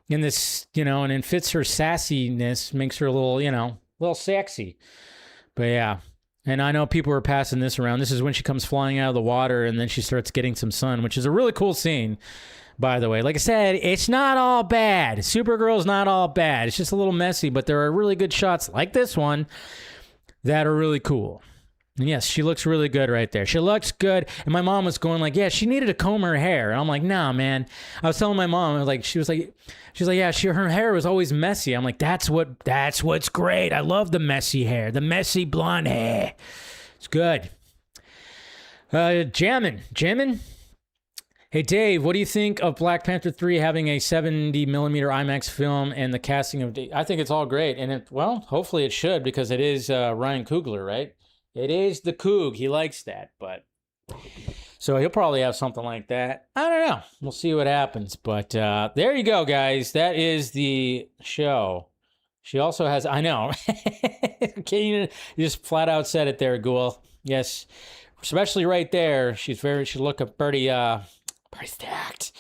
And this, and it fits her sassiness, makes her a little sexy. But yeah. And I know people are passing this around. This is when she comes flying out of the water and then she starts getting some sun, which is a really cool scene. By the way, like I said, it's not all bad. Supergirl's not all bad. It's just a little messy, but there are really good shots like this one that are really cool. And yes, she looks really good right there. She looks good. And my mom was going like, yeah, she needed to comb her hair. And I'm like, nah, man. I was telling my mom, she was like, yeah, her hair was always messy. I'm like, that's what's great. I love the messy hair, the messy blonde hair. It's good. Jammin'. Hey, Dave, what do you think of Black Panther 3 having a 70mm IMAX film and the casting of... I think it's all great. And hopefully it should, because it is Ryan Coogler, right? It is the Coog. He likes that, but... So he'll probably have something like that. I don't know. We'll see what happens. But there you go, guys. That is the show. She also has... I know. Okay, you just flat out said it there, Ghoul. Yes. Especially right there. She look pretty... pretty stacked.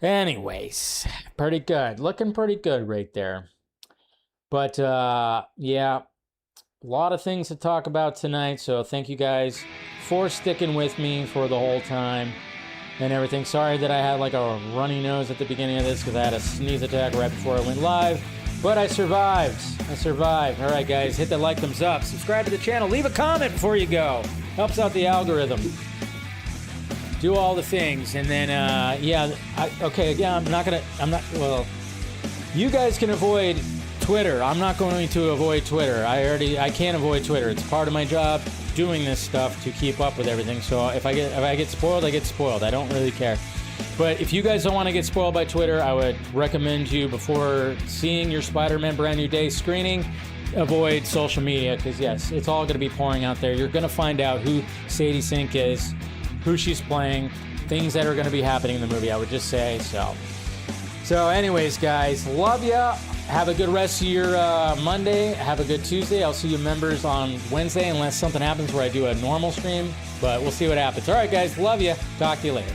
Anyways, pretty good. Looking pretty good right there. But, yeah, a lot of things to talk about tonight. So thank you guys for sticking with me for the whole time and everything. Sorry that I had like a runny nose at the beginning of this because I had a sneeze attack right before I went live. But I survived. All right, guys, hit that like, thumbs up. Subscribe to the channel. Leave a comment before you go. Helps out the algorithm. Do all the things, and then, you guys can avoid Twitter. I'm not going to avoid Twitter. I can't avoid Twitter. It's part of my job doing this stuff to keep up with everything. So if I get spoiled, I get spoiled. I don't really care. But if you guys don't want to get spoiled by Twitter, I would recommend you, before seeing your Spider-Man Brand New Day screening, avoid social media, because yes, it's all going to be pouring out there. You're going to find out who Sadie Sink is, who she's playing, things that are going to be happening in the movie, I would just say. So anyways, guys, love ya. have a good rest of your Monday. Have a good Tuesday. I'll see you members on Wednesday unless something happens where I do a normal stream. But we'll see what happens. All right, guys. Love you. Talk to you later.